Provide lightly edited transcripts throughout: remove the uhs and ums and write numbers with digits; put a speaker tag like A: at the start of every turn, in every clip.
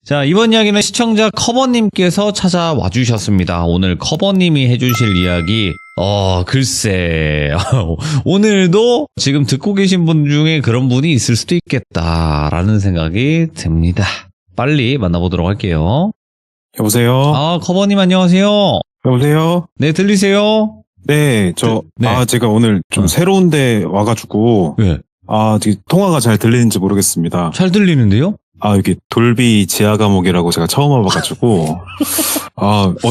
A: 자, 이번 이야기는 시청자 커버님께서 찾아와 주셨습니다. 오늘 커버님이 해주실 이야기, 글쎄, 오늘도 지금 듣고 계신 분 중에 그런 분이 있을 수도 있겠다라는 생각이 듭니다. 빨리 만나보도록 할게요.
B: 여보세요?
A: 커버님 안녕하세요.
B: 여보세요?
A: 네, 들리세요?
B: 네, 제가 오늘 좀 새로운 데 와가지고,
A: 네.
B: 지금 통화가 잘 들리는지 모르겠습니다.
A: 잘 들리는데요?
B: 여기 돌비 지하 감옥이라고 제가 처음 와봐가지고,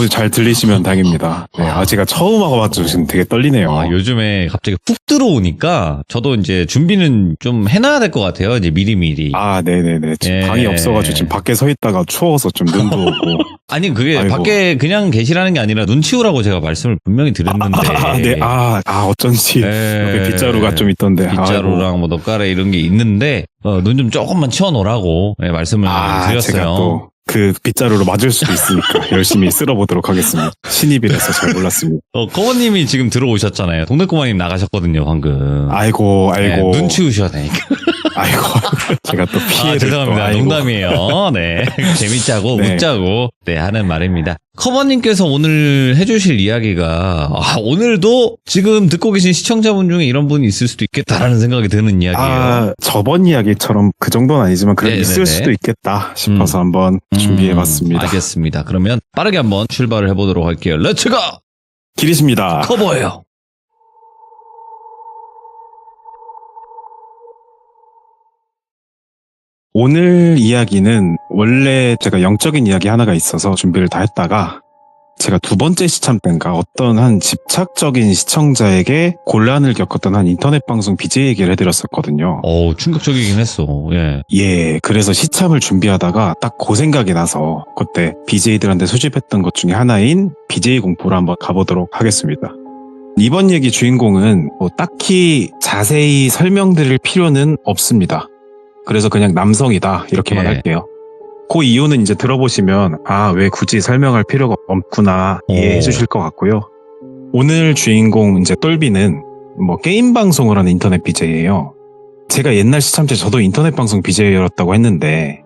B: 잘 들리시면 다행입니다. 네, 제가 처음 와가지고 지금 되게 떨리네요.
A: 요즘에 갑자기 훅 들어오니까 저도 이제 준비는 좀 해놔야 될 것 같아요. 이제 미리미리.
B: 네네네. 지금
A: 예.
B: 방이 없어가지고 지금 밖에 서 있다가 추워서 좀 눈도 오고.
A: 아니, 그게
B: 아이고.
A: 밖에 그냥 계시라는 게 아니라 눈 치우라고 제가 말씀을 분명히 드렸는데.
B: 네, 어쩐지.
A: 예.
B: 옆에 빗자루가 좀 있던데.
A: 빗자루랑 뭐 덧가래 이런 게 있는데, 눈 좀 조금만 치워놓으라고 말씀을 드렸어요.
B: 제가 또 그 빗자루로 맞을 수도 있으니까 열심히 쓸어보도록 하겠습니다. 신입이라서 잘 몰랐습니다.
A: 커버님이 지금 들어오셨잖아요. 동네꼬마님 나가셨거든요, 방금.
B: 아이고.
A: 눈 치우셔야 되니까.
B: 아이고, 제가 또 피해를
A: 죄송합니다.
B: 또,
A: 농담이에요. 네. 재밌자고,
B: 네.
A: 웃자고, 하는 말입니다. 커버님께서 오늘 해주실 이야기가, 오늘도 지금 듣고 계신 시청자분 중에 이런 분이 있을 수도 있겠다라는 생각이 드는 이야기예요.
B: 저번 이야기처럼 그 정도는 아니지만 그래도
A: 네네네.
B: 있을 수도 있겠다 싶어서 한번 준비해봤습니다.
A: 알겠습니다. 그러면 빠르게 한번 출발을 해보도록 할게요. 렛츠고!
B: 길이십니다.
A: 커버예요.
B: 오늘 이야기는 원래 제가 영적인 이야기 하나가 있어서 준비를 다 했다가 제가 두 번째 시참 때인가 어떤 한 집착적인 시청자에게 곤란을 겪었던 한 인터넷 방송 BJ 얘기를 해드렸었거든요.
A: 충격적이긴 했어. 예.
B: 그래서 시참을 준비하다가 딱 그 생각이 나서 그때 BJ들한테 수집했던 것 중에 하나인 BJ 공포를 한번 가보도록 하겠습니다. 이번 얘기 주인공은 딱히 자세히 설명드릴 필요는 없습니다. 그래서 그냥 남성이다 이렇게만
A: 예.
B: 할게요. 그 이유는 이제 들어보시면 왜 굳이 설명할 필요가 없구나 이해해 주실 것 같고요. 오늘 주인공 이제 똘비는 게임 방송을 하는 인터넷 BJ예요. 제가 옛날 시참 때 저도 인터넷 방송 BJ였다고 했는데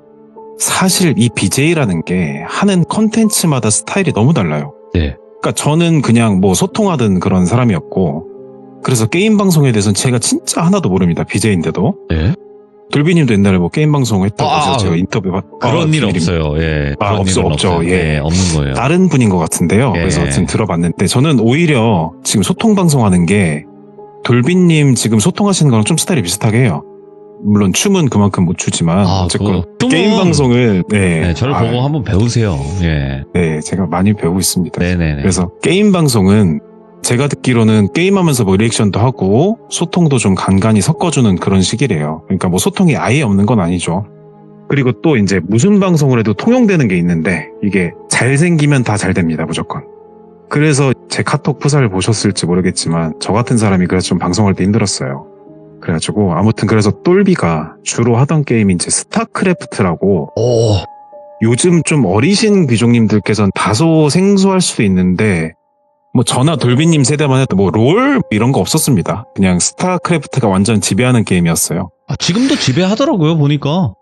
B: 사실 이 BJ라는 게 하는 컨텐츠마다 스타일이 너무 달라요.
A: 네.
B: 그러니까 저는 그냥 소통하던 그런 사람이었고 그래서 게임 방송에 대해서는 제가 진짜 하나도 모릅니다. BJ인데도.
A: 네?
B: 돌비님도 옛날에 게임 방송 했다고 해서 제가 인터뷰
A: 그런 일
B: 비밀입니다.
A: 없어요. 예. 그런 일은
B: 없죠.
A: 없어요.
B: 예.
A: 없는 거예요.
B: 다른 분인 것 같은데요.
A: 예.
B: 그래서 지금 들어봤는데 저는 오히려 지금 소통 방송하는 게 돌비님 지금 소통하시는 거랑 좀 스타일이 비슷하게 해요. 물론 춤은 그만큼 못 추지만 어쨌건 게임 방송을
A: 저를 보고 한번 배우세요. 예.
B: 네, 제가 많이 배우고 있습니다.
A: 네네네.
B: 그래서 게임 방송은 제가 듣기로는 게임하면서 리액션도 하고 소통도 좀 간간히 섞어주는 그런 식이래요. 그러니까 소통이 아예 없는 건 아니죠. 그리고 또 이제 무슨 방송을 해도 통용되는 게 있는데 이게 잘생기면 다 잘 됩니다, 무조건. 그래서 제 카톡 프사를 보셨을지 모르겠지만 저 같은 사람이 그래서 좀 방송할 때 힘들었어요. 그래가지고 아무튼 그래서 똘비가 주로 하던 게임이 이제 스타크래프트라고 요즘 좀 어리신 귀족님들께서는 다소 생소할 수도 있는데 저나 돌비님 세대만 해도 롤 이런 거 없었습니다. 그냥 스타크래프트가 완전 지배하는 게임이었어요.
A: 지금도 지배하더라고요, 보니까.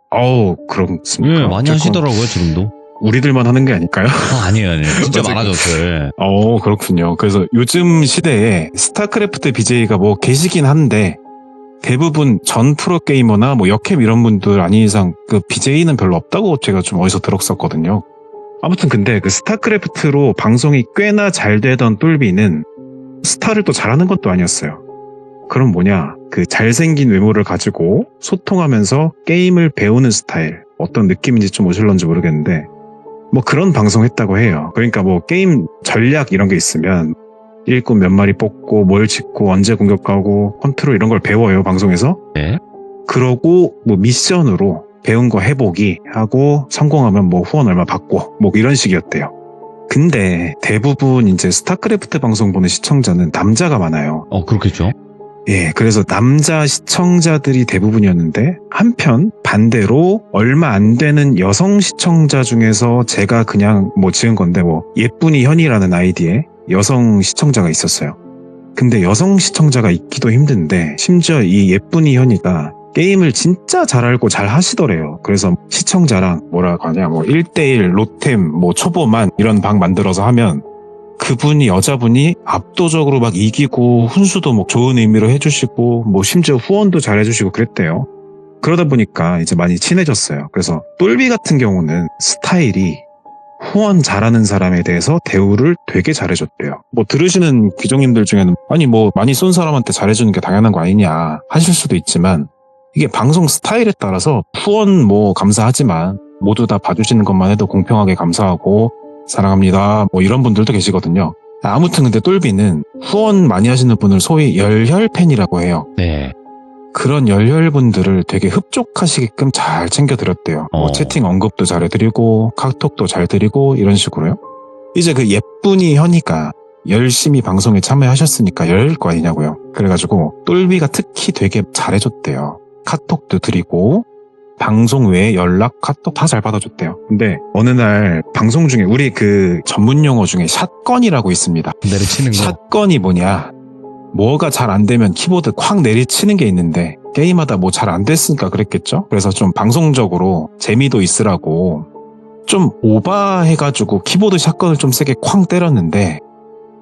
B: 그렇습니까?
A: 예, 많이 하시더라고요, 지금도.
B: 우리들만 하는 게 아닐까요?
A: 아니에요. 진짜 많아졌어요.
B: 그렇군요. 그래서 요즘 시대에 스타크래프트 BJ가 계시긴 한데 대부분 전 프로게이머나 역캠 이런 분들 아닌 이상 그 BJ는 별로 없다고 제가 좀 어디서 들었었거든요. 아무튼 근데 그 스타크래프트로 방송이 꽤나 잘 되던 똘비는 스타를 또 잘하는 것도 아니었어요. 그럼 그 잘생긴 외모를 가지고 소통하면서 게임을 배우는 스타일 어떤 느낌인지 좀 오실런지 모르겠는데 그런 방송 했다고 해요. 그러니까 게임 전략 이런 게 있으면 일꾼 몇 마리 뽑고 뭘 짓고 언제 공격하고 컨트롤 이런 걸 배워요, 방송에서.
A: 네.
B: 그러고 미션으로 배운 거 해보기 하고 성공하면 후원 얼마 받고 이런 식이었대요. 근데 대부분 이제 스타크래프트 방송 보는 시청자는 남자가 많아요.
A: 그렇겠죠.
B: 예, 그래서 남자 시청자들이 대부분이었는데 한편 반대로 얼마 안 되는 여성 시청자 중에서 제가 그냥 지은 건데 예쁜이 현이라는 아이디에 여성 시청자가 있었어요. 근데 여성 시청자가 있기도 힘든데 심지어 이 예쁜이 현이가 게임을 진짜 잘 알고 잘 하시더래요. 그래서 시청자랑 뭐라고 하냐, 뭐 1대1 로템, 뭐 초보만 이런 방 만들어서 하면 그분이 여자분이 압도적으로 막 이기고 훈수도 뭐 좋은 의미로 해주시고 뭐 심지어 후원도 잘 해주시고 그랬대요. 그러다 보니까 이제 많이 친해졌어요. 그래서 똘비 같은 경우는 스타일이 후원 잘하는 사람에 대해서 대우를 되게 잘해줬대요. 뭐 들으시는 귀종님들 중에는 아니 뭐 많이 쏜 사람한테 잘해주는 게 당연한 거 아니냐 하실 수도 있지만 이게 방송 스타일에 따라서 후원 뭐 감사하지만 모두 다 봐주시는 것만 해도 공평하게 감사하고 사랑합니다 뭐 이런 분들도 계시거든요. 아무튼 근데 똘비는 후원 많이 하시는 분을 소위 열혈팬이라고 해요.
A: 네.
B: 그런 열혈분들을 되게 흡족하시게끔 잘 챙겨드렸대요. 뭐 채팅 언급도 잘해드리고 카톡도 잘 드리고 이런 식으로요. 이제 그 예쁜이 현이가 열심히 방송에 참여하셨으니까 열일 거 아니냐고요. 그래가지고 똘비가 특히 되게 잘해줬대요. 카톡도 드리고 방송 외에 연락, 카톡 다 잘 받아줬대요. 근데 어느 날 방송 중에 우리 그 전문 용어 중에 샷건이라고 있습니다.
A: 내리치는 거.
B: 샷건이 뭐냐? 뭐가 잘 안 되면 키보드 콱 내리치는 게 있는데 게임하다 뭐 잘 안 됐으니까 그랬겠죠? 그래서 좀 방송적으로 재미도 있으라고 좀 오바해가지고 키보드 샷건을 좀 세게 쾅 때렸는데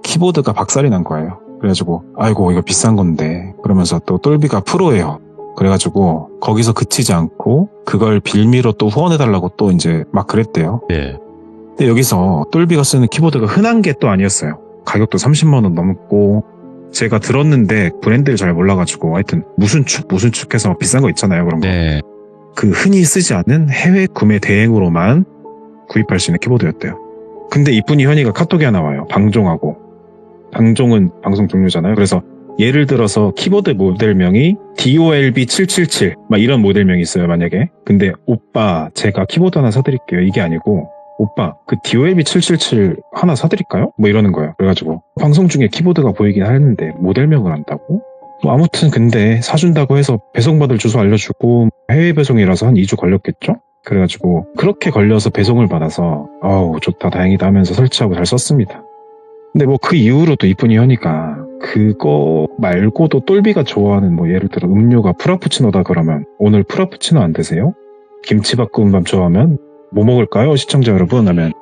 B: 키보드가 박살이 난 거예요. 그래가지고 아이고 이거 비싼 건데 그러면서 또 똘비가 프로예요. 그래가지고 거기서 그치지 않고 그걸 빌미로 또 후원해달라고 또 이제 막 그랬대요.
A: 예.
B: 근데 여기서 똘비가 쓰는 키보드가 흔한 게 또 아니었어요. 가격도 30만 원 넘고 제가 들었는데 브랜드를 잘 몰라가지고 하여튼 무슨 축 해서 비싼 거 있잖아요. 그런 거.
A: 네.
B: 그 흔히 쓰지 않는 해외 구매 대행으로만 구입할 수 있는 키보드였대요. 근데 이쁜이 현이가 카톡이 하나 와요. 방종하고. 방종은 방송 종류잖아요. 그래서 예를 들어서 키보드 모델명이 DOLB777 막 이런 모델명이 있어요. 만약에. 근데 오빠 제가 키보드 하나 사드릴게요. 이게 아니고 오빠 그 DOLB777 하나 사드릴까요? 뭐 이러는 거예요. 그래가지고 방송 중에 키보드가 보이긴 하는데 모델명을 안다고? 뭐 아무튼 근데 사준다고 해서 배송받을 주소 알려주고 해외 배송이라서 한 2주 걸렸겠죠? 그래가지고 그렇게 걸려서 배송을 받아서 아우 좋다 다행이다 하면서 설치하고 잘 썼습니다. 근데 뭐 그 이후로도 이쁜이 현이가 그거 말고도 똘비가 좋아하는 뭐 예를 들어 음료가 프라푸치노다 그러면 오늘 프라푸치노 안 드세요? 김치밥구운밥 좋아하면 뭐 먹을까요? 시청자 여러분 하면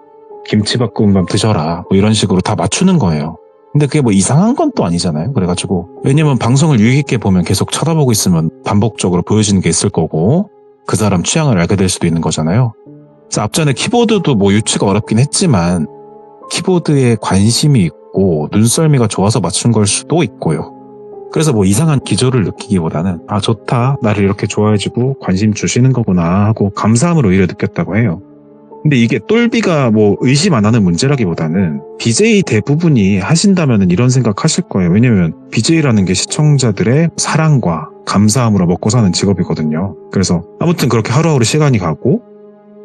B: 김치밥구운밥 드셔라 뭐 이런 식으로 다 맞추는 거예요. 근데 그게 뭐 이상한 건 또 아니잖아요. 그래가지고 왜냐면 방송을 유익 있게 보면 계속 쳐다보고 있으면 반복적으로 보여지는 게 있을 거고 그 사람 취향을 알게 될 수도 있는 거잖아요. 그래서 앞전에 키보드도 뭐 유추가 어렵긴 했지만 키보드에 관심이 있고 눈썰미가 좋아서 맞춘 걸 수도 있고요. 그래서 뭐 이상한 기조를 느끼기보다는 아 좋다 나를 이렇게 좋아해주고 관심 주시는 거구나 하고 감사함을 오히려 느꼈다고 해요. 근데 이게 똘비가 뭐 의심 안 하는 문제라기보다는 BJ 대부분이 하신다면 이런 생각 하실 거예요. 왜냐면 BJ라는 게 시청자들의 사랑과 감사함으로 먹고 사는 직업이거든요. 그래서 아무튼 그렇게 하루하루 시간이 가고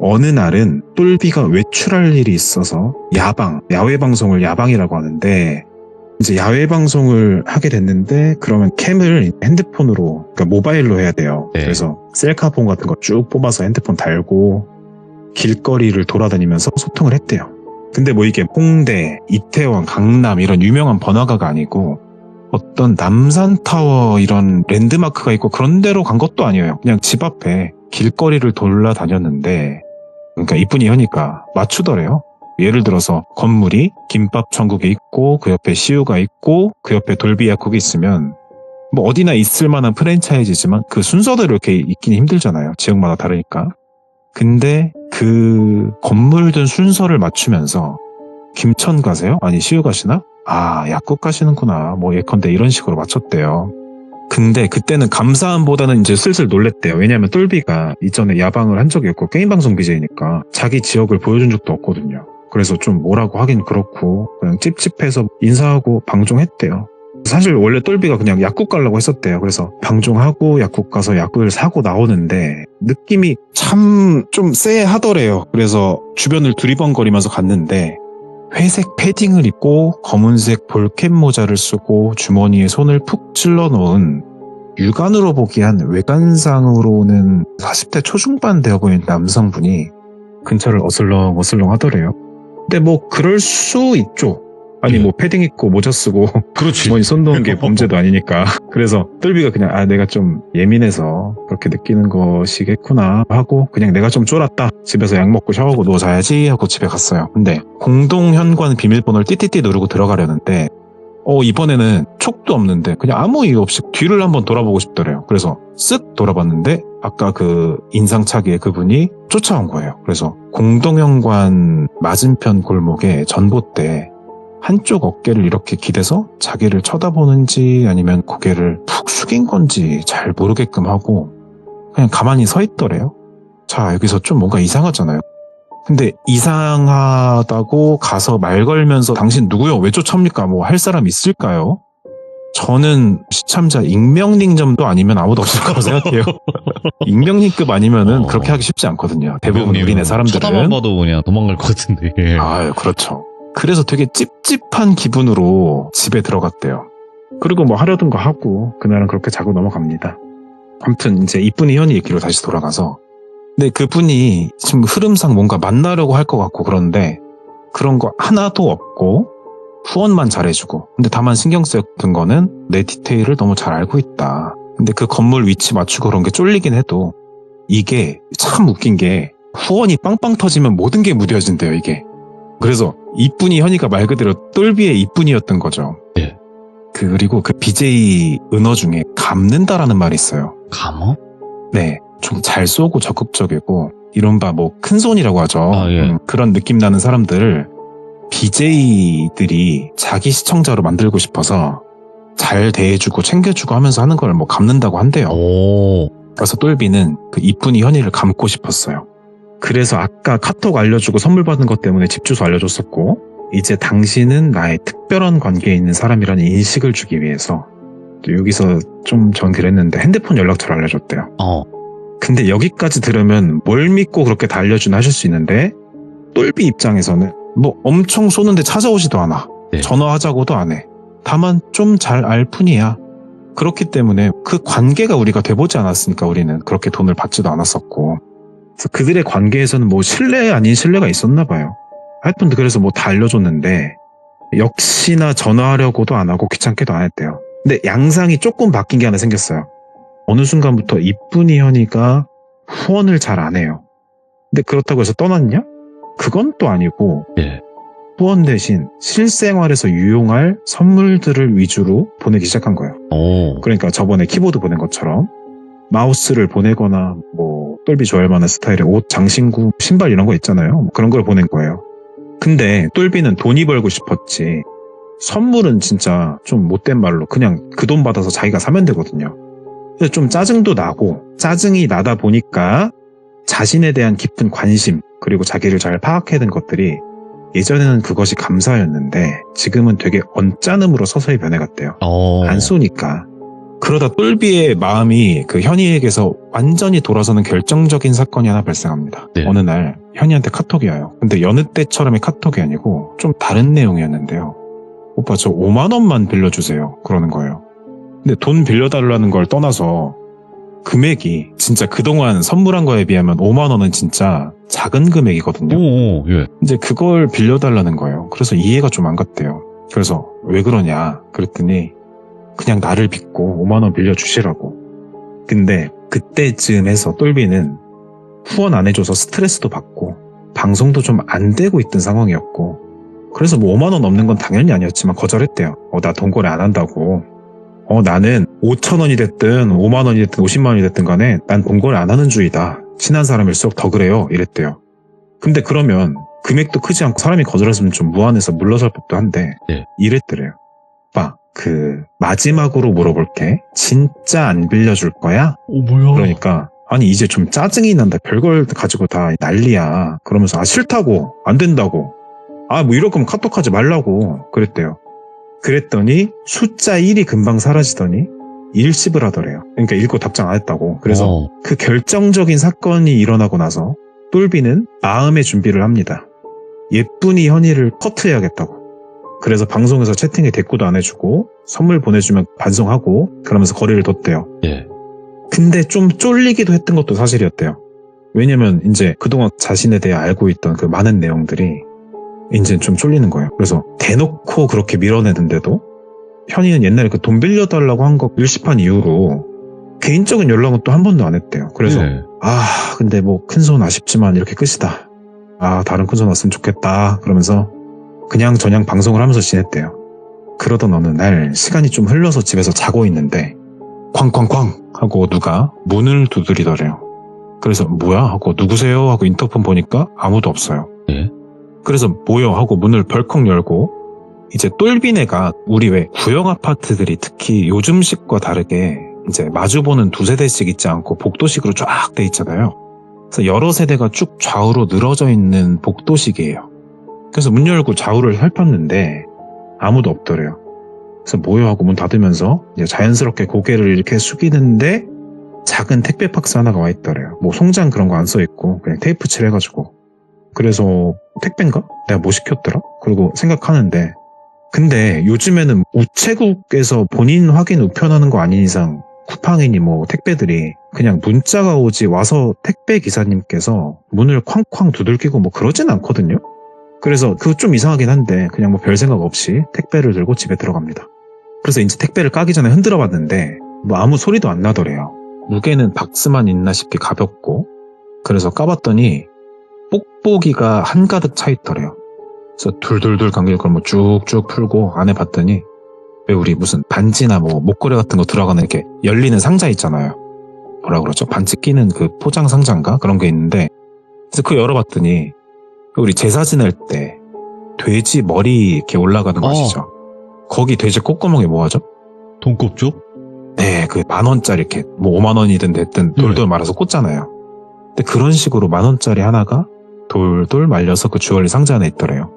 B: 어느 날은 똘비가 외출할 일이 있어서 야외 방송을 야방이라고 하는데 이제 야외 방송을 하게 됐는데 그러면 캠을 핸드폰으로 그러니까 모바일로 해야 돼요.
A: 네.
B: 그래서 셀카폰 같은 거 쭉 뽑아서 핸드폰 달고 길거리를 돌아다니면서 소통을 했대요. 근데 뭐 이게 홍대, 이태원, 강남 이런 유명한 번화가가 아니고 어떤 남산타워 이런 랜드마크가 있고 그런 데로 간 것도 아니에요. 그냥 집 앞에 길거리를 돌아다녔는데 그러니까 이쁜이 현이가 맞추더래요. 예를 들어서 건물이 김밥 천국에 있고 그 옆에 CU가 있고 그 옆에 돌비 약국이 있으면 뭐 어디나 있을 만한 프랜차이즈지만 그 순서대로 이렇게 있긴 힘들잖아요. 지역마다 다르니까. 근데 그 건물들 순서를 맞추면서 김천 가세요? 아니 CU 가시나? 아 약국 가시는구나. 뭐 예컨대 이런 식으로 맞췄대요. 근데 그때는 감사함보다는 이제 슬슬 놀랬대요. 왜냐하면 똘비가 이전에 야방을 한 적이 없고 게임방송 BJ니까 자기 지역을 보여준 적도 없거든요. 그래서 좀 뭐라고 하긴 그렇고 그냥 찝찝해서 인사하고 방종했대요. 사실 원래 똘비가 그냥 약국 가려고 했었대요. 그래서 방종하고 약국 가서 약을 사고 나오는데 느낌이 참 좀 쎄하더래요. 그래서 주변을 두리번거리면서 갔는데 회색 패딩을 입고 검은색 볼캡 모자를 쓰고 주머니에 손을 푹 찔러 놓은 육안으로 보기엔 외관상으로는 40대 초중반 되어 보이는 남성분이 근처를 어슬렁 하더래요. 근데 뭐 그럴 수 있죠. 아니
A: 네.
B: 뭐 패딩 입고 모자 쓰고
A: 그렇지.
B: 주머니 손 놓은 게 범죄도 아니니까. 그래서 똘비가 그냥 내가 좀 예민해서 그렇게 느끼는 것이겠구나 하고 그냥 내가 좀 쫄았다. 집에서 약 먹고 샤워하고 누워 자야지 하고 집에 갔어요. 근데 공동 현관 비밀번호를 띠띠띠 누르고 들어가려는데 이번에는 촉도 없는데 그냥 아무 이유 없이 뒤를 한번 돌아보고 싶더래요. 그래서 쓱 돌아봤는데 아까 그 인상착의의 그분이 쫓아온 거예요. 그래서 공동현관 맞은편 골목에 전봇대 한쪽 어깨를 이렇게 기대서 자기를 쳐다보는지 아니면 고개를 푹 숙인 건지 잘 모르게끔 하고 그냥 가만히 서 있더래요. 자, 여기서 좀 뭔가 이상하잖아요. 근데 이상하다고 가서 말 걸면서 당신 누구요? 왜 쫓아옵니까? 뭐 할 사람 있을까요? 저는 시참자 익명링점도 아니면 아무도 없을 거라고 생각해요. 익명링급 아니면은 그렇게 하기 쉽지 않거든요. 대부분 우리네 사람들은.
A: 쳐다만 봐도 그냥 도망갈 것 같은데.
B: 아유, 그렇죠. 그래서 되게 찝찝한 기분으로 집에 들어갔대요. 그리고 뭐 하려던 거 하고 그날은 그렇게 자고 넘어갑니다. 아무튼 이제 이쁜이 현이 얘기로 다시 돌아가서 근데 그분이 지금 흐름상 뭔가 만나려고 할 것 같고 그런데 그런 거 하나도 없고 후원만 잘해주고 근데 다만 신경 쓰였던 거는 내 디테일을 너무 잘 알고 있다. 근데 그 건물 위치 맞추고 그런 게 쫄리긴 해도 이게 참 웃긴 게 후원이 빵빵 터지면 모든 게 무뎌진대요 이게. 그래서 이쁜이 현이가 말 그대로 똘비의 이쁜이였던 거죠.
A: 예.
B: 그리고 그 BJ 은어 중에 감는다라는 말이 있어요.
A: 감어?
B: 네. 좀 잘 쏘고 적극적이고 이른바 뭐 큰손이라고 하죠.
A: 아, 예.
B: 그런 느낌 나는 사람들을 BJ들이 자기 시청자로 만들고 싶어서 잘 대해주고 챙겨주고 하면서 하는 걸 뭐 감는다고 한대요.
A: 오.
B: 그래서 똘비는 그 이쁜이 현이를 감고 싶었어요. 그래서 아까 카톡 알려주고 선물 받은 것 때문에 집 주소 알려줬었고 이제 당신은 나의 특별한 관계에 있는 사람이라는 인식을 주기 위해서 또 여기서 좀 전 그랬는데 핸드폰 연락처를 알려줬대요. 근데 여기까지 들으면 뭘 믿고 그렇게 다 알려주나 하실 수 있는데 똘비 입장에서는 뭐 엄청 쏘는데 찾아오지도 않아.
A: 네.
B: 전화하자고도 안 해. 다만 좀 잘 알 뿐이야. 그렇기 때문에 그 관계가 우리가 돼보지 않았으니까 우리는 그렇게 돈을 받지도 않았었고 그래서 그들의 관계에서는 뭐 신뢰 아닌 신뢰가 있었나 봐요. 하여튼 그래서 뭐 다 알려줬는데 역시나 전화하려고도 안 하고 귀찮게도 안 했대요. 근데 양상이 조금 바뀐 게 하나 생겼어요. 어느 순간부터 이쁜이 현이가 후원을 잘 안 해요. 근데 그렇다고 해서 떠났냐? 그건 또 아니고
A: 예.
B: 후원 대신 실생활에서 유용할 선물들을 위주로 보내기 시작한 거예요.
A: 오.
B: 그러니까 저번에 키보드 보낸 것처럼 마우스를 보내거나 뭐 똘비 좋아할 만한 스타일의 옷, 장신구, 신발 이런 거 있잖아요. 뭐 그런 걸 보낸 거예요. 근데 똘비는 돈이 벌고 싶었지 선물은 진짜 좀 못된 말로 그냥 그 돈 받아서 자기가 사면 되거든요. 그래서 좀 짜증도 나고 짜증이 나다 보니까 자신에 대한 깊은 관심 그리고 자기를 잘 파악해야 된 것들이 예전에는 그것이 감사였는데 지금은 되게 언짢음으로 서서히 변해갔대요. 안 쏘니까. 그러다 똘비의 마음이 그 현이에게서 완전히 돌아서는 결정적인 사건이 하나 발생합니다.
A: 네.
B: 어느 날 현이한테 카톡이 와요. 근데 여느 때처럼의 카톡이 아니고 좀 다른 내용이었는데요. 오빠 저 5만 원만 빌려주세요. 그러는 거예요. 근데 돈 빌려달라는 걸 떠나서 금액이 진짜 그동안 선물한 거에 비하면 5만 원은 진짜 작은 금액이거든요.
A: 오, 예.
B: 이제 그걸 빌려달라는 거예요. 그래서 이해가 좀 안 갔대요. 그래서 왜 그러냐 그랬더니 그냥 나를 믿고 5만 원 빌려주시라고. 근데 그때쯤 해서 똘비는 후원 안 해줘서 스트레스도 받고 방송도 좀 안 되고 있던 상황이었고 그래서 뭐 5만 원 넘는 건 당연히 아니었지만 거절했대요. 나 돈 거래 안 한다고. 나는 5천 원이 됐든 5만 원이 됐든 50만 원이 됐든 간에 난 돈 거래 안 하는 주의다. 친한 사람일수록 더 그래요. 이랬대요. 근데 그러면 금액도 크지 않고 사람이 거절했으면 좀 무안해서 물러설 법도 한데
A: 네.
B: 이랬더래요. 오빠 마지막으로 물어볼게. 진짜 안 빌려줄 거야?
A: 뭐야?
B: 그러니까 아니 이제 좀 짜증이 난다. 별걸 가지고 다 난리야. 그러면서 싫다고 안 된다고 뭐 이럴 거면 카톡하지 말라고 그랬대요. 그랬더니 숫자 1이 금방 사라지더니 일십을 하더래요. 그러니까 읽고 답장 안 했다고. 그래서 그 결정적인 사건이 일어나고 나서 똘비는 마음의 준비를 합니다. 예쁜이 현이를 커트해야겠다고. 그래서 방송에서 채팅에 대꾸도 안 해주고 선물 보내주면 반송하고 그러면서 거리를 뒀대요.
A: 예.
B: 근데 좀 쫄리기도 했던 것도 사실이었대요. 왜냐면 이제 그동안 자신에 대해 알고 있던 그 많은 내용들이 이제 좀 쫄리는 거예요. 그래서 대놓고 그렇게 밀어내는데도 현이는 옛날에 그 돈 빌려달라고 한 거 일시판 이후로 개인적인 연락은 또 한 번도 안 했대요. 그래서
A: 네.
B: 근데 뭐 큰손 아쉽지만 이렇게 끝이다. 다른 큰손 왔으면 좋겠다. 그러면서 그냥 저냥 방송을 하면서 지냈대요. 그러던 어느 날 시간이 좀 흘러서 집에서 자고 있는데 쾅쾅쾅 하고 누가 문을 두드리더래요. 그래서 뭐야 하고 누구세요 하고 인터폰 보니까 아무도 없어요.
A: 네.
B: 그래서 뭐요 하고 문을 벌컥 열고 이제 똘비네가 우리 왜 구형 아파트들이 특히 요즘식과 다르게 이제 마주보는 두 세대씩 있지 않고 복도식으로 쫙 돼 있잖아요. 그래서 여러 세대가 쭉 좌우로 늘어져 있는 복도식이에요. 그래서 문 열고 좌우를 살폈는데 아무도 없더래요. 그래서 뭐요 하고 문 닫으면서 이제 자연스럽게 고개를 이렇게 숙이는데 작은 택배 박스 하나가 와 있더래요. 뭐 송장 그런 거 안 써 있고 그냥 테이프 칠해가지고. 그래서 택배인가? 내가 뭐 시켰더라? 그리고 생각하는데 근데 요즘에는 우체국에서 본인 확인 우편하는 거 아닌 이상 쿠팡이니 뭐 택배들이 그냥 문자가 오지 와서 택배 기사님께서 문을 쾅쾅 두들기고 뭐 그러진 않거든요. 그래서 그거 좀 이상하긴 한데 그냥 뭐 별 생각 없이 택배를 들고 집에 들어갑니다. 그래서 이제 택배를 까기 전에 흔들어 봤는데 뭐 아무 소리도 안 나더래요. 무게는 박스만 있나 싶게 가볍고 그래서 까봤더니 뽁뽁이가 한가득 차 있더래요. 그래서 둘둘둘 감길 걸 뭐 쭉쭉 풀고 안에 봤더니 왜 우리 무슨 반지나 뭐 목걸이 같은 거 들어가는 이렇게 열리는 상자 있잖아요. 뭐라 그러죠? 반지 끼는 그 포장 상자인가? 그런 게 있는데 그래서 그거 열어봤더니 우리 제사 지낼 때 돼지 머리 이렇게 올라가는 거 아시죠? 거기 돼지 콧구멍에 뭐 하죠?
A: 돈꼽죠?
B: 네, 그 10,000원짜리 이렇게 뭐 50,000원이든 됐든 돌돌 말아서 꽂잖아요. 근데 그런 식으로 10,000원짜리 하나가 돌돌 말려서 그 주얼리 상자 안에 있더래요.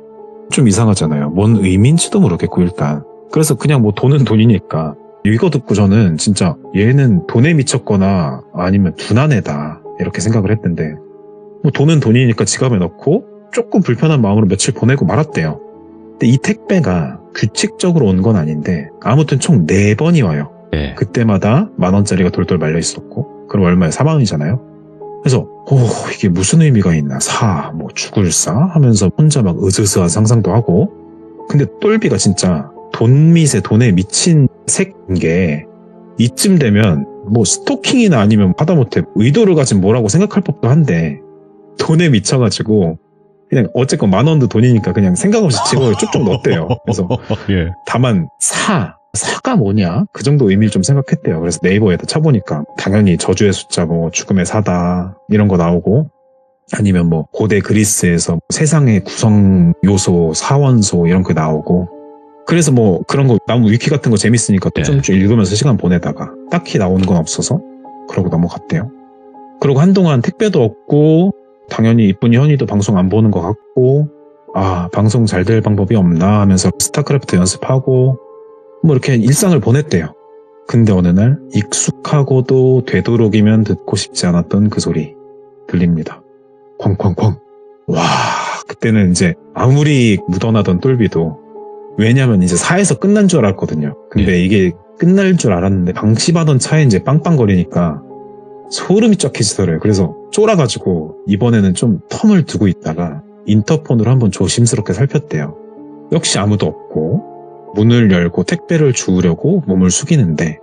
B: 좀 이상하잖아요. 뭔 의미인지도 모르겠고 일단. 그래서 그냥 뭐 돈은 돈이니까 이거 듣고 저는 진짜 얘는 돈에 미쳤거나 아니면 둔한애다 이렇게 생각을 했는데 뭐 돈은 돈이니까 지갑에 넣고 조금 불편한 마음으로 며칠 보내고 말았대요. 근데 이 택배가 규칙적으로 온 건 아닌데 아무튼 총 4번이 와요.
A: 네.
B: 그때마다 10,000원짜리가 돌돌 말려 있었고 그럼 얼마에 40,000원이잖아요. 그래서 이게 무슨 의미가 있나 뭐 죽을 사 하면서 혼자 막 으스스한 상상도 하고 근데 똘비가 진짜 돈 밑에 돈에 미친 새인 게 이쯤 되면 뭐 스토킹이나 아니면 하다못해 의도를 가진 뭐라고 생각할 법도 한데 돈에 미쳐가지고 그냥 어쨌건 10,000원도 돈이니까 그냥 생각 없이 지갑에 쭉쭉 넣었대요. 그래서
A: 예.
B: 다만 사가 뭐냐 그 정도 의미를 좀 생각했대요. 그래서 네이버에다 쳐보니까 당연히 저주의 숫자 뭐 죽음의 사다 이런 거 나오고 아니면 뭐 고대 그리스에서 세상의 구성 요소 사원소 이런 거 나오고 그래서 뭐 그런 거 나무 위키 같은 거 재밌으니까 또 좀 읽으면서 시간 보내다가 딱히 나오는 건 없어서 그러고 넘어갔대요. 그리고 한동안 택배도 없고 당연히 이쁜이 현이도 방송 안 보는 것 같고 방송 잘 될 방법이 없나 하면서 스타크래프트 연습하고 뭐 이렇게 일상을 보냈대요. 근데 어느 날 익숙하고도 되도록이면 듣고 싶지 않았던 그 소리 들립니다. 쾅쾅쾅. 와, 그때는 이제 아무리 묻어나던 똘비도 왜냐면 이제 사에서 끝난 줄 알았거든요. 근데 이게 끝날 줄 알았는데 방치받은 차에 이제 빵빵거리니까 소름이 쫙 끼치더래요. 그래서 쫄아가지고 이번에는 좀 텀을 두고 있다가 인터폰으로 한번 조심스럽게 살폈대요. 역시 아무도 없고 문을 열고 택배를 주우려고 몸을 숙이는데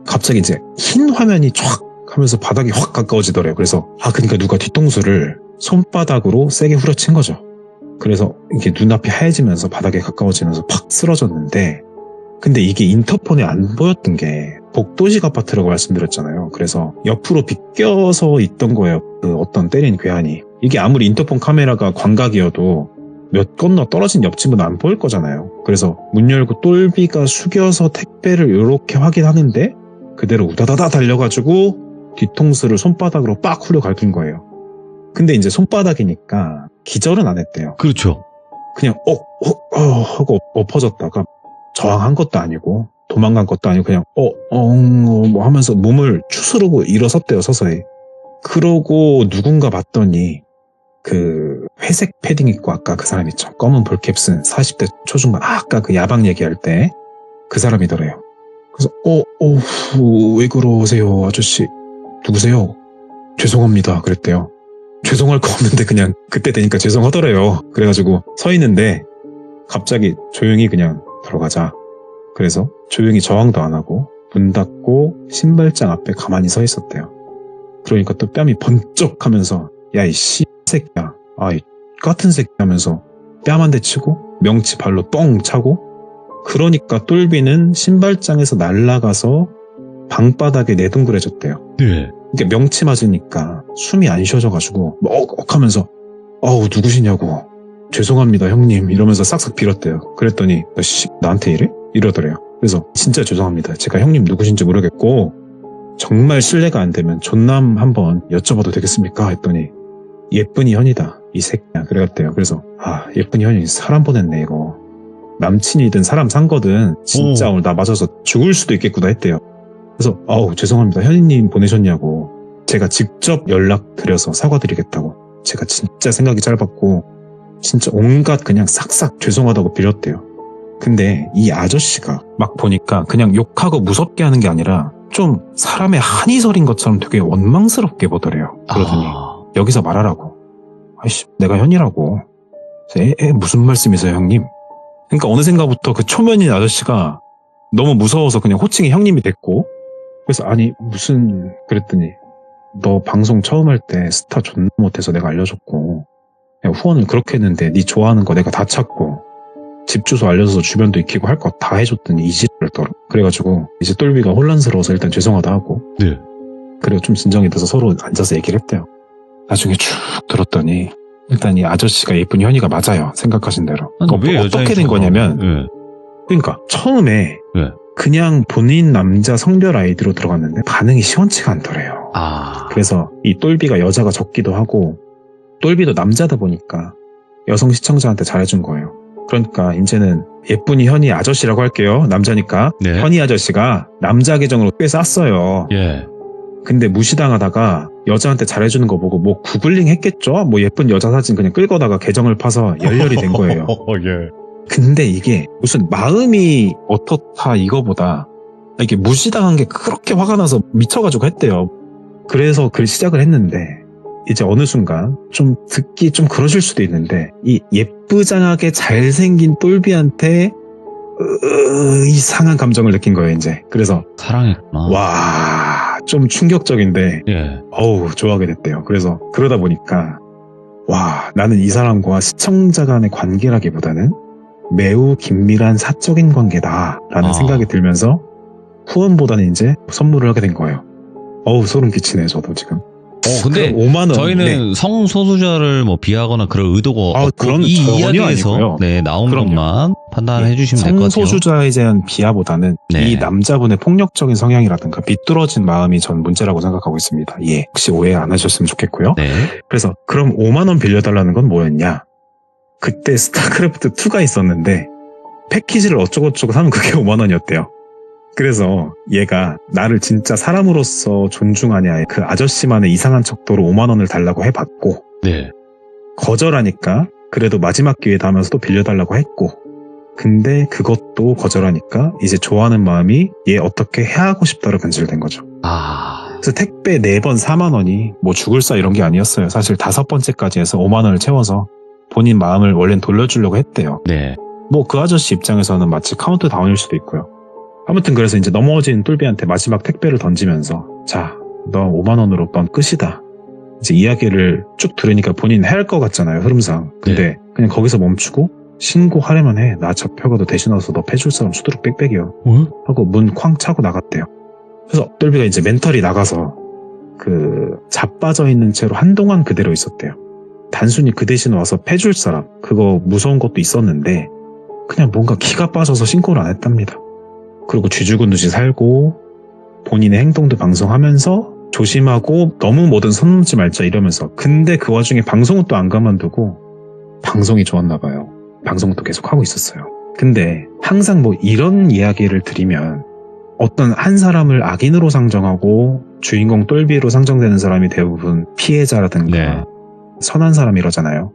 B: 갑자기 이제 흰 화면이 촥 하면서 바닥이 확 가까워지더래요. 그래서 그러니까 누가 뒤통수를 손바닥으로 세게 후려친 거죠. 그래서 이게 눈앞이 하얘지면서 바닥에 가까워지면서 팍 쓰러졌는데 근데 이게 인터폰에 안 보였던 게 복도식 아파트라고 말씀드렸잖아요. 그래서 옆으로 비껴서 있던 거예요. 그 어떤 때린 괴한이. 이게 아무리 인터폰 카메라가 광각이어도 몇 건너 떨어진 옆집은 안 보일 거잖아요. 그래서 문 열고 똘비가 숙여서 택배를 이렇게 확인하는데 그대로 우다다다 달려가지고 뒤통수를 손바닥으로 빡 후려 갈긴 거예요. 근데 이제 손바닥이니까 기절은 안 했대요.
A: 그렇죠.
B: 그냥 하고 엎어졌다가 저항한 것도 아니고 도망간 것도 아니고 그냥 뭐 하면서 몸을 추스르고 일어섰대요. 서서히. 그러고 누군가 봤더니 그 회색 패딩 입고 아까 그 사람 있죠. 검은 볼캡 쓴 40대 초중반 아까 그 야방 얘기할 때 그 사람이더래요. 그래서 왜 그러세요 아저씨 누구세요? 죄송합니다 그랬대요. 죄송할 거 없는데 그냥 그때 되니까 죄송하더래요. 그래가지고 서 있는데 갑자기 조용히 그냥 들어가자. 그래서 조용히 저항도 안 하고 문 닫고 신발장 앞에 가만히 서 있었대요. 그러니까 또 뺨이 번쩍 하면서 야 이 새끼야, 이 같은 새끼 하면서 뺨 한 대 치고 명치 발로 뻥 차고, 그러니까 똘비는 신발장에서 날아가서 방바닥에 내둥그레졌대요.
A: 네.
B: 이게 명치 맞으니까 숨이 안 쉬어져가지고 억 하면서 누구시냐고, 죄송합니다 형님 이러면서 싹싹 빌었대요. 그랬더니 너 나한테 이래? 이러더래요. 그래서 진짜 죄송합니다. 제가 형님 누구신지 모르겠고 정말 실례가 안 되면 존남 한번 여쭤봐도 되겠습니까? 했더니 예쁜이 현이다 이 새끼야 그래갔대요. 그래서 예쁜이 현이 사람 보냈네 이거. 남친이든 사람 산 거든 진짜 오늘 나 맞아서 죽을 수도 있겠구나 했대요. 그래서 죄송합니다 현이님 보내셨냐고, 제가 직접 연락드려서 사과드리겠다고, 제가 진짜 생각이 짧았고 진짜 온갖 그냥 싹싹 죄송하다고 빌었대요. 근데 이 아저씨가 막 보니까 그냥 욕하고 무섭게 하는 게 아니라 좀 사람의 한이 서린 것처럼 되게 원망스럽게 보더래요. 그러더니 여기서 말하라고. 아이씨 내가 현이라고. 무슨 말씀이세요 형님? 그러니까 어느샌가부터 그 초면인 아저씨가 너무 무서워서 그냥 호칭이 형님이 됐고, 그래서 무슨 그랬더니 너 방송 처음 할 때 스타 존나 못해서 내가 알려줬고 후원을 그렇게 했는데 네 좋아하는 거 내가 다 찾고 집 주소 알려줘서 주변도 익히고 할 거 다 해줬더니 이지를 떨어. 그래가지고 이제 똘비가 혼란스러워서 일단 죄송하다 하고,
A: 네.
B: 그리고 좀 진정이 돼서 서로 앉아서 얘기를 했대요. 나중에 쭉 들었더니 일단 이 아저씨가 예쁜 현이가 맞아요. 생각하신 대로.
A: 왜
B: 어떻게 된 거냐면 그러니까 처음에 그냥 본인 남자 성별 아이디로 들어갔는데 반응이 시원치가 않더래요. 그래서 이 똘비가 여자가 적기도 하고 똘비도 남자다 보니까 여성 시청자한테 잘해준 거예요. 그러니까 이제는 예쁜이 현이 아저씨라고 할게요. 남자니까.
A: 네.
B: 현이 아저씨가 남자 계정으로 꽤 쌌어요.
A: 예.
B: 근데 무시당하다가 여자한테 잘해주는 거 보고 뭐 구글링 했겠죠? 뭐 예쁜 여자 사진 그냥 끌거다가 계정을 파서 열렬히 된 거예요.
A: 예.
B: 근데 이게 무슨 마음이 어떻다 이거보다 이게 무시당한 게 그렇게 화가 나서 미쳐가지고 했대요. 그래서 글 시작을 했는데 이제 어느 순간 좀 듣기 좀 그러실 수도 있는데 이 예쁘장하게 잘생긴 똘비한테 이상한 감정을 느낀 거예요 이제. 그래서
A: 사랑했구나.
B: 와 좀 충격적인데
A: 예.
B: 좋아하게 됐대요. 그래서 그러다 보니까 와 나는 이 사람과 시청자 간의 관계라기보다는 매우 긴밀한 사적인 관계다라는 생각이 들면서 후원보다는 이제 선물을 하게 된 거예요. 소름 끼치네 저도 지금.
A: 근데
B: 5만 원.
A: 저희는 성소수자를 뭐 비하거나 그럴 의도가 없고
B: 그런
A: 이
B: 전혀
A: 이야기에서
B: 아니고요.
A: 나온
B: 그럼요.
A: 것만 판단해 주시면 될 것 같아요.
B: 성소수자에 대한 비하보다는
A: 네.
B: 이 남자분의 폭력적인 성향이라든가 비뚤어진 마음이 전 문제라고 생각하고 있습니다. 혹시 오해 안 하셨으면 좋겠고요.
A: 네.
B: 그래서 그럼 5만 원 빌려달라는 건 뭐였냐? 그때 스타크래프트 2가 있었는데 패키지를 어쩌고저쩌고 사면 그게 5만 원이었대요. 그래서 얘가 나를 진짜 사람으로서 존중하냐 그 아저씨만의 이상한 척도로 5만 원을 달라고 해봤고
A: 네.
B: 거절하니까 그래도 마지막 기회다 하면서 또 빌려달라고 했고, 근데 그것도 거절하니까 이제 좋아하는 마음이 얘 어떻게 해하고 싶다로 변질된 거죠. 그래서 택배 4번 4만 원이 뭐 죽을 사 이런 게 아니었어요. 사실 5번째까지 해서 5만 원을 채워서 본인 마음을 원래는 돌려주려고 했대요.
A: 네.
B: 뭐 그 아저씨 입장에서는 마치 카운트다운일 수도 있고요. 아무튼 그래서 이제 넘어진 똘비한테 마지막 택배를 던지면서 자, 너 5만 원으로 넌 끝이다. 이제 이야기를 쭉 들으니까 본인 해할 것 같잖아요, 흐름상. 근데 그냥 거기서 멈추고 신고하려면 해. 나 잡혀가도 대신 와서 너 패줄 사람 수두룩 빽빽이요. 하고 문 쾅 차고 나갔대요. 그래서 똘비가 이제 멘털이 나가서 자빠져 있는 채로 한동안 그대로 있었대요. 단순히 그 대신 와서 패줄 사람, 그거 무서운 것도 있었는데 그냥 뭔가 기가 빠져서 신고를 안 했답니다. 그리고 쥐죽은 듯이 살고 본인의 행동도 방송하면서 조심하고 너무 뭐든 선 넘지 말자 이러면서, 근데 그 와중에 방송은 또 안 가만두고 방송이 좋았나 봐요. 방송도 계속 하고 있었어요. 근데 항상 뭐 이런 이야기를 드리면 어떤 한 사람을 악인으로 상정하고 주인공 똘비로 상정되는 사람이 대부분 피해자라든가 선한 사람 이러잖아요.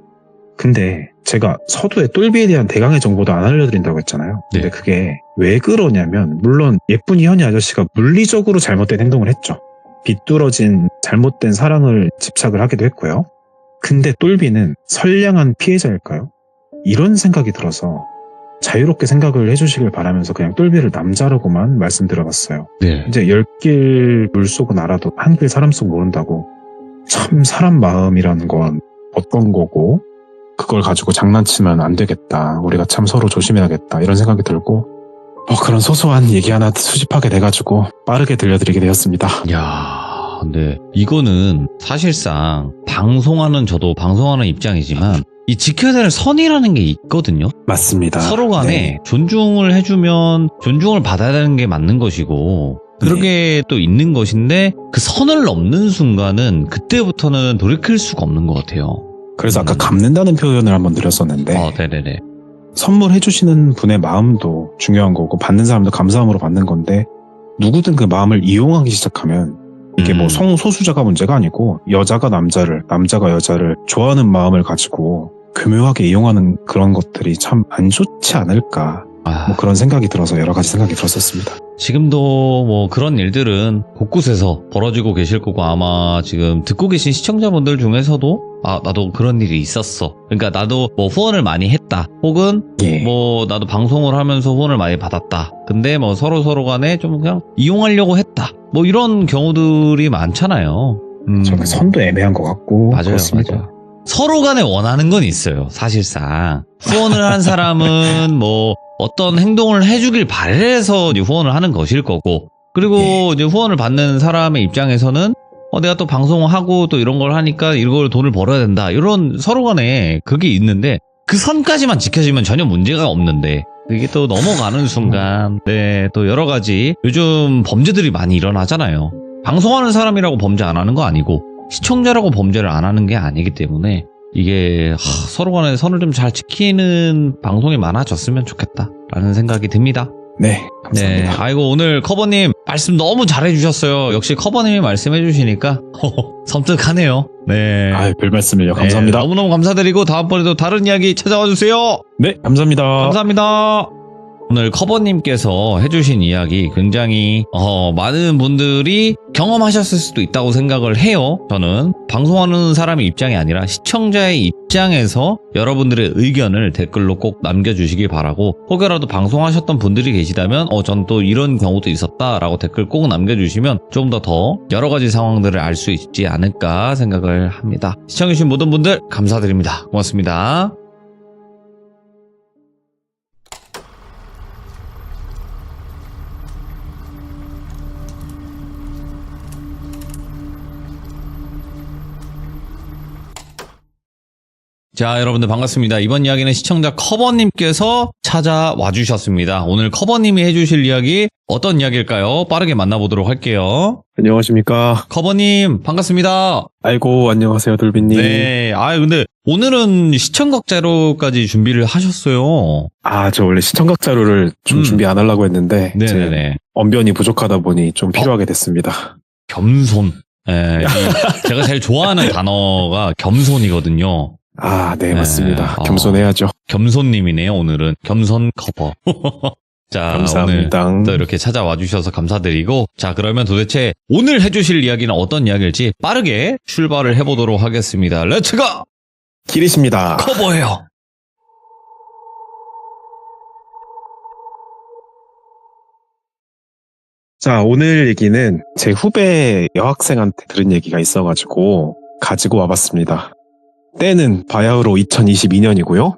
B: 근데 제가 서두에 똘비에 대한 대강의 정보도 안 알려드린다고 했잖아요. 근데 그게 왜 그러냐면, 물론 예쁜이 현이 아저씨가 물리적으로 잘못된 행동을 했죠. 비뚤어진 잘못된 사랑을 집착을 하기도 했고요. 근데 똘비는 선량한 피해자일까요? 이런 생각이 들어서 자유롭게 생각을 해주시길 바라면서 그냥 똘비를 남자라고만 말씀드려봤어요.
A: 네.
B: 이제 10길 물속은 알아도 한 길 사람 속 모른다고, 참 사람 마음이라는 건 어떤 거고 그걸 가지고 장난치면 안 되겠다, 우리가 참 서로 조심해야겠다, 이런 생각이 들고 그런 소소한 얘기 하나 수집하게 돼가지고 빠르게 들려드리게 되었습니다.
A: 야, 근데 이거는 사실상 저도 방송하는 입장이지만 이 지켜야 될 선이라는 게 있거든요.
B: 맞습니다.
A: 서로 간에
B: 네.
A: 존중을 해주면 존중을 받아야 되는 게 맞는 것이고, 그렇게 또 있는 것인데 그 선을 넘는 순간은 그때부터는 돌이킬 수가 없는 것 같아요.
B: 그래서 아까 갚는다는 표현을 한번 드렸었는데,
A: 네네네.
B: 선물해주시는 분의 마음도 중요한 거고 받는 사람도 감사함으로 받는 건데, 누구든 그 마음을 이용하기 시작하면 이게 뭐 성소수자가 문제가 아니고 여자가 남자를, 남자가 여자를 좋아하는 마음을 가지고 교묘하게 이용하는 그런 것들이 참 안 좋지 않을까, 뭐 그런 생각이 들어서 여러 가지 생각이 들었었습니다.
A: 지금도 뭐 그런 일들은 곳곳에서 벌어지고 계실 거고, 아마 지금 듣고 계신 시청자분들 중에서도 나도 그런 일이 있었어, 그러니까 나도 뭐 후원을 많이 했다, 혹은 뭐 나도 방송을 하면서 후원을 많이 받았다, 근데 뭐 서로 간에 좀 그냥 이용하려고 했다, 뭐 이런 경우들이 많잖아요.
B: 저는 선도 애매한 것 같고.
A: 맞아요.
B: 그렇습니다.
A: 맞아요. 서로 간에 원하는 건 있어요. 사실상 후원을 한 사람은 뭐 어떤 행동을 해주길 바래서 이제 후원을 하는 것일 거고, 그리고 이제 후원을 받는 사람의 입장에서는 내가 또 방송을 하고 또 이런 걸 하니까 이걸 돈을 벌어야 된다, 이런 서로 간에 그게 있는데, 그 선까지만 지켜지면 전혀 문제가 없는데 이게 또 넘어가는 순간 또 여러 가지 요즘 범죄들이 많이 일어나잖아요. 방송하는 사람이라고 범죄 안 하는 거 아니고 시청자라고 범죄를 안 하는 게 아니기 때문에 이게 서로 간에 선을 좀 잘 지키는 방송이 많아졌으면 좋겠다라는 생각이 듭니다.
B: 네, 감사합니다.
A: 네, 아이고 오늘 커버님 말씀 너무 잘해주셨어요. 역시 커버님이 말씀해주시니까 섬뜩하네요. 네.
B: 별 말씀을요. 감사합니다.
A: 네, 너무너무 감사드리고 다음번에도 다른 이야기 찾아와 주세요.
B: 네, 감사합니다.
A: 감사합니다. 오늘 커버님께서 해주신 이야기 굉장히 많은 분들이 경험하셨을 수도 있다고 생각을 해요. 저는 방송하는 사람의 입장이 아니라 시청자의 입장에서 여러분들의 의견을 댓글로 꼭 남겨주시기 바라고, 혹여라도 방송하셨던 분들이 계시다면 전 또 이런 경우도 있었다라고 댓글 꼭 남겨주시면 좀 더 여러 가지 상황들을 알 수 있지 않을까 생각을 합니다. 시청해주신 모든 분들 감사드립니다. 고맙습니다. 자, 여러분들 반갑습니다. 이번 이야기는 시청자 커버님께서 찾아와 주셨습니다. 오늘 커버님이 해주실 이야기 어떤 이야기일까요? 빠르게 만나보도록 할게요.
C: 안녕하십니까.
A: 커버님 반갑습니다.
C: 아이고, 안녕하세요, 돌비님.
A: 네, 근데 오늘은 시청각 자료까지 준비를 하셨어요.
C: 저 원래 시청각 자료를 좀 준비 안 하려고 했는데
A: 네네네.
C: 언변이 부족하다 보니 좀 필요하게 됐습니다.
A: 겸손. 제가 제일 좋아하는 단어가 겸손이거든요.
C: 네, 맞습니다. 겸손해야죠.
A: 겸손님이네요, 오늘은. 겸손 커버. 자,
C: 감사합니다.
A: 오늘 또 이렇게 찾아와 주셔서 감사드리고, 자, 그러면 도대체 오늘 해주실 이야기는 어떤 이야기일지 빠르게 출발을 해보도록 하겠습니다. 렛츠고!
C: 길이십니다.
A: 커버예요.
C: 자, 오늘 얘기는 제 후배 여학생한테 들은 얘기가 있어가지고 가지고 와봤습니다. 때는 바야흐로 2022년이고요.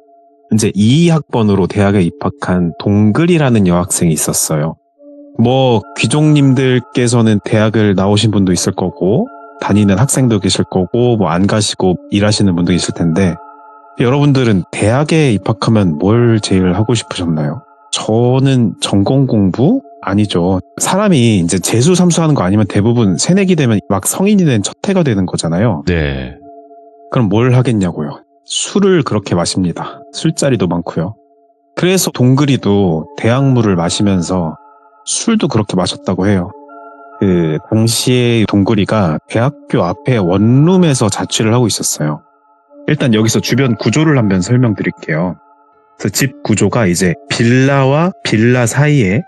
C: 이제 2학번으로 대학에 입학한 동글이라는 여학생이 있었어요. 뭐 귀족님들께서는 대학을 나오신 분도 있을 거고 다니는 학생도 계실 거고 뭐 안 가시고 일하시는 분도 있을 텐데, 여러분들은 대학에 입학하면 뭘 제일 하고 싶으셨나요? 저는 전공 공부? 아니죠. 사람이 이제 재수 삼수하는 거 아니면 대부분 새내기 되면 막 성인이 된 첫 해가 되는 거잖아요.
A: 네.
C: 그럼 뭘 하겠냐고요. 술을 그렇게 마십니다. 술자리도 많고요. 그래서 동글이도 대학물을 마시면서 술도 그렇게 마셨다고 해요. 그 당시에 동글이가 대학교 앞에 원룸에서 자취를 하고 있었어요. 일단 여기서 주변 구조를 한번 설명드릴게요. 그래서 집 구조가 이제 빌라와 빌라 사이에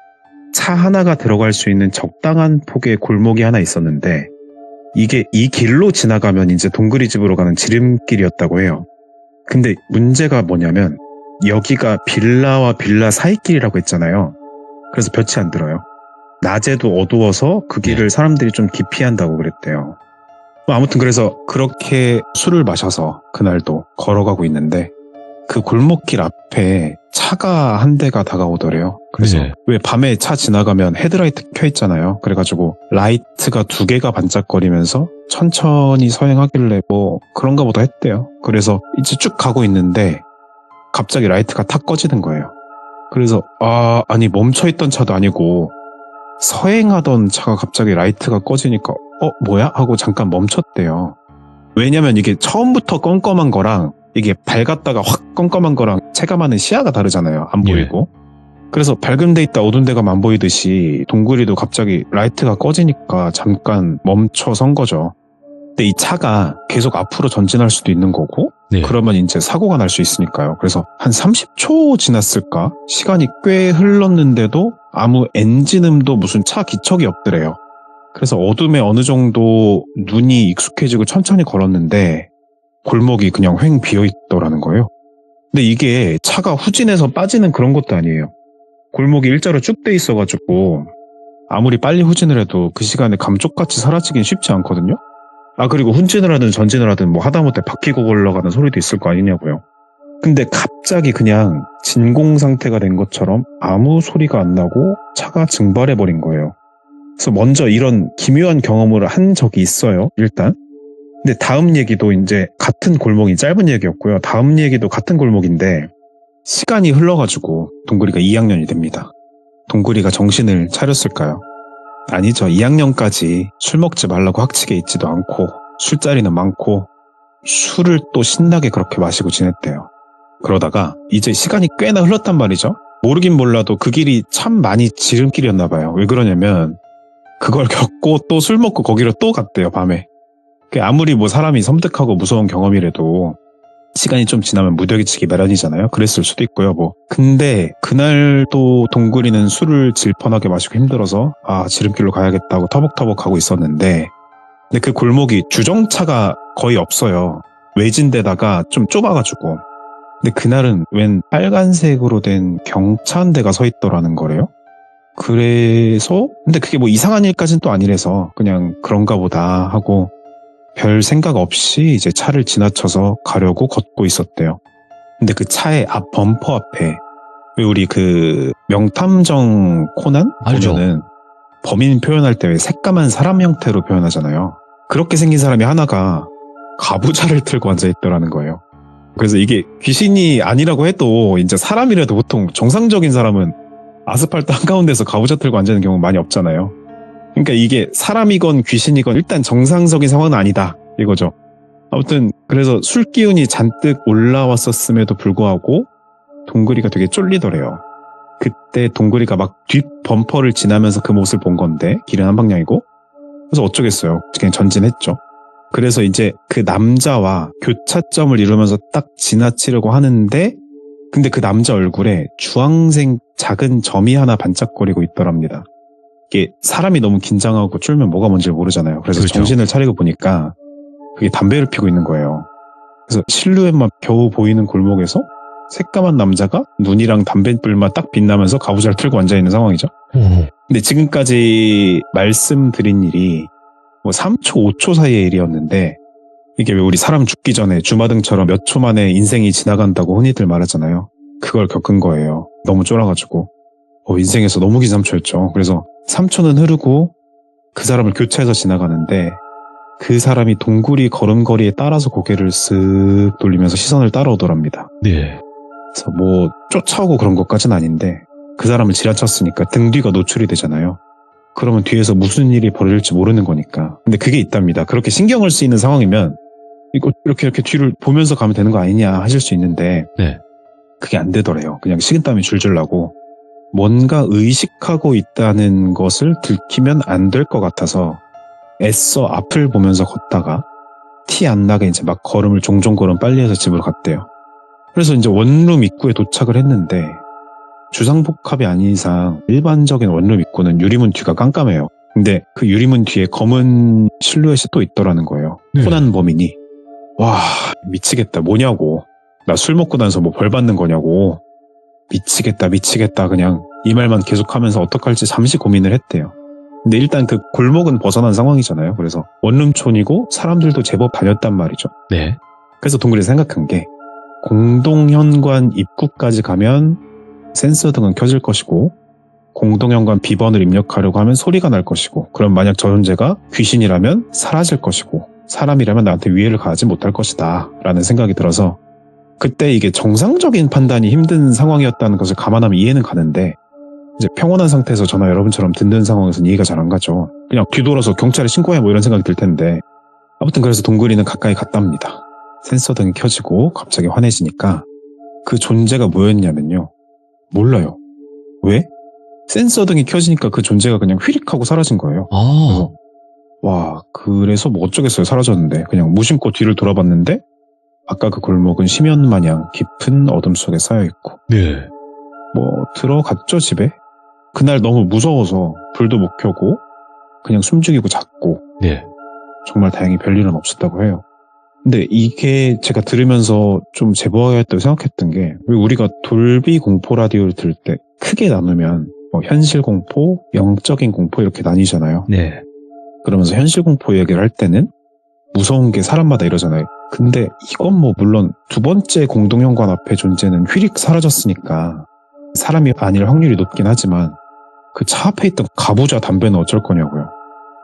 C: 차 하나가 들어갈 수 있는 적당한 폭의 골목이 하나 있었는데, 이게 이 길로 지나가면 이제 동그리 집으로 가는 지름길이었다고 해요. 근데 문제가 뭐냐면 여기가 빌라와 빌라 사이길이라고 했잖아요. 그래서 볕이 안 들어요. 낮에도 어두워서 그 길을 사람들이 좀 기피한다고 그랬대요. 아무튼 그래서 그렇게 술을 마셔서 그날도 걸어가고 있는데 그 골목길 앞에 차가 한 대가 다가오더래요. 그래서
A: 네.
C: 왜 밤에 차 지나가면 헤드라이트 켜 있잖아요. 그래가지고 라이트가 2개가 반짝거리면서 천천히 서행하길래 뭐 그런가 보다 했대요. 그래서 이제 쭉 가고 있는데 갑자기 라이트가 탁 꺼지는 거예요. 그래서 아니 멈춰있던 차도 아니고 서행하던 차가 갑자기 라이트가 꺼지니까 뭐야? 하고 잠깐 멈췄대요. 왜냐면 이게 처음부터 껌껌한 거랑 이게 밝았다가 확 껌껌한 거랑 체감하는 시야가 다르잖아요. 안 보이고. 그래서 밝은 데 있다 어두운 데 가면 안 보이듯이 동굴이도 갑자기 라이트가 꺼지니까 잠깐 멈춰 선 거죠. 근데 이 차가 계속 앞으로 전진할 수도 있는 거고
A: 네.
C: 그러면 이제 사고가 날 수 있으니까요. 그래서 한 30초 지났을까? 시간이 꽤 흘렀는데도 아무 엔진음도 무슨 차 기척이 없더래요. 그래서 어둠에 어느 정도 눈이 익숙해지고 천천히 걸었는데 골목이 그냥 휑 비어있더라는 거예요. 근데 이게 차가 후진해서 빠지는 그런 것도 아니에요. 골목이 일자로 쭉 돼 있어가지고 아무리 빨리 후진을 해도 그 시간에 감쪽같이 사라지긴 쉽지 않거든요. 그리고 후진을 하든 전진을 하든 뭐 하다못해 바퀴고 올라가는 소리도 있을 거 아니냐고요. 근데 갑자기 그냥 진공 상태가 된 것처럼 아무 소리가 안 나고 차가 증발해버린 거예요. 그래서 먼저 이런 기묘한 경험을 한 적이 있어요, 일단. 근데 다음 얘기도 이제 같은 골목이 짧은 얘기였고요. 다음 얘기도 같은 골목인데 시간이 흘러가지고 동굴이가 2학년이 됩니다. 동굴이가 정신을 차렸을까요? 아니죠. 2학년까지 술 먹지 말라고 학칙에 있지도 않고 술자리는 많고 술을 또 신나게 그렇게 마시고 지냈대요. 그러다가 이제 시간이 꽤나 흘렀단 말이죠. 모르긴 몰라도 그 길이 참 많이 지름길이었나 봐요. 왜 그러냐면 그걸 겪고 또 술 먹고 거기로 또 갔대요, 밤에. 아무리 뭐 사람이 섬뜩하고 무서운 경험이라도 시간이 좀 지나면 무더기치기 마련이잖아요. 그랬을 수도 있고요, 뭐. 근데 그날 또 동굴이는 술을 질펀하게 마시고 힘들어서 지름길로 가야겠다고 터벅터벅 가고 있었는데 근데 그 골목이 주정차가 거의 없어요. 외진 데다가 좀 좁아가지고. 근데 그날은 웬 빨간색으로 된 경차 한 대가 서 있더라는 거래요. 그래서 근데 그게 뭐 이상한 일까지는 또 아니래서 그냥 그런가 보다 하고 별 생각 없이 이제 차를 지나쳐서 가려고 걷고 있었대요. 근데 그 차의 앞 범퍼 앞에 왜 우리 그 명탐정 코난
A: 알죠.
C: 보면은 범인 표현할 때 왜 새까만 사람 형태로 표현하잖아요. 그렇게 생긴 사람이 하나가 가부좌를 틀고 앉아있더라는 거예요. 그래서 이게 귀신이 아니라고 해도 이제 사람이라도 보통 정상적인 사람은 아스팔트 한가운데서 가부좌 틀고 앉아있는 경우 많이 없잖아요. 그러니까 이게 사람이건 귀신이건 일단 정상적인 상황은 아니다 이거죠. 아무튼 그래서 술 기운이 잔뜩 올라왔었음에도 불구하고 동굴이가 되게 쫄리더래요. 그때 동굴이가 막 뒷 범퍼를 지나면서 그 모습을 본 건데 길은 한 방향이고 그래서 어쩌겠어요. 그냥 전진했죠. 그래서 이제 그 남자와 교차점을 이루면서 딱 지나치려고 하는데 근데 그 남자 얼굴에 주황색 작은 점이 하나 반짝거리고 있더랍니다. 이게 사람이 너무 긴장하고 쫄면 뭐가 뭔지 모르잖아요. 그래서
A: 그렇죠.
C: 정신을 차리고 보니까 그게 담배를 피고 있는 거예요. 그래서 실루엣만 겨우 보이는 골목에서 새까만 남자가 눈이랑 담뱃불만 딱 빛나면서 가부좌를 틀고 앉아있는 상황이죠. 근데 지금까지 말씀드린 일이 뭐 3초, 5초 사이의 일이었는데 이게 왜 우리 사람 죽기 전에 주마등처럼 몇 초 만에 인생이 지나간다고 흔히들 말하잖아요. 그걸 겪은 거예요. 너무 쫄아가지고. 인생에서 너무 긴 3초였죠. 그래서 3초는 흐르고 그 사람을 교차해서 지나가는데 그 사람이 동굴이 걸음걸이에 따라서 고개를 쓱 돌리면서 시선을 따라오더랍니다.
A: 네.
C: 그래서 뭐 쫓아오고 그런 것까지는 아닌데 그 사람을 지나쳤으니까 등 뒤가 노출이 되잖아요. 그러면 뒤에서 무슨 일이 벌어질지 모르는 거니까. 근데 그게 있답니다. 그렇게 신경을 쓰이는 상황이면 이거 이렇게 뒤를 보면서 가면 되는 거 아니냐 하실 수 있는데
A: 네.
C: 그게 안 되더래요. 그냥 식은땀이 줄줄 나고 뭔가 의식하고 있다는 것을 들키면 안 될 것 같아서 애써 앞을 보면서 걷다가 티 안 나게 이제 막 걸음을 종종 걸음 빨리 해서 집으로 갔대요. 그래서 이제 원룸 입구에 도착을 했는데 주상복합이 아닌 이상 일반적인 원룸 입구는 유리문 뒤가 깜깜해요. 근데 그 유리문 뒤에 검은 실루엣이 또 있더라는 거예요.
A: 네.
C: 코난 범인이. 와, 미치겠다. 뭐냐고. 나 술 먹고 나서 뭐 벌 받는 거냐고. 미치겠다. 그냥 이 말만 계속하면서 어떡할지 잠시 고민을 했대요. 근데 일단 그 골목은 벗어난 상황이잖아요. 그래서 원룸촌이고 사람들도 제법 다녔단 말이죠.
A: 네.
C: 그래서 동굴이 생각한 게 공동현관 입구까지 가면 센서 등은 켜질 것이고 공동현관 비번을 입력하려고 하면 소리가 날 것이고 그럼 만약 저 존재가 귀신이라면 사라질 것이고 사람이라면 나한테 위해를 가하지 못할 것이다 라는 생각이 들어서 그때 이게 정상적인 판단이 힘든 상황이었다는 것을 감안하면 이해는 가는데 이제 평온한 상태에서 저나 여러분처럼 듣는 상황에서는 이해가 잘 안 가죠. 그냥 뒤돌아서 경찰에 신고해 뭐 이런 생각이 들 텐데 아무튼 그래서 동굴이는 가까이 갔답니다. 센서 등이 켜지고 갑자기 환해지니까 그 존재가 뭐였냐면요. 몰라요. 왜? 센서 등이 켜지니까 그 존재가 그냥 휘릭하고 사라진 거예요.
A: 아,
C: 와, 그래서 뭐 어쩌겠어요. 사라졌는데. 그냥 무심코 뒤를 돌아봤는데 아까 그 골목은 심연 마냥 깊은 어둠 속에 쌓여있고
A: 네.
C: 뭐 들어갔죠 집에. 그날 너무 무서워서 불도 못 켜고 그냥 숨죽이고 잤고
A: 네.
C: 정말 다행히 별일은 없었다고 해요. 근데 이게 제가 들으면서 좀 제보하겠다고 생각했던 게 우리가 돌비 공포 라디오를 들을 때 크게 나누면 뭐 현실 공포, 영적인 공포 이렇게 나뉘잖아요.
A: 네.
C: 그러면서 현실 공포 얘기를 할 때는 무서운 게 사람마다 이러잖아요. 근데 이건 뭐 물론 두 번째 공동현관 앞에 존재는 휘릭 사라졌으니까 사람이 아닐 확률이 높긴 하지만 그 차 앞에 있던 가부좌 담배는 어쩔 거냐고요.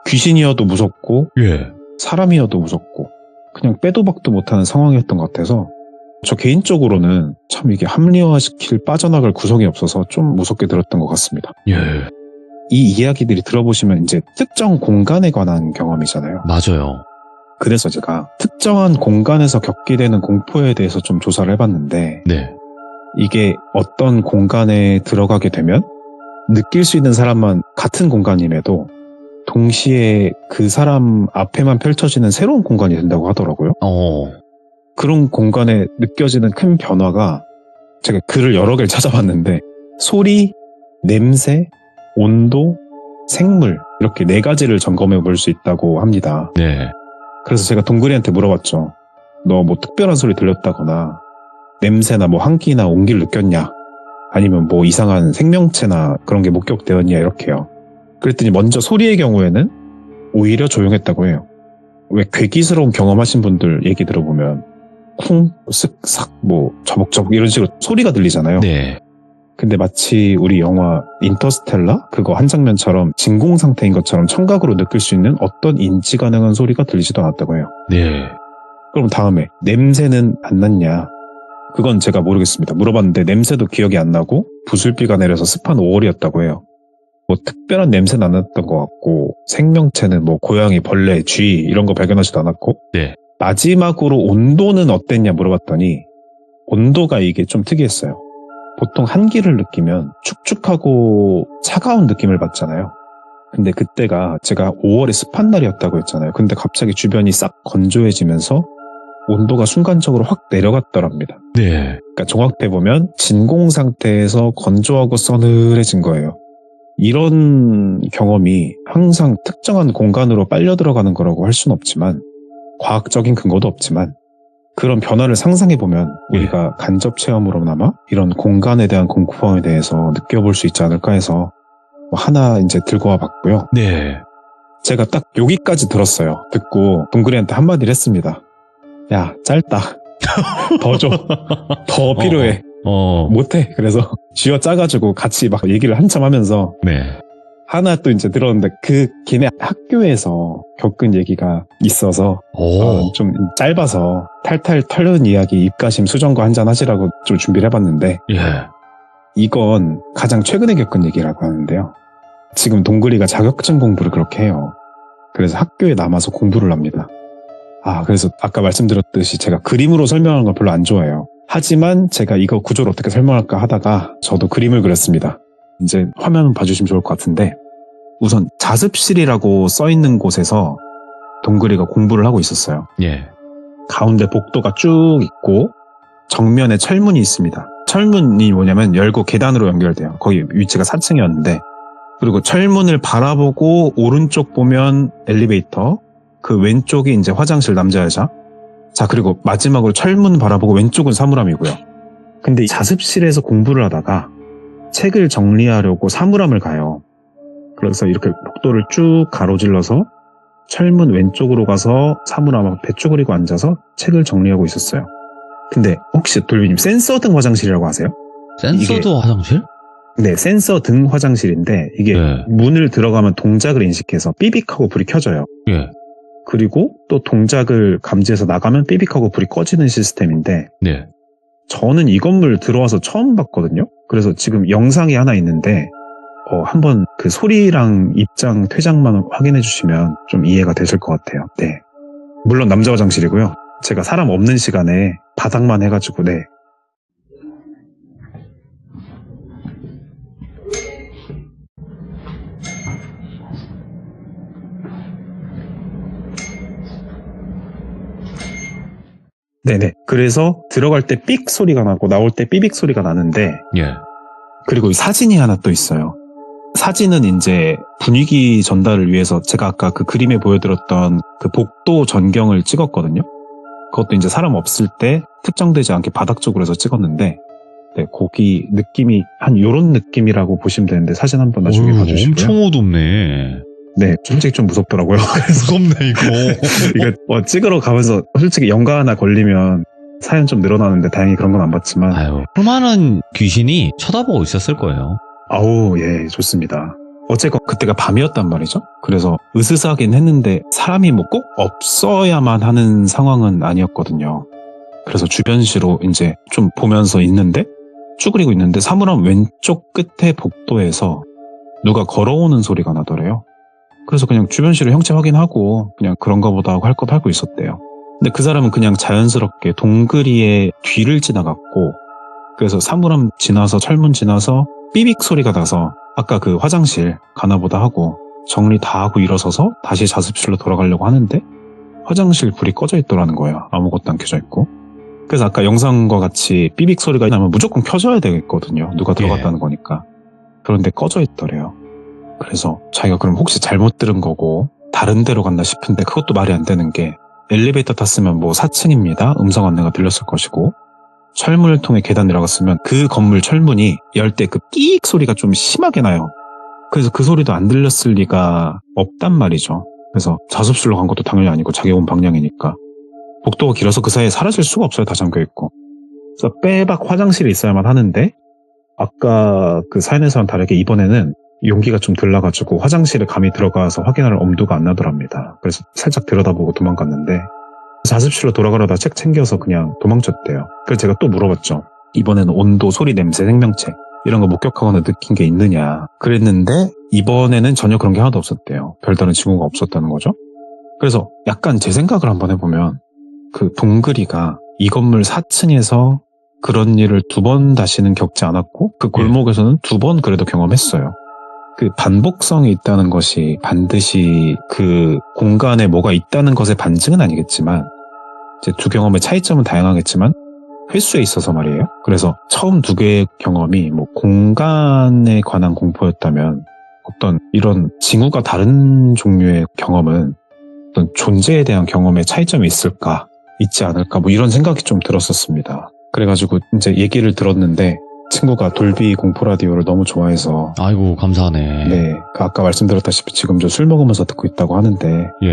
C: 귀신이어도 무섭고
A: 예.
C: 사람이어도 무섭고 그냥 빼도 박도 못하는 상황이었던 것 같아서 저 개인적으로는 참 이게 합리화시킬 빠져나갈 구성이 없어서 좀 무섭게 들었던 것 같습니다.
A: 예.
C: 이 이야기들이 들어보시면 이제 특정 공간에 관한 경험이잖아요.
A: 맞아요.
C: 그래서 제가 특정한 공간에서 겪게 되는 공포에 대해서 좀 조사를 해봤는데
A: 네.
C: 이게 어떤 공간에 들어가게 되면 느낄 수 있는 사람만 같은 공간임에도 동시에 그 사람 앞에만 펼쳐지는 새로운 공간이 된다고 하더라고요. 그런 공간에 느껴지는 큰 변화가 제가 글을 여러 개를 찾아봤는데 소리, 냄새, 온도, 생물 이렇게 4가지를 점검해 볼 수 있다고 합니다.
A: 네.
C: 그래서 제가 동글이한테 물어봤죠. 너 뭐 특별한 소리 들렸다거나 냄새나 뭐 향기나 온기를 느꼈냐? 아니면 뭐 이상한 생명체나 그런 게 목격되었냐 이렇게요. 그랬더니 먼저 소리의 경우에는 오히려 조용했다고 해요. 왜 괴기스러운 경험하신 분들 얘기 들어보면 쿵, 쓱, 뭐 저벅저벅 이런 식으로 소리가 들리잖아요.
A: 네.
C: 근데 마치 우리 영화 인터스텔라 그거 한 장면처럼 진공 상태인 것처럼 청각으로 느낄 수 있는 어떤 인지 가능한 소리가 들리지도 않았다고 해요.
A: 네.
C: 그럼 다음에 냄새는 안 났냐? 그건 제가 모르겠습니다. 물어봤는데 냄새도 기억이 안 나고 부슬비가 내려서 습한 5월이었다고 해요. 뭐 특별한 냄새는 안 났던 것 같고 생명체는 뭐 고양이, 벌레, 쥐 이런 거 발견하지도 않았고
A: 네.
C: 마지막으로 온도는 어땠냐 물어봤더니 온도가 이게 좀 특이했어요. 보통 한기를 느끼면 축축하고 차가운 느낌을 받잖아요. 근데 그때가 제가 5월에 습한 날이었다고 했잖아요. 근데 갑자기 주변이 싹 건조해지면서 온도가 순간적으로 확 내려갔더랍니다.
A: 네.
C: 그러니까 종합해보면 진공 상태에서 건조하고 서늘해진 거예요. 이런 경험이 항상 특정한 공간으로 빨려 들어가는 거라고 할 수는 없지만 과학적인 근거도 없지만 그런 변화를 상상해보면 우리가 간접 체험으로나마 이런 공간에 대한 공포감에 대해서 느껴볼 수 있지 않을까 해서 하나 이제 들고 와봤고요.
A: 네.
C: 제가 딱 여기까지 들었어요. 듣고 동그리한테 한마디를 했습니다. 야, 짧다. 더 줘. 더 필요해. 못해. 그래서 쥐어 짜가지고 같이 막 얘기를 한참 하면서
A: 네.
C: 하나 또 이제 들었는데 그 걔네 학교에서 겪은 얘기가 있어서 좀 짧아서 탈탈 털는 이야기 입가심 수정과 한잔 하시라고 좀 준비를 해봤는데
A: 예.
C: 이건 가장 최근에 겪은 얘기라고 하는데요. 지금 동글이가 자격증 공부를 그렇게 해요. 그래서 학교에 남아서 공부를 합니다. 그래서 아까 말씀드렸듯이 제가 그림으로 설명하는 걸 별로 안 좋아해요. 하지만 제가 이거 구조를 어떻게 설명할까 하다가 저도 그림을 그렸습니다. 이제 화면 봐주시면 좋을 것 같은데 우선 자습실이라고 써있는 곳에서 동글이가 공부를 하고 있었어요.
A: 예.
C: 가운데 복도가 쭉 있고 정면에 철문이 있습니다. 철문이 뭐냐면 열고 계단으로 연결돼요. 거기 위치가 4층이었는데 그리고 철문을 바라보고 오른쪽 보면 엘리베이터, 그 왼쪽이 이제 화장실 남자 여자. 자, 그리고 마지막으로 철문 바라보고 왼쪽은 사물함이고요. 근데 이 자습실에서 공부를 하다가 책을 정리하려고 사물함을 가요. 그래서 이렇게 복도를 쭉 가로질러서 철문 왼쪽으로 가서 사물함 앞에 쭈그리고 앉아서 책을 정리하고 있었어요. 근데 혹시 돌비님 센서 등 화장실이라고 아세요?
A: 센서도 화장실?
C: 네, 센서 등 화장실인데 이게
A: 네.
C: 문을 들어가면 동작을 인식해서 삐빅하고 불이 켜져요.
A: 예.
C: 그리고 또 동작을 감지해서 나가면 삐빅하고 불이 꺼지는 시스템인데
A: 네.
C: 저는 이 건물 들어와서 처음 봤거든요. 그래서 지금 영상이 하나 있는데 한번 그 소리랑 입장, 퇴장만 확인해 주시면 좀 이해가 되실 것 같아요. 네. 물론 남자 화장실이고요. 제가 사람 없는 시간에 바닥만 해가지고 네. 네네. 그래서 들어갈 때 삑 소리가 나고 나올 때 삐빅 소리가 나는데
A: 예.
C: 그리고 이 사진이 하나 또 있어요. 사진은 이제 분위기 전달을 위해서 제가 아까 그 그림에 보여드렸던 그 복도 전경을 찍었거든요. 그것도 이제 사람 없을 때 특정되지 않게 바닥 쪽으로 해서 찍었는데 네, 거기 느낌이 한 요런 느낌이라고 보시면 되는데 사진 한번 나중에 봐주시고요.
A: 엄청 어둡네.
C: 네, 솔직히 좀 무섭더라고요. 그래서
A: 무섭네 이거.
C: 이거 찍으러 가면서 솔직히 연가 하나 걸리면 사연 좀 늘어나는데 다행히 그런 건 안 봤지만
A: 아유, 수많은 귀신이 쳐다보고 있었을 거예요.
C: 아우 예 좋습니다. 어쨌건 그때가 밤이었단 말이죠. 그래서 으스스하긴 했는데 사람이 뭐 꼭 없어야만 하는 상황은 아니었거든요. 그래서 주변시로 이제 좀 보면서 있는데 쭈그리고 있는데 사물함 왼쪽 끝에 복도에서 누가 걸어오는 소리가 나더래요. 그래서 그냥 주변시로 형체 확인하고 그냥 그런가 보다 하고 할 것 하고 있었대요. 근데 그 사람은 그냥 자연스럽게 동그리의 뒤를 지나갔고 그래서 사물함 지나서 철문 지나서 삐빅 소리가 나서 아까 그 화장실 가나보다 하고 정리 다 하고 일어서서 다시 자습실로 돌아가려고 하는데 화장실 불이 꺼져 있더라는 거예요. 아무것도 안 켜져 있고. 그래서 아까 영상과 같이 삐빅 소리가 나면 무조건 켜져야 되겠거든요. 누가 들어갔다는 거니까. 그런데 꺼져 있더래요. 그래서 자기가 그럼 혹시 잘못 들은 거고 다른 데로 갔나 싶은데 그것도 말이 안 되는 게 엘리베이터 탔으면 뭐 4층입니다. 음성 안내가 들렸을 것이고 철문을 통해 계단 내려갔으면 그 건물 철문이 열 때 그 끼익 소리가 좀 심하게 나요. 그래서 그 소리도 안 들렸을 리가 없단 말이죠. 그래서 자습실로 간 것도 당연히 아니고 자기 온 방향이니까. 복도가 길어서 그 사이에 사라질 수가 없어요. 다 잠겨있고. 그래서 빼박 화장실에 있어야만 하는데 아까 그 사연에서는 다르게 이번에는 용기가 좀 들나가지고 화장실에 감히 들어가서 확인할 엄두가 안 나더랍니다. 그래서 살짝 들여다보고 도망갔는데 자습실로 돌아가려다 책 챙겨서 그냥 도망쳤대요. 그래서 제가 또 물어봤죠. 이번에는 온도, 소리, 냄새, 생명체 이런 거 목격하거나 느낀 게 있느냐. 그랬는데 이번에는 전혀 그런 게 하나도 없었대요. 별다른 징후가 없었다는 거죠. 그래서 약간 제 생각을 한번 해보면 그 동그리가 이 건물 4층에서 그런 일을 2번 다시는 겪지 않았고 그 골목에서는 2번 그래도 경험했어요. 그 반복성이 있다는 것이 반드시 그 공간에 뭐가 있다는 것의 반증은 아니겠지만 이제 두 경험의 차이점은 다양하겠지만 횟수에 있어서 말이에요. 그래서 처음 2개의 경험이 뭐 공간에 관한 공포였다면 어떤 이런 징후가 다른 종류의 경험은 어떤 존재에 대한 경험의 차이점이 있을까? 있지 않을까? 뭐 이런 생각이 좀 들었었습니다. 그래가지고 이제 얘기를 들었는데 친구가 돌비 공포 라디오를 너무 좋아해서
A: 아이고 감사하네.
C: 네, 아까 말씀드렸다시피 지금 저 술 먹으면서 듣고 있다고 하는데
A: 예.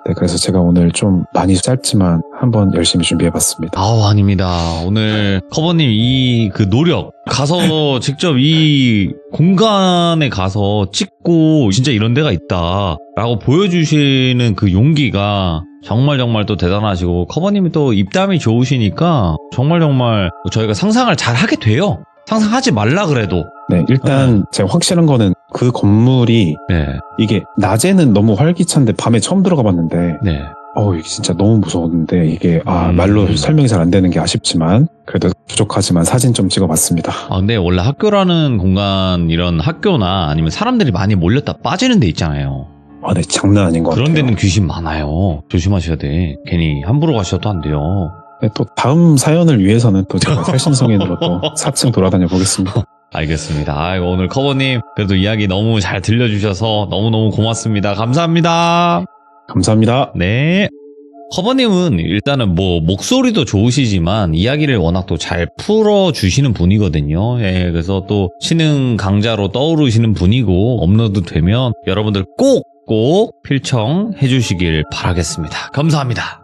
C: 네, 그래서 제가 오늘 좀 많이 짧지만 한번 열심히 준비해봤습니다.
A: 아우 아닙니다. 오늘 커버님 이 그 노력 가서 직접 이 공간에 가서 찍고 진짜 이런 데가 있다라고 보여주시는 그 용기가 정말 또 대단하시고 커버님이 또 입담이 좋으시니까 정말 저희가 상상을 잘 하게 돼요. 상상하지 말라 그래도.
C: 네, 일단 제가 확실한 거는 그 건물이
A: 네.
C: 이게 낮에는 너무 활기찬데 밤에 처음 들어가 봤는데
A: 네.
C: 이게 진짜 너무 무서웠는데 이게 말로 설명이 잘 안 되는 게 아쉽지만 그래도 부족하지만 사진 좀 찍어봤습니다.
A: 근데 원래 학교라는 공간 이런 학교나 아니면 사람들이 많이 몰렸다 빠지는 데 있잖아요.
C: 네, 장난 아닌 것 같아요.
A: 그런 데는 귀신 많아요. 조심하셔야 돼. 괜히 함부로 가셔도 안 돼요.
C: 네, 또 다음 사연을 위해서는 또 제가 살신성인으로 또 4층 돌아다녀 보겠습니다.
A: 알겠습니다. 아이고, 오늘 커버님 그래도 이야기 너무 잘 들려주셔서 너무너무 고맙습니다. 감사합니다.
C: 감사합니다.
A: 네. 커버님은 일단은 뭐 목소리도 좋으시지만 이야기를 워낙 또 잘 풀어주시는 분이거든요. 예, 그래서 또 신흥 강자로 떠오르시는 분이고 업로드 되면 여러분들 꼭 필청해 주시길 바라겠습니다. 감사합니다.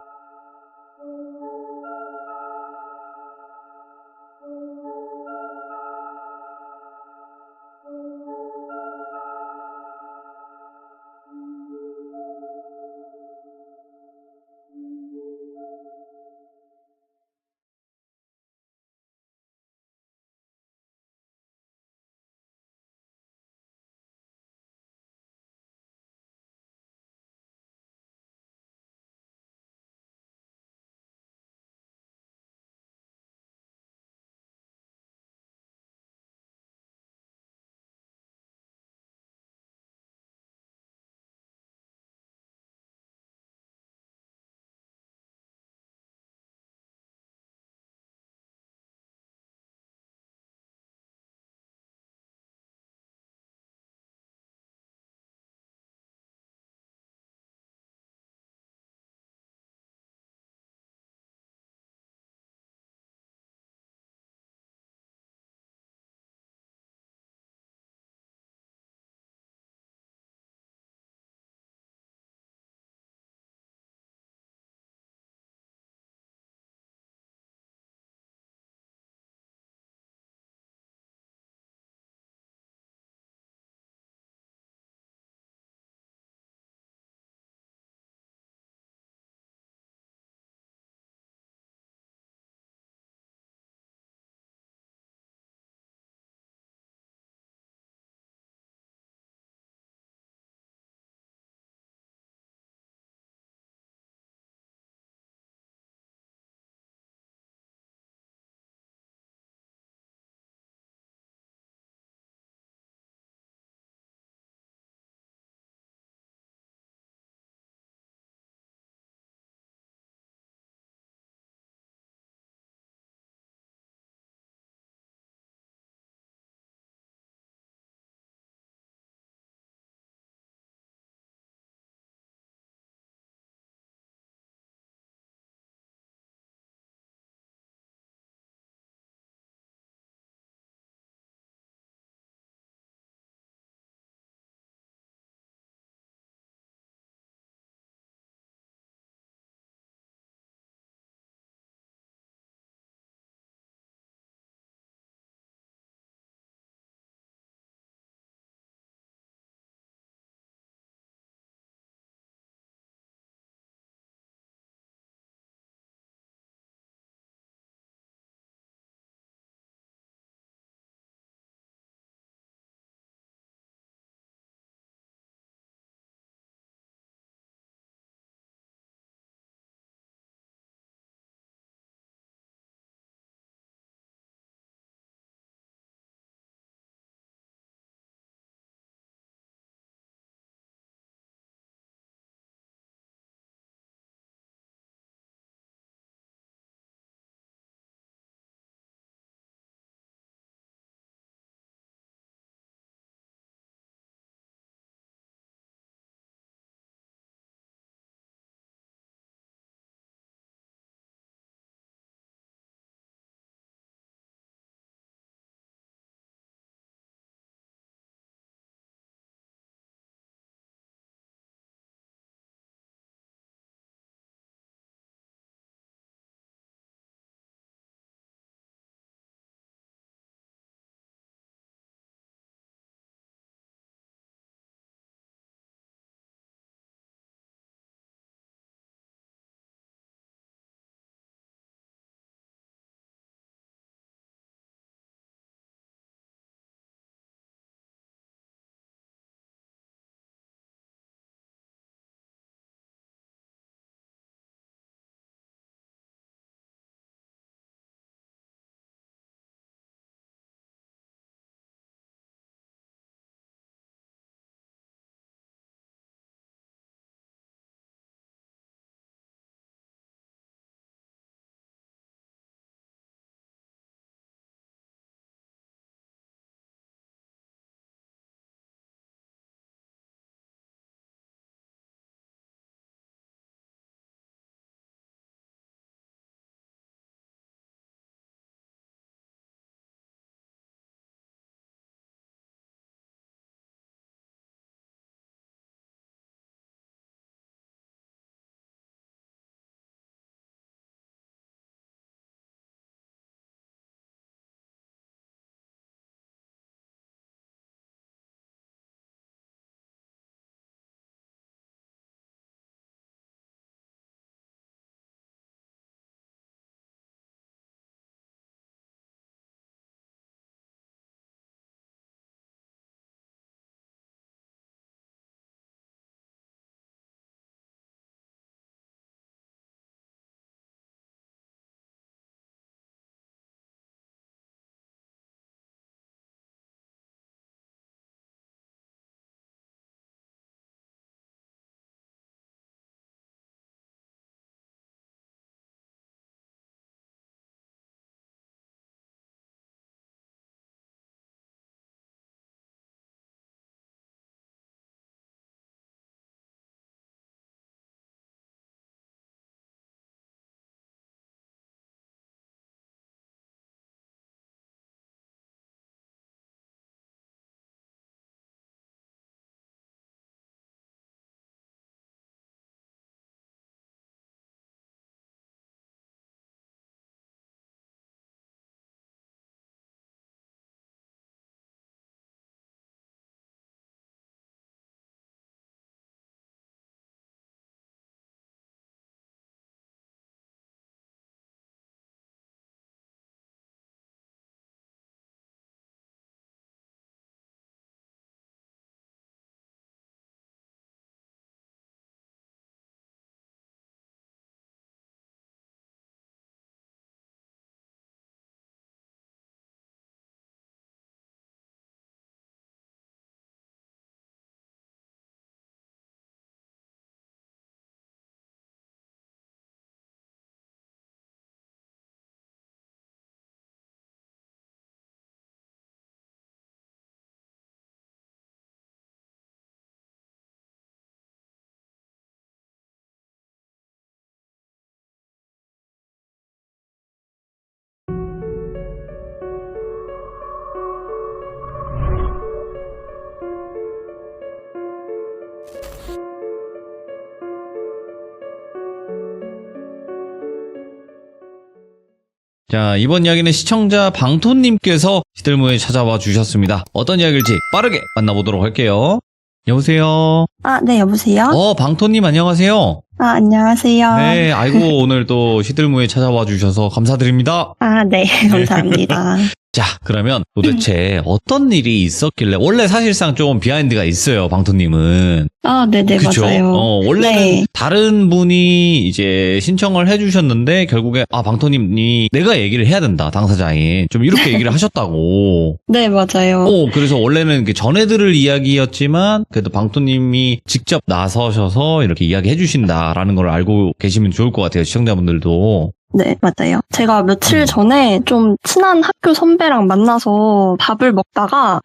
A: 자, 이번 이야기는 시청자 방토님께서 시들모에 찾아와 주셨습니다. 어떤 이야기일지 빠르게 만나보도록 할게요. 여보세요?
D: 네, 여보세요?
A: 방토님 안녕하세요?
D: 안녕하세요.
A: 네, 아이고, 오늘 또 시들모에 찾아와 주셔서 감사드립니다.
D: 네, 감사합니다.
A: 자, 그러면 도대체 어떤 일이 있었길래, 원래 사실상 좀 비하인드가 있어요, 방토님은.
D: 네네,
A: 그쵸?
D: 맞아요.
A: 원래는
D: 네.
A: 다른 분이 이제 신청을 해주셨는데, 결국에, 방토님이 내가 얘기를 해야 된다, 당사자인. 좀 이렇게 얘기를 하셨다고.
D: 네, 맞아요.
A: 그래서 원래는 이렇게 전해들을 이야기였지만, 그래도 방토님이 직접 나서셔서 이렇게 이야기 해주신다라는 걸 알고 계시면 좋을 것 같아요, 시청자분들도.
D: 네, 맞아요. 제가 며칠 전에 좀 친한 학교 선배랑 만나서 밥을 먹다가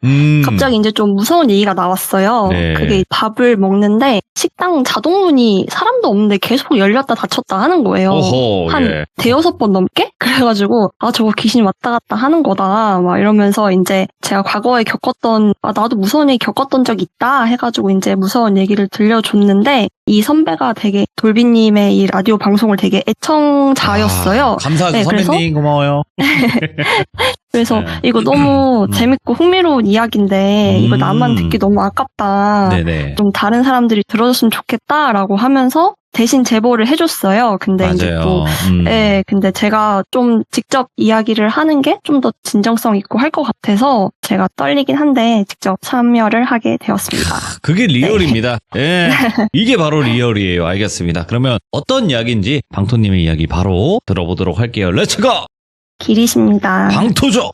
D: 갑자기 이제 좀 무서운 얘기가 나왔어요.
A: 네.
D: 그게 밥을 먹는데 식당 자동문이 사람도 없는데 계속 열렸다 닫혔다 하는 거예요.
A: 어허,
D: 한
A: 예.
D: 대여섯 번 넘게? 그래가지고 저거 귀신이 왔다 갔다 하는 거다 막 이러면서 이제 제가 과거에 겪었던 나도 무서운 얘기 겪었던 적 있다 해가지고 이제 무서운 얘기를 들려줬는데 이 선배가 되게 돌비님의 이 라디오 방송을 되게 애청자였어요.
A: 감사하죠,
D: 네,
A: 선배님. 고마워요.
D: 그래서
A: 네.
D: 이거 너무 재밌고 흥미로운 이야기인데 이거 나만 듣기 너무 아깝다.
A: 네네.
D: 좀 다른 사람들이 들어줬으면 좋겠다라고 하면서 대신 제보를 해줬어요. 근데 이제
A: 맞아요.
D: 또 근데 제가 좀 직접 이야기를 하는 게 좀 더 진정성 있고 할 것 같아서 제가 떨리긴 한데 직접 참여를 하게 되었습니다.
A: 그게 리얼입니다. 예. 이게 바로 리얼이에요. 알겠습니다. 그러면 어떤 이야기인지 방토님의 이야기 바로 들어보도록 할게요. 렛츠고!
D: 길이십니다.
A: 방토죠!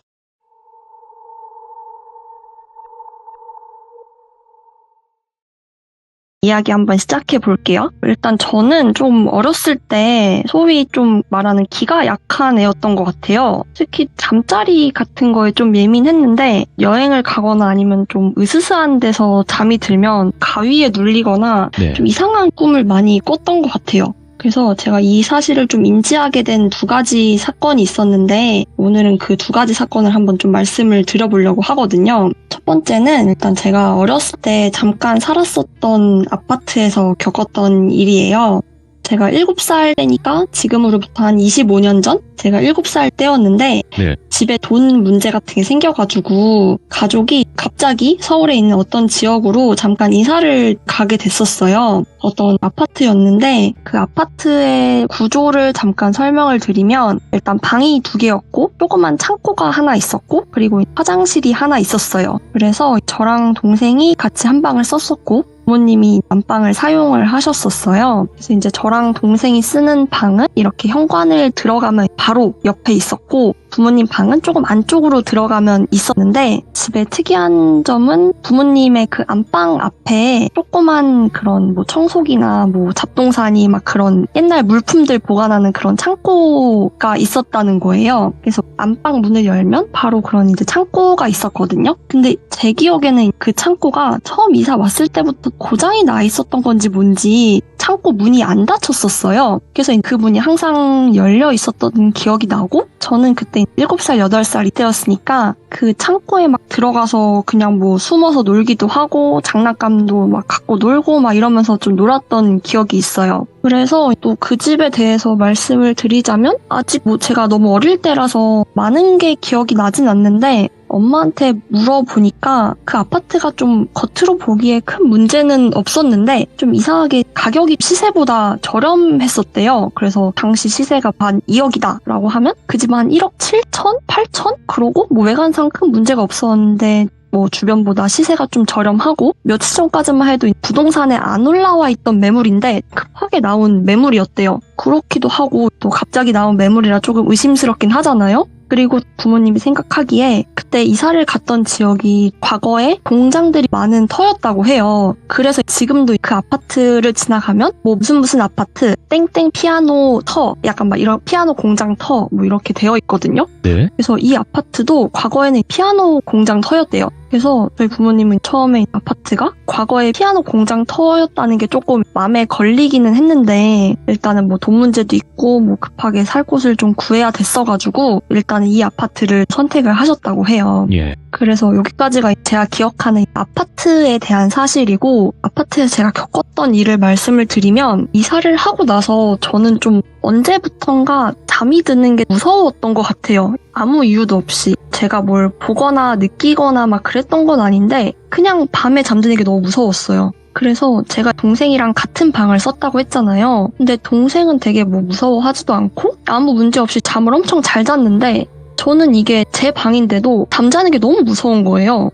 D: 이야기 한번 시작해 볼게요. 일단 저는 좀 어렸을 때 소위 좀 말하는 기가 약한 애였던 것 같아요. 특히 잠자리 같은 거에 좀 예민했는데 여행을 가거나 아니면 좀 으스스한 데서 잠이 들면 가위에 눌리거나
A: 네.
D: 좀 이상한 꿈을 많이 꿨던 것 같아요. 그래서 제가 이 사실을 좀 인지하게 된 두 가지 사건이 있었는데 오늘은 그 두 가지 사건을 한번 좀 말씀을 드려보려고 하거든요. 첫 번째는 일단 제가 어렸을 때 잠깐 살았었던 아파트에서 겪었던 일이에요. 제가 7살 때니까 지금으로부터 한 25년 전? 제가 7살 때였는데
A: 네.
D: 집에 돈 문제 같은 게 생겨가지고 가족이 갑자기 서울에 있는 어떤 지역으로 잠깐 이사를 가게 됐었어요. 어떤 아파트였는데 그 아파트의 구조를 잠깐 설명을 드리면 일단 방이 2개였고 조그만 창고가 하나 있었고 그리고 화장실이 하나 있었어요. 그래서 저랑 동생이 같이 한 방을 썼었고 부모님이 안방을 사용을 하셨었어요. 그래서 이제 저랑 동생이 쓰는 방은 이렇게 현관을 들어가면 바로 옆에 있었고 부모님 방은 조금 안쪽으로 들어가면 있었는데 집의 특이한 점은 부모님의 그 안방 앞에 조그만 그런 뭐 청소기나 뭐 잡동사니 막 그런 옛날 물품들 보관하는 그런 창고가 있었다는 거예요. 그래서 안방 문을 열면 바로 그런 이제 창고가 있었거든요. 근데 제 기억에는 그 창고가 처음 이사 왔을 때부터 고장이 나 있었던 건지 뭔지 창고 문이 안 닫혔었어요. 그래서 그 문이 항상 열려 있었던 기억이 나고 저는 그때 7살, 8살 이때였으니까 그 창고에 막 들어가서 그냥 뭐 숨어서 놀기도 하고 장난감도 막 갖고 놀고 막 이러면서 좀 놀았던 기억이 있어요. 그래서 또 그 집에 대해서 말씀을 드리자면 아직 뭐 제가 너무 어릴 때라서 많은 게 기억이 나진 않는데 엄마한테 물어보니까 그 아파트가 좀 겉으로 보기에 큰 문제는 없었는데 좀 이상하게 가격이 시세보다 저렴했었대요. 그래서 당시 시세가 한 2억이다 라고 하면 그 집 한 1억 7천? 8천? 그러고 뭐 외관상 큰 문제가 없었는데 뭐 주변보다 시세가 좀 저렴하고 며칠 전까지만 해도 부동산에 안 올라와 있던 매물인데 급하게 나온 매물이었대요. 그렇기도 하고 또 갑자기 나온 매물이라 조금 의심스럽긴 하잖아요. 그리고 부모님이 생각하기에 그때 이사를 갔던 지역이 과거에 공장들이 많은 터였다고 해요. 그래서 지금도 그 아파트를 지나가면 뭐 무슨 아파트 땡땡 피아노 터 약간 막 이런 피아노 공장 터 뭐 이렇게 되어 있거든요.
A: 네.
D: 그래서 이 아파트도 과거에는 피아노 공장 터였대요. 그래서 저희 부모님은 처음에 아파트가 과거에 피아노 공장 터였다는 게 조금 마음에 걸리기는 했는데 일단은 뭐 돈 문제도 있고 뭐 급하게 살 곳을 좀 구해야 됐어가지고 일단은 이 아파트를 선택을 하셨다고 해요.
A: 예.
D: 그래서 여기까지가 제가 기억하는 아파트에 대한 사실이고 아파트에서 제가 겪었던 일을 말씀을 드리면 이사를 하고 나서 저는 좀 언제부턴가 잠이 드는 게 무서웠던 것 같아요. 아무 이유도 없이. 제가 뭘 보거나 느끼거나 막 그랬던 건 아닌데 그냥 밤에 잠드는 게 너무 무서웠어요. 그래서 제가 동생이랑 같은 방을 썼다고 했잖아요. 근데 동생은 되게 뭐 무서워하지도 않고 아무 문제 없이 잠을 엄청 잘 잤는데 저는 이게 제 방인데도 잠자는 게 너무 무서운 거예요.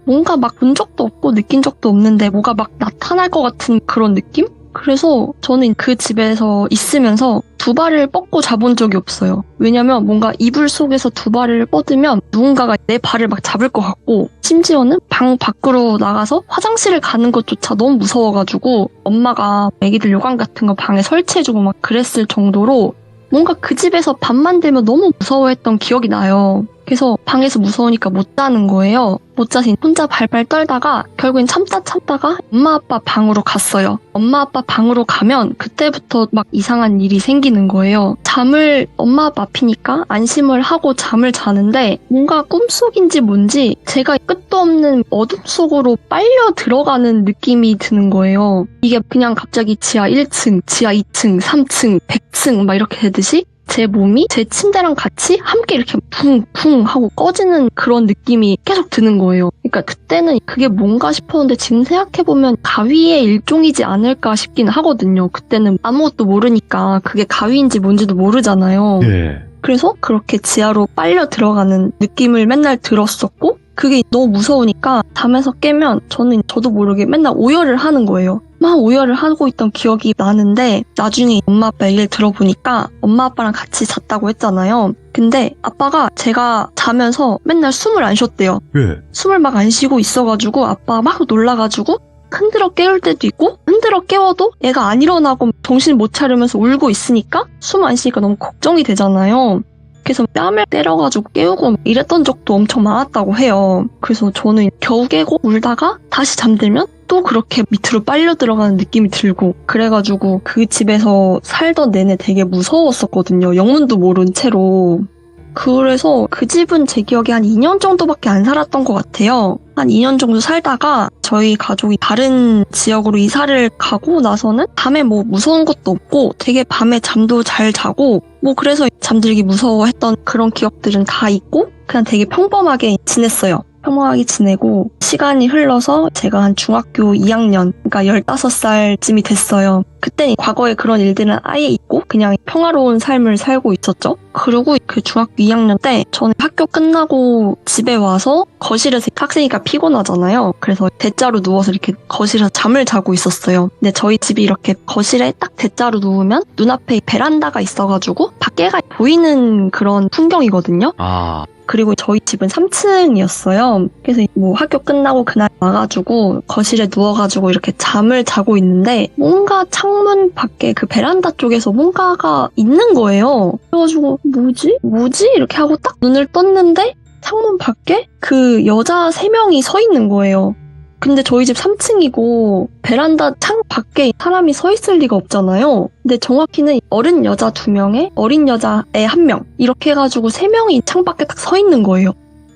D: 뭔가 막 본 적도 없고 느낀 적도 없는데 뭐가 막 나타날 것 같은 그런 느낌? 그래서 저는 그 집에서 있으면서 두 발을 뻗고 자본 적이 없어요. 왜냐면 뭔가 이불 속에서 두 발을 뻗으면 누군가가 내 발을 막 잡을 것 같고 심지어는 방 밖으로 나가서 화장실을 가는 것조차 너무 무서워가지고 엄마가 애기들 요강 같은 거 방에 설치해주고 막 그랬을 정도로 뭔가 그 집에서 밤만 되면 너무 무서워했던 기억이 나요. 그래서 방에서 무서우니까 못 자는 거예요. 못 자서 혼자 발발 떨다가 결국엔 참다가 엄마 아빠 방으로 갔어요. 엄마 아빠 방으로 가면 그때부터 막 이상한 일이 생기는 거예요. 잠을 엄마 아빠 앞이니까 안심을 하고 잠을 자는데 뭔가 꿈속인지 뭔지 제가 끝도 없는 어둠 속으로 빨려 들어가는 느낌이 드는 거예요. 이게 그냥 갑자기 지하 1층, 지하 2층, 3층, 100층 막 이렇게 되듯이 제 몸이 제 침대랑 같이 함께 이렇게 쿵쿵 하고 꺼지는 그런 느낌이 계속 드는 거예요. 그러니까 그때는 그게 뭔가 싶었는데 지금 생각해보면 가위의 일종이지 않을까 싶긴 하거든요. 그때는 아무것도 모르니까 그게 가위인지 뭔지도 모르잖아요.
A: 네.
D: 그래서 그렇게 지하로 빨려 들어가는 느낌을 맨날 들었었고 그게 너무 무서우니까 잠에서 깨면 저도 모르게 맨날 오열을 하는 거예요. 막 오열을 하고 있던 기억이 나는데 나중에 엄마 아빠 얘기를 들어보니까 엄마 아빠랑 같이 잤다고 했잖아요. 근데 아빠가 제가 자면서 맨날 숨을 안 쉬었대요.
A: 네.
D: 숨을 막 안 쉬고 있어가지고 아빠가 막 놀라가지고 흔들어 깨울 때도 있고 흔들어 깨워도 애가 안 일어나고 정신 못 차리면서 울고 있으니까 숨 안 쉬니까 너무 걱정이 되잖아요. 그래서 뺨을 때려가지고 깨우고 이랬던 적도 엄청 많았다고 해요. 그래서 저는 겨우 깨고 울다가 다시 잠들면 또 그렇게 밑으로 빨려 들어가는 느낌이 들고 그래가지고 그 집에서 살던 내내 되게 무서웠었거든요. 영문도 모른 채로. 그래서 그 집은 제 기억에 한 2년 정도밖에 안 살았던 것 같아요. 한 2년 정도 살다가 저희 가족이 다른 지역으로 이사를 가고 나서는 밤에 뭐 무서운 것도 없고 되게 밤에 잠도 잘 자고 뭐 그래서 잠들기 무서워했던 그런 기억들은 다 있고 그냥 되게 평범하게 지냈어요. 평범하게 지내고 시간이 흘러서 제가 한 중학교 2학년, 그러니까 15살쯤이 됐어요. 그때 과거에 그런 일들은 아예 있고 그냥 평화로운 삶을 살고 있었죠. 그리고 그 중학교 2학년 때 저는 학교 끝나고 집에 와서 거실에서 학생이니까 피곤하잖아요. 그래서 대자로 누워서 이렇게 거실에서 잠을 자고 있었어요. 근데 저희 집이 이렇게 거실에 딱 대자로 누우면 눈앞에 베란다가 있어가지고 밖에가 보이는 그런 풍경이거든요. 그리고 저희 집은 3층이었어요. 그래서 뭐 학교 끝나고 그날 와가지고 거실에 누워가지고 이렇게 잠을 자고 있는데 뭔가 창문 밖에 그 베란다 쪽에서 뭔가가 있는 거예요. 그래가지고 뭐지? 이렇게 하고 딱 눈을 떴는데 창문 밖에 그 여자 3명이 서 있는 거예요. 근데 저희 집 3층이고 베란다 창 밖에 사람이 서 있을 리가 없잖아요. 근데 정확히는 어른 여자 2명에 어린 여자애 1명 이렇게 해가지고 3명이 창 밖에 딱 서 있는 거예요.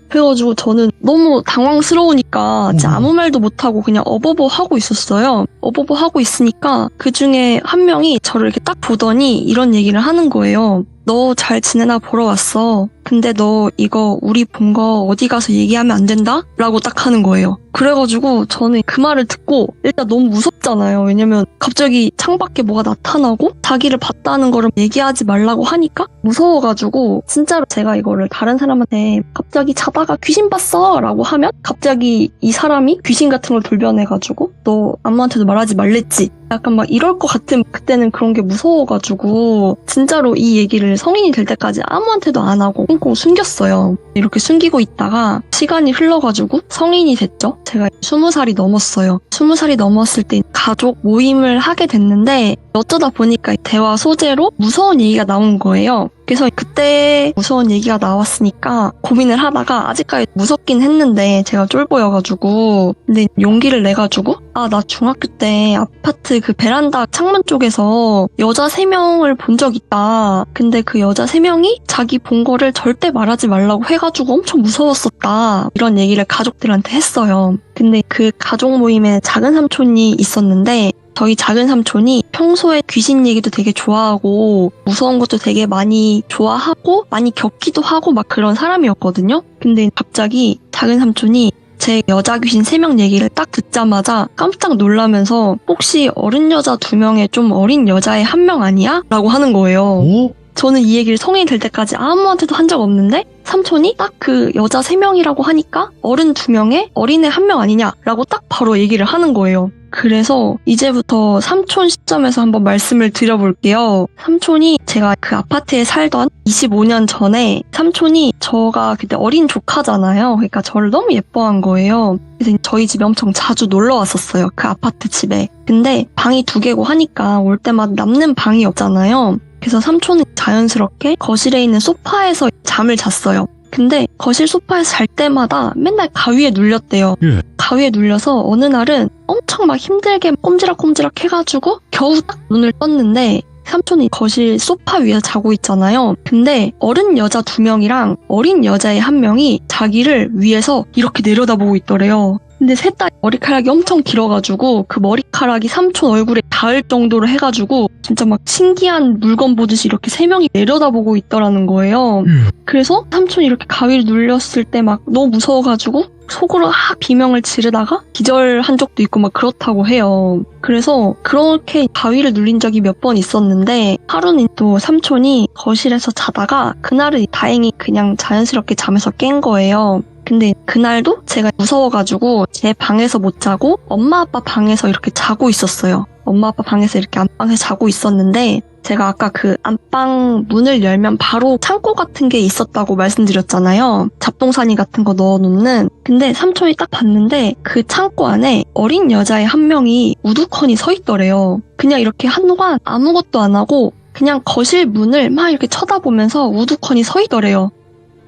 D: 그래가지고 저는 너무 당황스러우니까 진짜 아무 말도 못하고 그냥 어버버 하고 있었어요. 어버버 하고 있으니까 그 중에 한 명이 저를 이렇게 딱 보더니 이런 얘기를 하는 거예요. 너 잘 지내나 보러 왔어. 근데 너 이거 우리 본 거 어디 가서 얘기하면 안 된다? 라고 딱 하는 거예요. 그래가지고 저는 그 말을 듣고 일단 너무 무섭잖아요. 왜냐면 갑자기 창밖에 뭐가 나타나고 자기를 봤다는 거를 얘기하지 말라고 하니까 무서워가지고 진짜로 제가 이거를 다른 사람한테 갑자기 자다가 귀신 봤어 라고 하면 갑자기 이 사람이 귀신 같은 걸 돌변해가지고 너 아무한테도 말하지 말랬지. 약간 막 이럴 것 같은 그때는 그런 게 무서워가지고 진짜로 이 얘기를 성인이 될 때까지 아무한테도 안 하고 꽁꽁 숨겼어요. 이렇게 숨기고 있다가 시간이 흘러가지고 성인이 됐죠. 제가 20살이 넘었어요. 20살이 넘었을 때 가족 모임을 하게 됐는데 어쩌다 보니까 대화 소재로 무서운 얘기가 나온 거예요. 그래서 그때 무서운 얘기가 나왔으니까 고민을 하다가 아직까지 무섭긴 했는데 제가 쫄보여가지고 근데 용기를 내가지고 나 중학교 때 아파트 그 베란다 창문 쪽에서 여자 3명을 본 적 있다. 근데 그 여자 3명이 자기 본 거를 절대 말하지 말라고 해가지고 엄청 무서웠었다. 이런 얘기를 가족들한테 했어요. 근데 그 가족 모임에 작은 삼촌이 있었는데 저희 작은 삼촌이 평소에 귀신 얘기도 되게 좋아하고 무서운 것도 되게 많이 좋아하고 많이 겪기도 하고 막 그런 사람이었거든요. 근데 갑자기 작은 삼촌이 제 여자 귀신 3명 얘기를 딱 듣자마자 깜짝 놀라면서 혹시 어른 여자 2명에 좀 어린 여자의 1명 아니야? 라고 하는 거예요.
A: 오?
D: 저는 이 얘기를 성인이 될 때까지 아무한테도 한 적 없는데 삼촌이 딱 그 여자 3명이라고 하니까 어른 2명에 어린애 1명 아니냐라고 딱 바로 얘기를 하는 거예요. 그래서 이제부터 삼촌 시점에서 한번 말씀을 드려볼게요. 삼촌이 제가 그 아파트에 살던 25년 전에 삼촌이 저가 그때 어린 조카잖아요. 그러니까 저를 너무 예뻐한 거예요. 그래서 저희 집에 엄청 자주 놀러 왔었어요. 그 아파트 집에. 근데 방이 2개고 하니까 올 때마다 남는 방이 없잖아요. 그래서 삼촌은 자연스럽게 거실에 있는 소파에서 잠을 잤어요. 근데 거실 소파에서 잘 때마다 맨날 가위에 눌렸대요.
A: 예.
D: 가위에 눌려서 어느 날은 엄청 막 힘들게 꼼지락꼼지락 해가지고 겨우 딱 눈을 떴는데 삼촌이 거실 소파 위에서 자고 있잖아요. 근데 어른 여자 2명이랑 어린 여자애 1명이 자기를 위에서 이렇게 내려다보고 있더래요. 근데 셋 다 머리카락이 엄청 길어가지고 그 머리카락이 삼촌 얼굴에 닿을 정도로 해가지고 진짜 막 신기한 물건 보듯이 이렇게 3명이 내려다보고 있더라는 거예요. 그래서 삼촌이 이렇게 가위를 눌렸을 때 막 너무 무서워가지고 속으로 비명을 지르다가 기절한 적도 있고 막 그렇다고 해요. 그래서 그렇게 가위를 눌린 적이 몇 번 있었는데 하루는 또 삼촌이 거실에서 자다가 그날은 다행히 그냥 자연스럽게 잠에서 깬 거예요. 근데 그날도 제가 무서워가지고 제 방에서 못 자고 엄마 아빠 방에서 이렇게 자고 있었어요. 엄마 아빠 방에서 이렇게 안방에서 자고 있었는데 제가 아까 그 안방 문을 열면 바로 창고 같은 게 있었다고 말씀드렸잖아요. 잡동사니 같은 거 넣어놓는. 근데 삼촌이 딱 봤는데 그 창고 안에 어린 여자애 1명이 우두커니 서 있더래요. 그냥 이렇게 한동안 아무것도 안 하고 그냥 거실 문을 막 이렇게 쳐다보면서 우두커니 서 있더래요.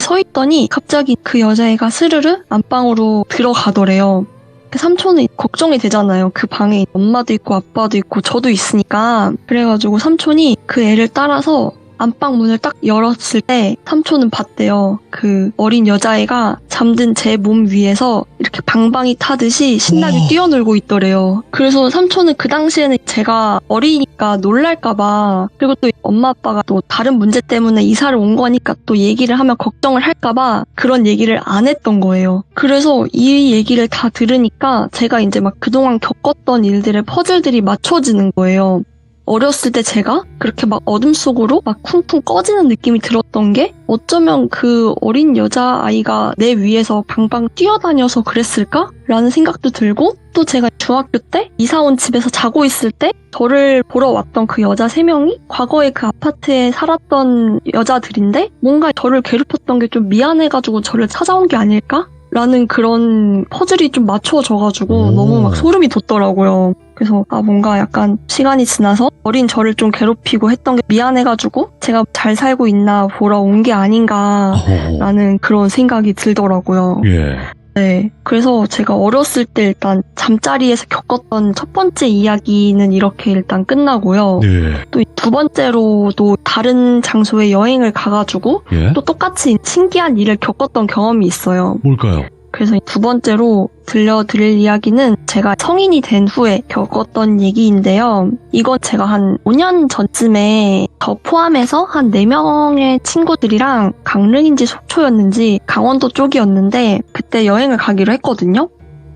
D: 서 있더니 갑자기 그 여자애가 스르르 안방으로 들어가더래요. 삼촌은 걱정이 되잖아요. 그 방에 엄마도 있고 아빠도 있고 저도 있으니까. 그래가지고 삼촌이 그 애를 따라서 안방 문을 딱 열었을 때 삼촌은 봤대요. 그 어린 여자애가 잠든 제 몸 위에서 이렇게 방방이 타듯이 신나게 뛰어놀고 있더래요. 그래서 삼촌은 그 당시에는 제가 어리니까 놀랄까봐, 그리고 또 엄마 아빠가 또 다른 문제 때문에 이사를 온 거니까 또 얘기를 하면 걱정을 할까봐 그런 얘기를 안 했던 거예요. 그래서 이 얘기를 다 들으니까 제가 이제 막 그동안 겪었던 일들의 퍼즐들이 맞춰지는 거예요. 어렸을 때 제가 그렇게 막 어둠 속으로 막 쿵쿵 꺼지는 느낌이 들었던 게 어쩌면 그 어린 여자아이가 내 위에서 방방 뛰어다녀서 그랬을까? 라는 생각도 들고, 또 제가 중학교 때 이사 온 집에서 자고 있을 때 저를 보러 왔던 그 여자 3명이 과거에 그 아파트에 살았던 여자들인데 뭔가 저를 괴롭혔던 게 좀 미안해가지고 저를 찾아온 게 아닐까? 라는 그런 퍼즐이 좀 맞춰져가지고 너무 막 소름이 돋더라고요. 그래서 뭔가 약간 시간이 지나서 어린 저를 좀 괴롭히고 했던 게 미안해가지고 제가 잘 살고 있나 보러 온 게 아닌가라는 그런 생각이 들더라고요.
A: 예.
D: 네. 그래서 제가 어렸을 때 일단 잠자리에서 겪었던 첫 번째 이야기는 이렇게 일단 끝나고요.
A: 네.
D: 또 2번째로도 다른 장소에 여행을 가가지고
A: 예.
D: 또 똑같이 신기한 일을 겪었던 경험이 있어요.
A: 뭘까요?
D: 그래서 2번째로 들려드릴 이야기는 제가 성인이 된 후에 겪었던 얘기인데요. 이건 제가 한 5년 전쯤에 저 포함해서 한 4명의 친구들이랑 강릉인지 속초였는지 강원도 쪽이었는데 그때 여행을 가기로 했거든요.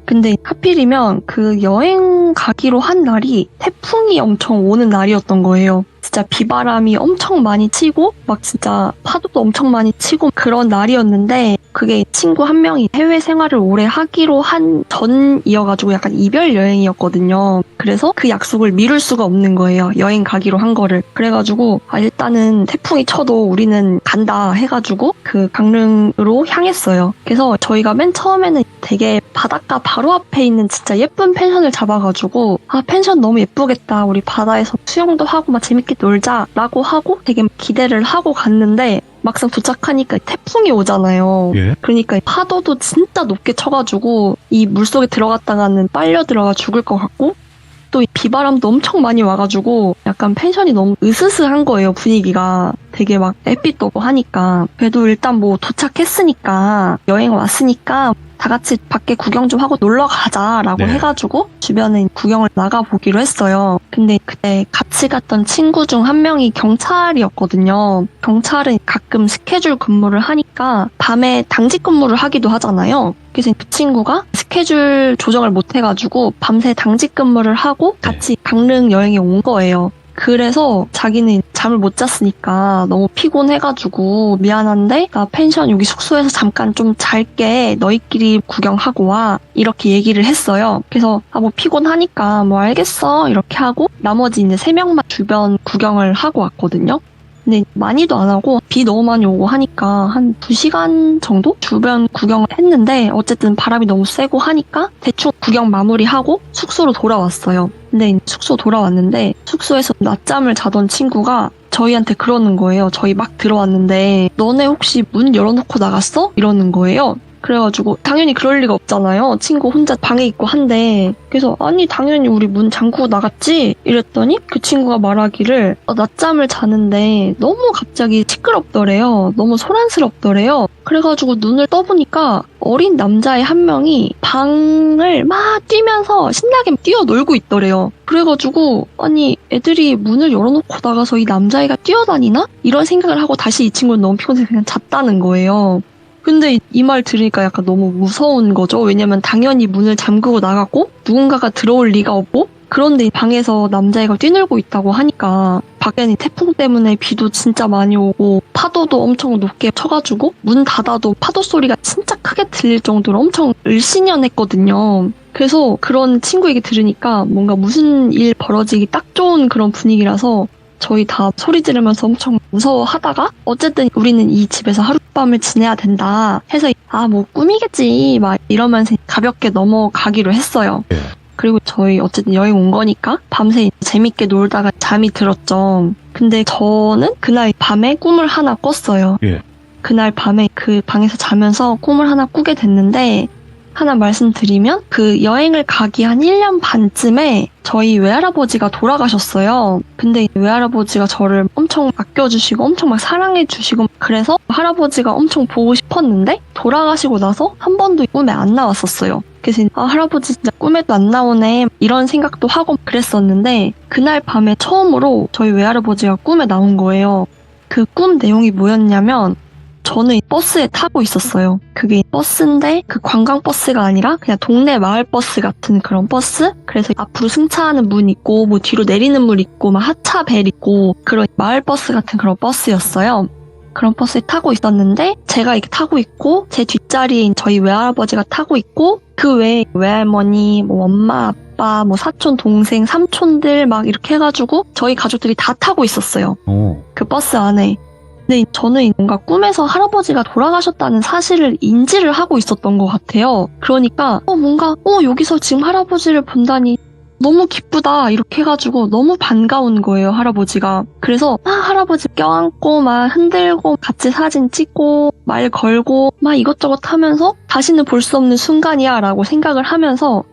D: 근데 하필이면 그 여행 가기로 한 날이 태풍이 엄청 오는 날이었던 거예요. 진짜 비바람이 엄청 많이 치고 막 진짜 파도도 엄청 많이 치고 그런 날이었는데, 그게 친구 한 명이 해외 생활을 오래 하기로 한 전이어가지고 약간 이별 여행이었거든요. 그래서 그 약속을 미룰 수가 없는 거예요. 여행 가기로 한 거를. 그래가지고 일단은 태풍이 쳐도 우리는 간다 해가지고 그 강릉으로 향했어요. 그래서 저희가 맨 처음에는 되게 바닷가 바로 앞에 있는 진짜 예쁜 펜션을 잡아가지고 펜션 너무 예쁘겠다, 우리 바다에서 수영도 하고 막 재밌게 놀자라고 하고 되게 기대를 하고 갔는데 막상 도착하니까 태풍이 오잖아요.
A: 예.
D: 그러니까 파도도 진짜 높게 쳐가지고 이 물속에 들어갔다가는 빨려 들어가 죽을 것 같고, 또 이 비바람도 엄청 많이 와가지고 약간 펜션이 너무 으스스한 거예요. 분위기가 되게 막 햇빛도 오고 하니까. 그래도 일단 뭐 도착했으니까, 여행 왔으니까 다 같이 밖에 구경 좀 하고 놀러 가자라고
A: 네.
D: 해가지고 주변에 구경을 나가보기로 했어요. 근데 그때 같이 갔던 친구 중 한 명이 경찰이었거든요. 경찰은 가끔 스케줄 근무를 하니까 밤에 당직 근무를 하기도 하잖아요. 그래서 그 친구가 스케줄 조정을 못 해가지고 밤새 당직 근무를 하고 같이 강릉 여행에 온 거예요. 그래서 자기는 잠을 못 잤으니까 너무 피곤해가지고 미안한데 나 펜션 여기 숙소에서 잠깐 좀 잘게 너희끼리 구경하고 와 이렇게 얘기를 했어요. 그래서 뭐 피곤하니까 뭐 알겠어 이렇게 하고 나머지 이제 3명만 주변 구경을 하고 왔거든요. 근데 많이도 안 하고 비 너무 많이 오고 하니까 한 2시간 정도 주변 구경을 했는데 어쨌든 바람이 너무 세고 하니까 대충 구경 마무리하고 숙소로 돌아왔어요. 근데 숙소 돌아왔는데 숙소에서 낮잠을 자던 친구가 저희한테 그러는 거예요. 저희 막 들어왔는데 너네 혹시 문 열어놓고 나갔어? 이러는 거예요. 그래가지고 당연히 그럴 리가 없잖아요. 친구 혼자 방에 있고 한데 그래서 아니 당연히 우리 문 잠그고 나갔지? 이랬더니 그 친구가 말하기를 낮잠을 자는데 너무 갑자기 시끄럽더래요. 너무 소란스럽더래요. 그래가지고 눈을 떠보니까 어린 남자의 한 명이 방을 막 뛰면서 신나게 뛰어놀고 있더래요. 그래가지고 아니 애들이 문을 열어놓고 나가서 이 남자애가 뛰어다니나? 이런 생각을 하고 다시 이 친구는 너무 피곤해서 그냥 잤다는 거예요. 근데 이 말 들으니까 약간 너무 무서운 거죠. 왜냐면 당연히 문을 잠그고 나갔고 누군가가 들어올 리가 없고 그런데 방에서 남자애가 뛰놀고 있다고 하니까 밖에는 태풍 때문에 비도 진짜 많이 오고 파도도 엄청 높게 쳐가지고 문 닫아도 파도 소리가 진짜 크게 들릴 정도로 엄청 을씨년했거든요. 그래서 그런 친구 얘기 들으니까 뭔가 무슨 일 벌어지기 딱 좋은 그런 분위기라서 저희 다 소리 지르면서 엄청 무서워하다가 어쨌든 우리는 이 집에서 하룻밤을 지내야 된다 해서 뭐 꿈이겠지 막 이러면서 가볍게 넘어가기로 했어요.
A: 예.
D: 그리고 저희 어쨌든 여행 온 거니까 밤새 재밌게 놀다가 잠이 들었죠. 근데 저는 그날 밤에 꿈을 하나 꿨어요.
A: 예.
D: 그날 밤에 그 방에서 자면서 꿈을 하나 꾸게 됐는데 하나 말씀드리면 그 여행을 가기 한 1년 반쯤에 저희 외할아버지가 돌아가셨어요. 근데 외할아버지가 저를 엄청 아껴주시고 엄청 막 사랑해주시고 그래서 할아버지가 엄청 보고 싶었는데 돌아가시고 나서 한 번도 꿈에 안 나왔었어요. 그래서 할아버지 진짜 꿈에도 안 나오네 이런 생각도 하고 그랬었는데 그날 밤에 처음으로 저희 외할아버지가 꿈에 나온 거예요. 그 꿈 내용이 뭐였냐면 저는 버스에 타고 있었어요. 그게 버스인데 그 관광버스가 아니라 그냥 동네 마을버스 같은 그런 버스? 그래서 앞으로 승차하는 문 있고 뭐 뒤로 내리는 문 있고 막 하차 벨 있고 그런 마을버스 같은 그런 버스였어요. 그런 버스에 타고 있었는데 제가 이렇게 타고 있고 제 뒷자리에 저희 외할아버지가 타고 있고 그 외에 외할머니, 뭐 엄마, 아빠, 뭐 사촌, 동생, 삼촌들 막 이렇게 해가지고 저희 가족들이 다 타고 있었어요. 그 버스 안에. 근데 저는 뭔가 꿈에서 할아버지가 돌아가셨다는 사실을 인지를 하고 있었던 것 같아요. 그러니까 뭔가 여기서 지금 할아버지를 본다니 너무 기쁘다 이렇게 해가지고 너무 반가운 거예요, 할아버지가. 그래서 막 할아버지 껴안고 막 흔들고 같이 사진 찍고 말 걸고 막 이것저것 하면서 다시는 볼 수 없는 순간이야 라고 생각을 하면서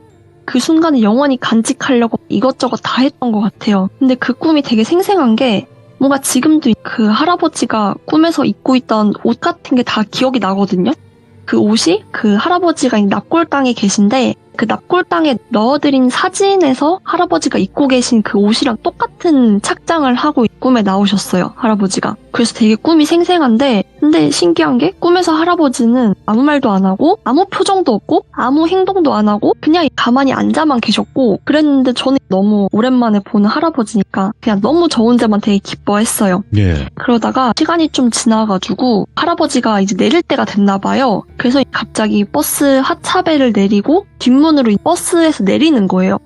D: 그 순간을 영원히 간직하려고 이것저것 다 했던 것 같아요. 근데 그 꿈이 되게 생생한 게 뭔가 지금도 그 할아버지가 꿈에서 입고 있던 옷 같은 게 다 기억이 나거든요. 그 옷이 그 할아버지가 납골당에 계신데 그 납골당에 넣어드린 사진에서 할아버지가 입고 계신 그 옷이랑 똑같은 착장을 하고 꿈에 나오셨어요, 할아버지가. 그래서 되게 꿈이 생생한데 근데 신기한 게 꿈에서 할아버지는 아무 말도 안 하고 아무 표정도 없고 아무 행동도 안 하고 그냥 가만히 앉아만 계셨고 그랬는데 저는 너무 오랜만에 보는 할아버지니까 그냥 너무 저 혼자만 되게 기뻐했어요.
A: 예.
D: 그러다가 시간이 좀 지나가지고 할아버지가 이제 내릴 때가 됐나 봐요. 그래서 갑자기 버스 하차벨을 내리고 뒷문으로 버스에서 내리는 거예요.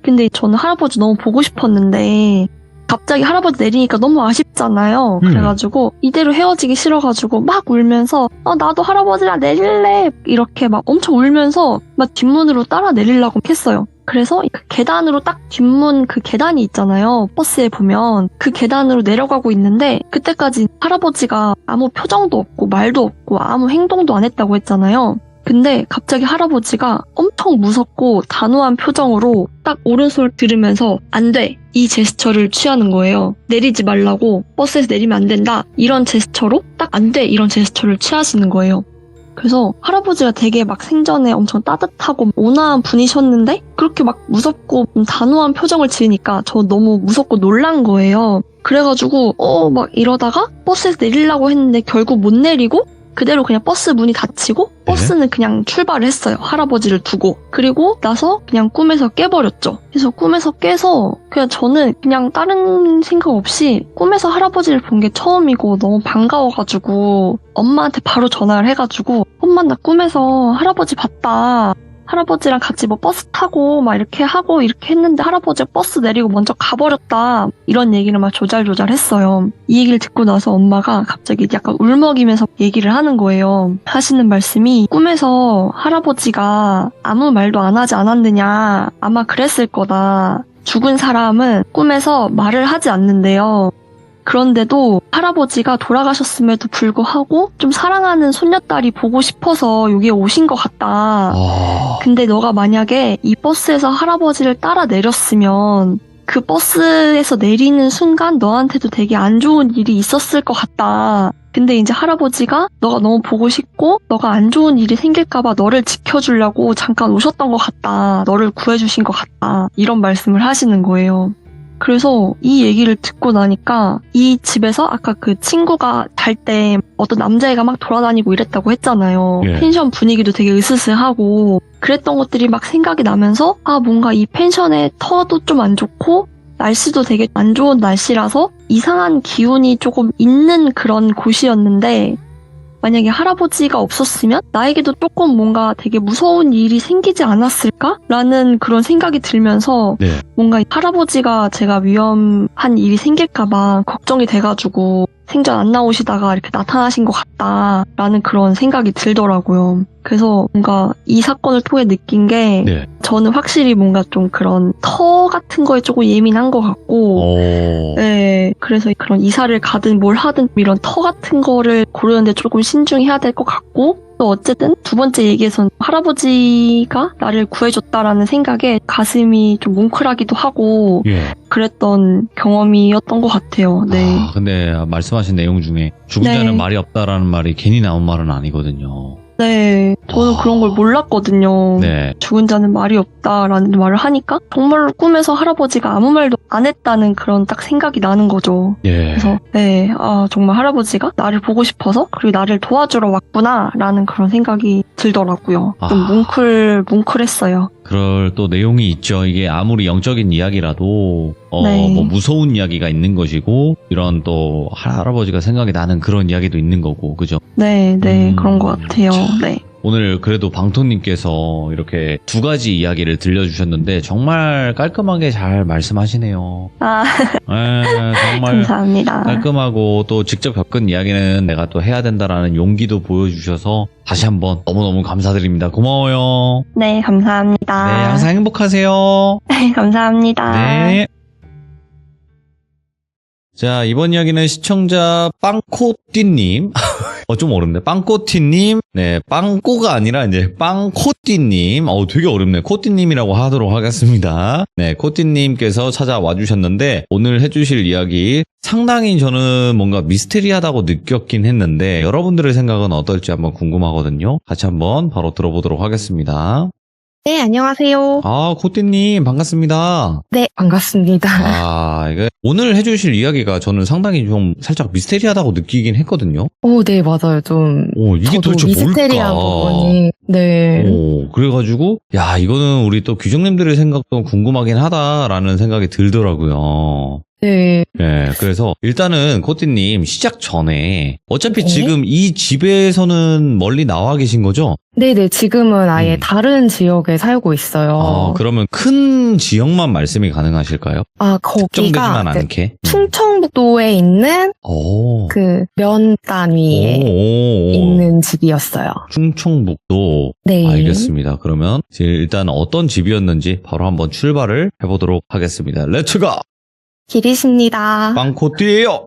D: 근데 저는 할아버지 너무 보고 싶었는데 갑자기 할아버지 내리니까 너무 아쉽잖아요. 그래가지고 이대로 헤어지기 싫어가지고 막 울면서 나도 할아버지랑 내릴래 이렇게 막 엄청 울면서 막 뒷문으로 따라 내리려고 했어요. 그래서 그 계단으로 딱 뒷문 그 계단이 있잖아요. 버스에 보면 그 계단으로 내려가고 있는데 그때까지 할아버지가 아무 표정도 없고 말도 없고 아무 행동도 안 했다고 했잖아요. 근데 갑자기 할아버지가 엄청 무섭고 단호한 표정으로 딱 오른손을 들으면서 안 돼! 이 제스처를 취하는 거예요. 내리지 말라고, 버스에서 내리면 안 된다 이런 제스처로 딱 안 돼! 이런 제스처를 취하시는 거예요. 그래서 할아버지가 되게 막 생전에 엄청 따뜻하고 온화한 분이셨는데 그렇게 막 무섭고 단호한 표정을 지으니까 저 너무 무섭고 놀란 거예요. 그래가지고 막 이러다가 버스에서 내리려고 했는데 결국 못 내리고 그대로 그냥 버스 문이 닫히고 버스는 그냥 출발을 했어요. 할아버지를 두고. 그리고 나서 그냥 꿈에서 깨버렸죠. 그래서 꿈에서 깨서 그냥 저는 그냥 다른 생각 없이 꿈에서 할아버지를 본 게 처음이고 너무 반가워가지고 엄마한테 바로 전화를 해가지고 엄마 나 꿈에서 할아버지 봤다. 할아버지랑 같이 뭐 버스 타고 막 이렇게 하고 이렇게 했는데 할아버지가 버스 내리고 먼저 가버렸다. 이런 얘기를 막 조잘조잘 했어요. 이 얘기를 듣고 나서 엄마가 갑자기 약간 울먹이면서 얘기를 하는 거예요. 하시는 말씀이 꿈에서 할아버지가 아무 말도 안 하지 않았느냐. 아마 그랬을 거다. 죽은 사람은 꿈에서 말을 하지 않는데요. 그런데도 할아버지가 돌아가셨음에도 불구하고 좀 사랑하는 손녀딸이 보고 싶어서 여기에 오신 것 같다. 근데 너가 만약에 이 버스에서 할아버지를 따라 내렸으면 그 버스에서 내리는 순간 너한테도 되게 안 좋은 일이 있었을 것 같다. 근데 이제 할아버지가 너가 너무 보고 싶고 너가 안 좋은 일이 생길까봐 너를 지켜주려고 잠깐 오셨던 것 같다. 너를 구해주신 것 같다. 이런 말씀을 하시는 거예요. 그래서 이 얘기를 듣고 나니까 이 집에서 아까 그 친구가 잘 때 어떤 남자애가 막 돌아다니고 이랬다고 했잖아요.
A: 예.
D: 펜션 분위기도 되게 으스스하고 그랬던 것들이 막 생각이 나면서 뭔가 이 펜션의 터도 좀 안 좋고 날씨도 되게 안 좋은 날씨라서 이상한 기운이 조금 있는 그런 곳이었는데 만약에 할아버지가 없었으면 나에게도 조금 뭔가 되게 무서운 일이 생기지 않았을까라는 그런 생각이 들면서
A: 네.
D: 뭔가 할아버지가 제가 위험한 일이 생길까봐 걱정이 돼가지고 생전 안 나오시다가 이렇게 나타나신 것 같다라는 그런 생각이 들더라고요. 그래서 뭔가 이 사건을 통해 느낀 게
A: 네.
D: 저는 확실히 뭔가 좀 그런 터 같은 거에 조금 예민한 것 같고 네, 그래서 그런 이사를 가든 뭘 하든 이런 터 같은 거를 고르는데 조금 신중해야 될 것 같고 또 어쨌든 두 번째 얘기에선 할아버지가 나를 구해줬다라는 생각에 가슴이 좀 뭉클하기도 하고
A: 예.
D: 그랬던 경험이었던 것 같아요. 네.
A: 근데 말씀하신 내용 중에 죽은
D: 네.
A: 자는 말이 없다라는 말이 괜히 나온 말은 아니거든요.
D: 네, 저는 그런 걸 몰랐거든요.
A: 네.
D: 죽은 자는 말이 없다라는 말을 하니까 정말로 꿈에서 할아버지가 아무 말도 안 했다는 그런 딱 생각이 나는 거죠.
A: 예.
D: 그래서 네, 정말 할아버지가 나를 보고 싶어서 그리고 나를 도와주러 왔구나라는 그런 생각이 들더라고요. 좀 뭉클했어요.
A: 그럴 또 내용이 있죠. 이게 아무리 영적인 이야기라도
D: 네.
A: 뭐 무서운 이야기가 있는 것이고 이런 또 할아버지가 생각이 나는 그런 이야기도 있는 거고 그죠?
D: 네, 그런 것 같아요. 네.
A: 오늘 그래도 방토님께서 이렇게 두 가지 이야기를 들려주셨는데 정말 깔끔하게 잘 말씀하시네요. 네, 정말
D: 감사합니다.
A: 깔끔하고 또 직접 겪은 이야기는 내가 또 해야 된다라는 용기도 보여주셔서 다시 한번 너무너무 감사드립니다. 고마워요.
D: 네, 감사합니다.
A: 네, 항상 행복하세요.
D: 네, 감사합니다.
A: 네. 자, 이번 이야기는 시청자 빵코띠님. 좀 어렵네. 빵코띠님. 네, 빵꼬가 아니라 이제 빵코띠님. 되게 어렵네. 코띠님이라고 하도록 하겠습니다. 네, 코띠님께서 찾아와 주셨는데, 오늘 해주실 이야기 상당히 저는 뭔가 미스테리하다고 느꼈긴 했는데, 여러분들의 생각은 어떨지 한번 궁금하거든요. 같이 한번 바로 들어보도록 하겠습니다.
E: 네, 안녕하세요.
A: 코띠님, 반갑습니다.
E: 네, 반갑습니다.
A: 이게 오늘 해주실 이야기가 저는 상당히 좀 살짝 미스테리하다고 느끼긴 했거든요.
E: 네, 맞아요. 좀.
A: 이게
E: 저도
A: 도대체
E: 미스테리한
A: 뭘까?
E: 부분이. 네.
A: 그래가지고, 이거는 우리 또 귀정님들의 생각도 궁금하긴 하다라는 생각이 들더라고요.
E: 네.
A: 네, 그래서 일단은 코띠님 시작 전에 어차피
E: 네.
A: 지금 이 집에서는 멀리 나와 계신 거죠?
E: 네네, 지금은 아예 다른 지역에 살고 있어요.
A: 그러면 큰 지역만 말씀이 가능하실까요?
E: 거기가
A: 특정되지만
E: 이제
A: 않게.
E: 충청북도에 있는
A: 오.
E: 그 면 단위에 있는 집이었어요.
A: 충청북도.
E: 네.
A: 알겠습니다. 그러면 일단 어떤 집이었는지 바로 한번 출발을 해보도록 하겠습니다. 렛츠고!
E: 길이십니다.
A: 빵코띠예요.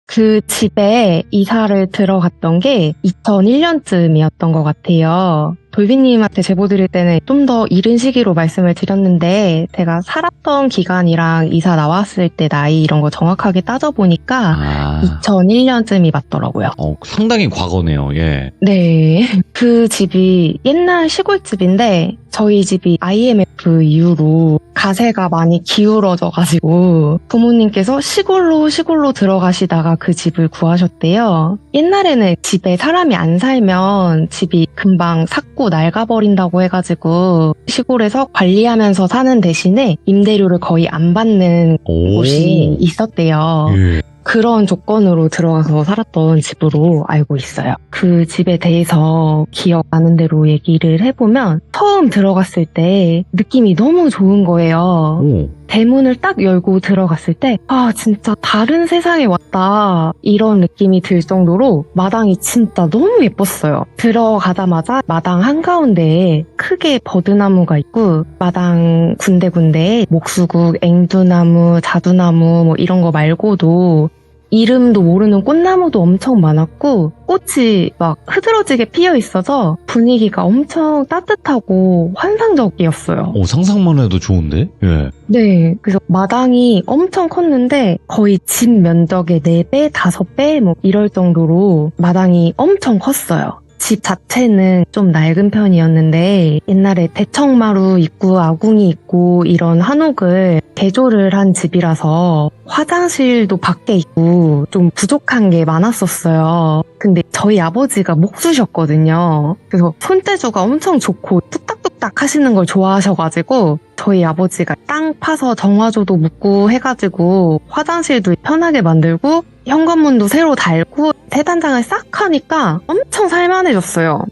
E: 그 집에 이사를 들어갔던 게 2001년쯤이었던 것 같아요. 돌비님한테 제보 드릴 때는 좀 더 이른 시기로 말씀을 드렸는데 제가 살았던 기간이랑 이사 나왔을 때 나이 이런 거 정확하게 따져보니까 2001년쯤이 맞더라고요.
A: 상당히 과거네요. 예.
E: 네. 그 집이 옛날 시골집인데 저희 집이 IMF 이후로 가세가 많이 기울어져가지고 부모님께서 시골로 들어가시다가 그 집을 구하셨대요. 옛날에는 집에 사람이 안 살면 집이 금방 삭고 낡아버린다고 해가지고 시골에서 관리하면서 사는 대신에 임대료를 거의 안 받는 곳이 있었대요.
A: 예.
E: 그런 조건으로 들어가서 살았던 집으로 알고 있어요. 그 집에 대해서 기억나는 대로 얘기를 해보면 처음 들어갔을 때 느낌이 너무 좋은 거예요. 대문을 딱 열고 들어갔을 때 진짜 다른 세상에 왔다 이런 느낌이 들 정도로 마당이 진짜 너무 예뻤어요. 들어가자마자 마당 한가운데에 크게 버드나무가 있고 마당 군데군데에 목수국, 앵두나무, 자두나무 뭐 이런 거 말고도 이름도 모르는 꽃나무도 엄청 많았고 꽃이 막 흐드러지게 피어 있어서 분위기가 엄청 따뜻하고 환상적이었어요.
A: 상상만 해도 좋은데? 예.
E: 네, 그래서 마당이 엄청 컸는데 거의 집 면적의 4배, 5배 뭐 이럴 정도로 마당이 엄청 컸어요. 집 자체는 좀 낡은 편이었는데 옛날에 대청마루 있고 아궁이 있고 이런 한옥을 개조를 한 집이라서 화장실도 밖에 있고 좀 부족한 게 많았었어요. 근데 저희 아버지가 목수셨거든요. 그래서 손재주가 엄청 좋고 뚝딱뚝딱 하시는 걸 좋아하셔가지고 저희 아버지가 땅 파서 정화조도 묻고 해가지고 화장실도 편하게 만들고 현관문도 새로 달고 세단장을 싹 하니까 엄청 살만해졌어요.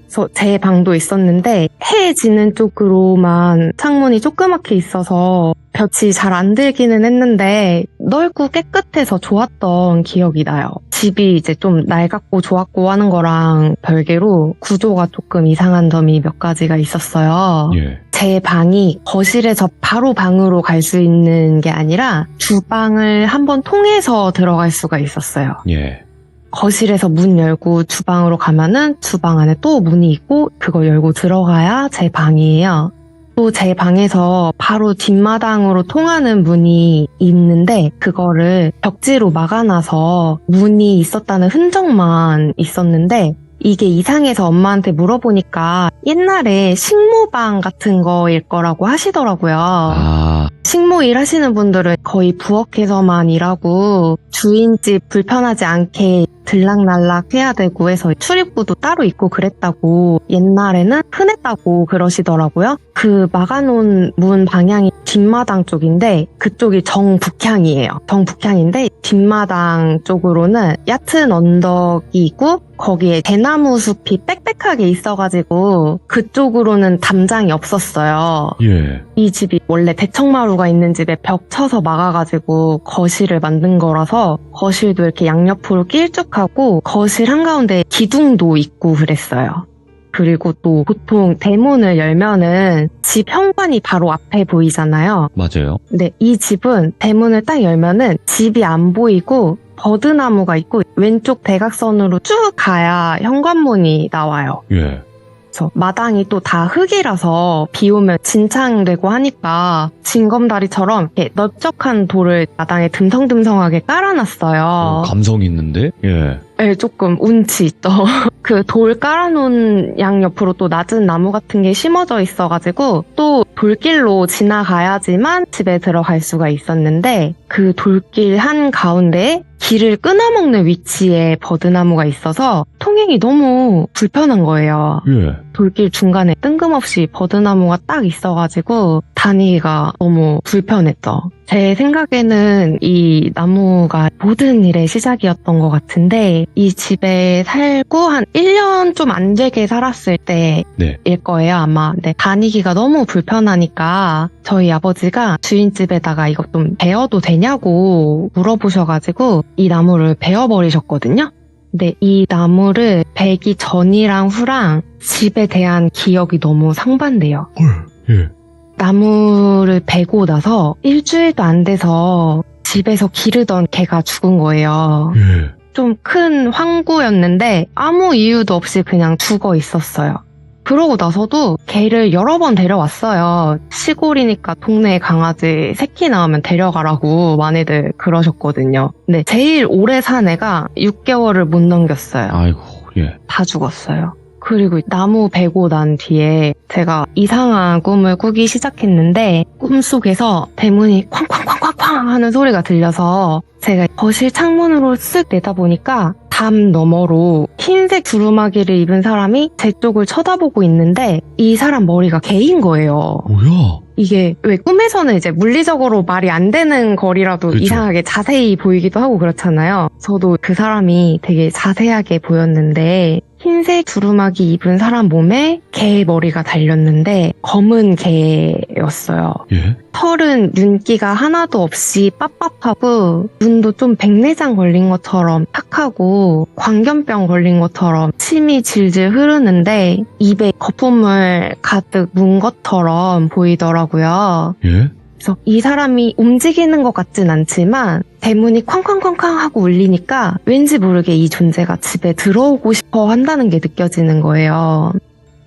E: 그래서 제 방도 있었는데 해 지는 쪽으로만 창문이 조그맣게 있어서 볕이 잘 안 들기는 했는데 넓고 깨끗해서 좋았던 기억이 나요. 집이 이제 좀 낡았고 좋았고 하는 거랑 별개로 구조가 조금 이상한 점이 몇 가지가 있었어요.
A: 예.
E: 제 방이 거실에서 바로 방으로 갈 수 있는 게 아니라 주방을 한번 통해서 들어갈 수가 있었어요.
A: 예.
E: 거실에서 문 열고 주방으로 가면은 주방 안에 또 문이 있고 그거 열고 들어가야 제 방이에요. 또 제 방에서 바로 뒷마당으로 통하는 문이 있는데 그거를 벽지로 막아놔서 문이 있었다는 흔적만 있었는데 이게 이상해서 엄마한테 물어보니까 옛날에 식모방 같은 거일 거라고 하시더라고요. 식모 일 하시는 분들은 거의 부엌에서만 일하고 주인집 불편하지 않게 들락날락 해야 되고 해서 출입구도 따로 있고 그랬다고 옛날에는 흔했다고 그러시더라고요. 그 막아놓은 문 방향이 뒷마당 쪽인데 그쪽이 정북향이에요. 정북향인데 뒷마당 쪽으로는 얕은 언덕이 있고 거기에 대나무 숲이 빽빽하게 있어가지고 그쪽으로는 담장이 없었어요.
A: 예.
E: 이 집이 원래 대청마루가 있는 집에 벽 쳐서 막아가지고 거실을 만든 거라서 거실도 이렇게 양옆으로 길쭉하고 거실 한가운데 기둥도 있고 그랬어요. 그리고 또 보통 대문을 열면은 집 현관이 바로 앞에 보이잖아요.
A: 맞아요.
E: 근데 이 집은 대문을 딱 열면은 집이 안 보이고 버드나무가 있고 왼쪽 대각선으로 쭉 가야 현관문이 나와요.
A: 예.
E: 그래서 마당이 또 다 흙이라서 비 오면 진창되고 하니까 징검다리처럼 이렇게 넓적한 돌을 마당에 듬성듬성하게 깔아놨어요.
A: 감성 있는데? 예.
E: 네, 조금 운치 있죠. 그 돌 깔아놓은 양옆으로 또 낮은 나무 같은 게 심어져 있어가지고 또 돌길로 지나가야지만 집에 들어갈 수가 있었는데 그 돌길 한 가운데에 길을 끊어먹는 위치에 버드나무가 있어서 통행이 너무 불편한 거예요.
A: 예.
E: 돌길 중간에 뜬금없이 버드나무가 딱 있어가지고 다니기가 너무 불편했죠. 제 생각에는 이 나무가 모든 일의 시작이었던 것 같은데 이 집에 살고 한 1년 좀 안 되게 살았을 때일 거예요 아마. 근데 다니기가 너무 불편하니까 저희 아버지가 주인집에다가 이거 좀 베어도 되냐고 물어보셔가지고 이 나무를 베어버리셨거든요. 근데 이 나무를 베기 전이랑 후랑 집에 대한 기억이 너무 상반돼요.
A: 예.
E: 나무를 베고 나서 일주일도 안 돼서 집에서 기르던 개가 죽은 거예요.
A: 예.
E: 좀 큰 황구였는데 아무 이유도 없이 그냥 죽어 있었어요. 그러고 나서도 개를 여러 번 데려왔어요. 시골이니까 동네 강아지 새끼 나오면 데려가라고 많이들 그러셨거든요. 근데 제일 오래 산 애가 6개월을 못 넘겼어요.
A: 아이고, 예.
E: 다 죽었어요. 그리고 나무 베고 난 뒤에 제가 이상한 꿈을 꾸기 시작했는데 꿈속에서 대문이 쾅쾅쾅쾅쾅 하는 소리가 들려서 제가 거실 창문으로 쓱 내다보니까 담 너머로 흰색 두루마기를 입은 사람이 제 쪽을 쳐다보고 있는데 이 사람 머리가 개인 거예요.
A: 뭐야?
E: 이게 왜 꿈에서는 이제 물리적으로 말이 안 되는 거리라도
A: 그쵸.
E: 이상하게 자세히 보이기도 하고 그렇잖아요. 저도 그 사람이 되게 자세하게 보였는데 흰색 두루마기 입은 사람 몸에 개 머리가 달렸는데 검은 개였어요.
A: 예?
E: 털은 윤기가 하나도 없이 빳빳하고 눈도 좀 백내장 걸린 것처럼 탁하고 광견병 걸린 것처럼 침이 질질 흐르는데 입에 거품을 가득 문 것처럼 보이더라고요.
A: 예?
E: 그래서 이 사람이 움직이는 것 같진 않지만 대문이 쾅쾅쾅쾅 하고 울리니까 왠지 모르게 이 존재가 집에 들어오고 싶어 한다는 게 느껴지는 거예요.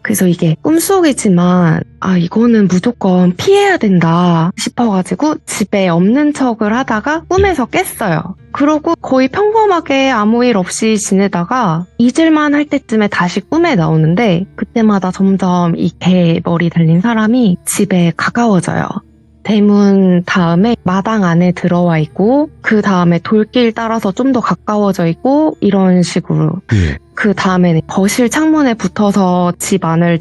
E: 그래서 이게 꿈속이지만 이거는 무조건 피해야 된다 싶어가지고 집에 없는 척을 하다가 꿈에서 깼어요. 그러고 거의 평범하게 아무 일 없이 지내다가 잊을만 할 때쯤에 다시 꿈에 나오는데 그때마다 점점 이 개 머리 달린 사람이 집에 가까워져요. 대문 다음에 마당 안에 들어와 있고 그 다음에 돌길 따라서 좀 더 가까워져 있고 이런 식으로
A: 예.
E: 그 다음에는 거실 창문에 붙어서 집 안을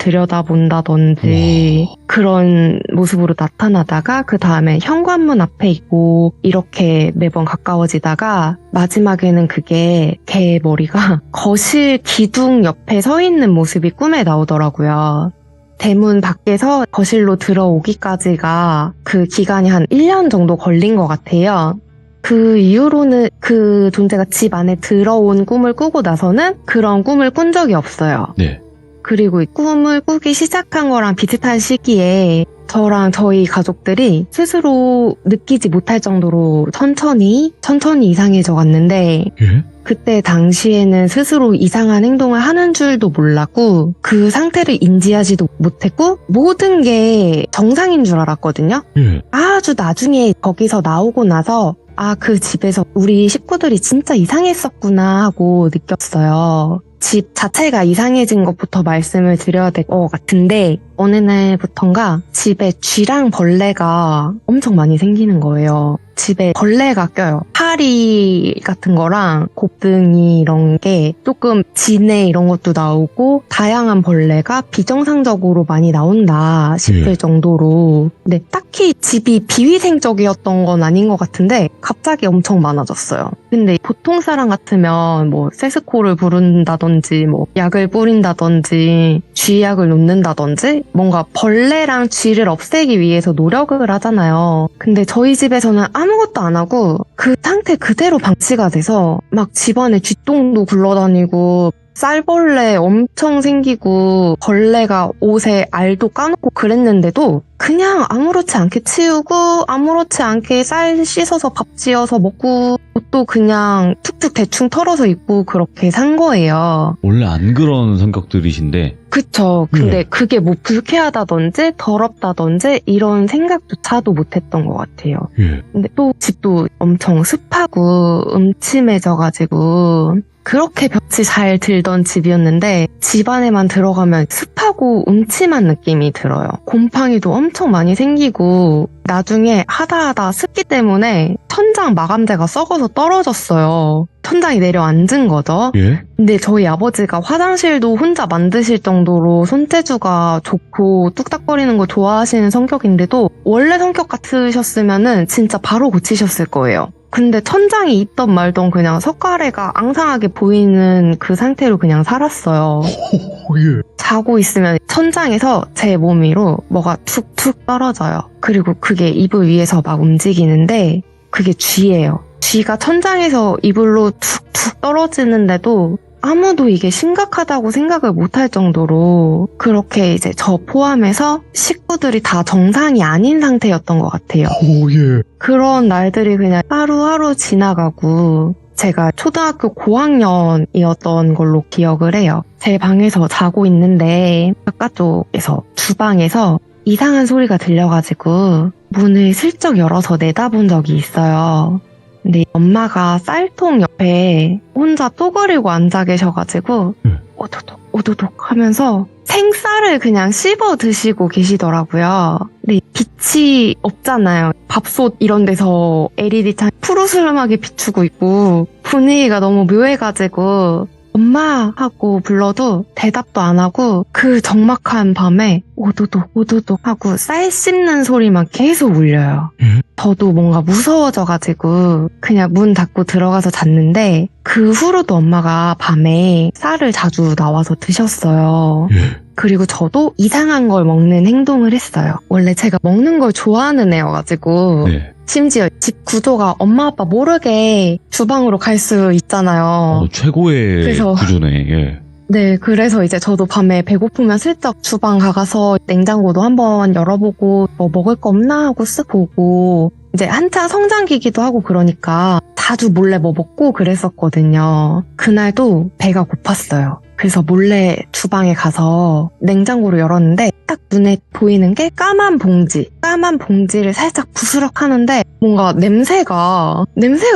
E: 들여다본다든지 그런 모습으로 나타나다가 그 다음에 현관문 앞에 있고 이렇게 매번 가까워지다가 마지막에는 그게 개 머리가 거실 기둥 옆에 서 있는 모습이 꿈에 나오더라고요. 대문 밖에서 거실로 들어오기까지가 그 기간이 한 1년 정도 걸린 것 같아요. 그 이후로는 그 존재가 집 안에 들어온 꿈을 꾸고 나서는 그런 꿈을 꾼 적이 없어요.
A: 네.
E: 그리고 꿈을 꾸기 시작한 거랑 비슷한 시기에 저랑 저희 가족들이 스스로 느끼지 못할 정도로 천천히 이상해져 갔는데
A: 예?
E: 그때 당시에는 스스로 이상한 행동을 하는 줄도 몰랐고 그 상태를 인지하지도 못했고 모든 게 정상인 줄 알았거든요.
A: 예.
E: 아주 나중에 거기서 나오고 나서 그 집에서 우리 식구들이 진짜 이상했었구나 하고 느꼈어요. 집 자체가 이상해진 것부터 말씀을 드려야 될 것 같은데 어느 날부턴가 집에 쥐랑 벌레가 엄청 많이 생기는 거예요. 집에 벌레가 껴요. 파리 같은 거랑 곱등이 이런 게 조금 진해 이런 것도 나오고 다양한 벌레가 비정상적으로 많이 나온다 싶을 정도로 근데 딱히 집이 비위생적이었던 건 아닌 것 같은데 갑자기 엄청 많아졌어요. 근데 보통 사람 같으면 뭐 세스코를 부른다든지 뭐 약을 뿌린다든지 쥐약을 놓는다든지 뭔가 벌레랑 쥐를 없애기 위해서 노력을 하잖아요. 근데 저희 집에서는 아무것도 안 하고 그 상태 그대로 방치가 돼서 막 집안에 쥐똥도 굴러다니고 쌀벌레 엄청 생기고 벌레가 옷에 알도 까놓고 그랬는데도 그냥 아무렇지 않게 치우고 아무렇지 않게 쌀 씻어서 밥 지어서 먹고 옷도 그냥 툭툭 대충 털어서 입고 그렇게 산 거예요.
A: 원래 안 그런 성격들이신데.
E: 그쵸. 근데 그게 뭐 불쾌하다든지 더럽다든지 이런 생각조차도 못했던 것 같아요.
A: 예.
E: 근데 또 집도 엄청 습하고 음침해져가지고 그렇게 볕이 잘 들던 집이었는데 집 안에만 들어가면 습하고 음침한 느낌이 들어요. 곰팡이도 엄청 많이 생기고 나중에 하다 습기 때문에 천장 마감재가 썩어서 떨어졌어요. 천장이 내려앉은 거죠.
A: 예?
E: 근데 저희 아버지가 화장실도 혼자 만드실 정도로 손재주가 좋고 뚝딱거리는 거 좋아하시는 성격인데도 원래 성격 같으셨으면은 진짜 바로 고치셨을 거예요. 근데 천장이 있던 말던 그냥 석가래가 앙상하게 보이는 그 상태로 그냥 살았어요.
A: 예.
E: 자고 있으면 천장에서 제 몸 위로 뭐가 툭툭 떨어져요. 그리고 그게 이불 위에서 막 움직이는데 그게 쥐예요. 쥐가 천장에서 이불로 툭툭 떨어지는데도 아무도 이게 심각하다고 생각을 못할 정도로 그렇게 이제 저 포함해서 식구들이 다 정상이 아닌 상태였던 것 같아요.
A: 오, 예.
E: 그런 날들이 그냥 하루하루 지나가고 제가 초등학교 고학년이었던 걸로 기억을 해요. 제 방에서 자고 있는데 바깥쪽에서 주방에서 이상한 소리가 들려가지고 문을 슬쩍 열어서 내다본 적이 있어요. 근데 엄마가 쌀통 옆에 혼자 또그리고 앉아 계셔가지고 오도독 오도독 하면서 생쌀을 그냥 씹어 드시고 계시더라고요. 근데 빛이 없잖아요. 밥솥 이런 데서 LED 창 푸르스름하게 비추고 있고 분위기가 너무 묘해가지고 엄마 하고 불러도 대답도 안 하고 그 적막한 밤에 오도독 오도독 하고 쌀 씹는 소리만 계속 울려요. 저도 뭔가 무서워져가지고 그냥 문 닫고 들어가서 잤는데 그 후로도 엄마가 밤에 쌀을 자주 나와서 드셨어요. 그리고 저도 이상한 걸 먹는 행동을 했어요. 원래 제가 먹는 걸 좋아하는 애여가지고
A: 네.
E: 심지어 집 구조가 엄마 아빠 모르게 주방으로 갈 수 있잖아요.
A: 최고의
E: 그래서-
A: 구조네. 예.
E: 네, 그래서 이제 저도 밤에 배고프면 슬쩍 주방 가서 냉장고도 한번 열어보고 뭐 먹을 거 없나 하고 쓱 보고 이제 한창 성장기기도 하고 그러니까 자주 몰래 뭐 먹고 그랬었거든요. 그날도 배가 고팠어요. 그래서 몰래 주방에 가서 냉장고를 열었는데 딱 눈에 보이는 게 까만 봉지를 살짝 부스럭 하는데 뭔가 냄새가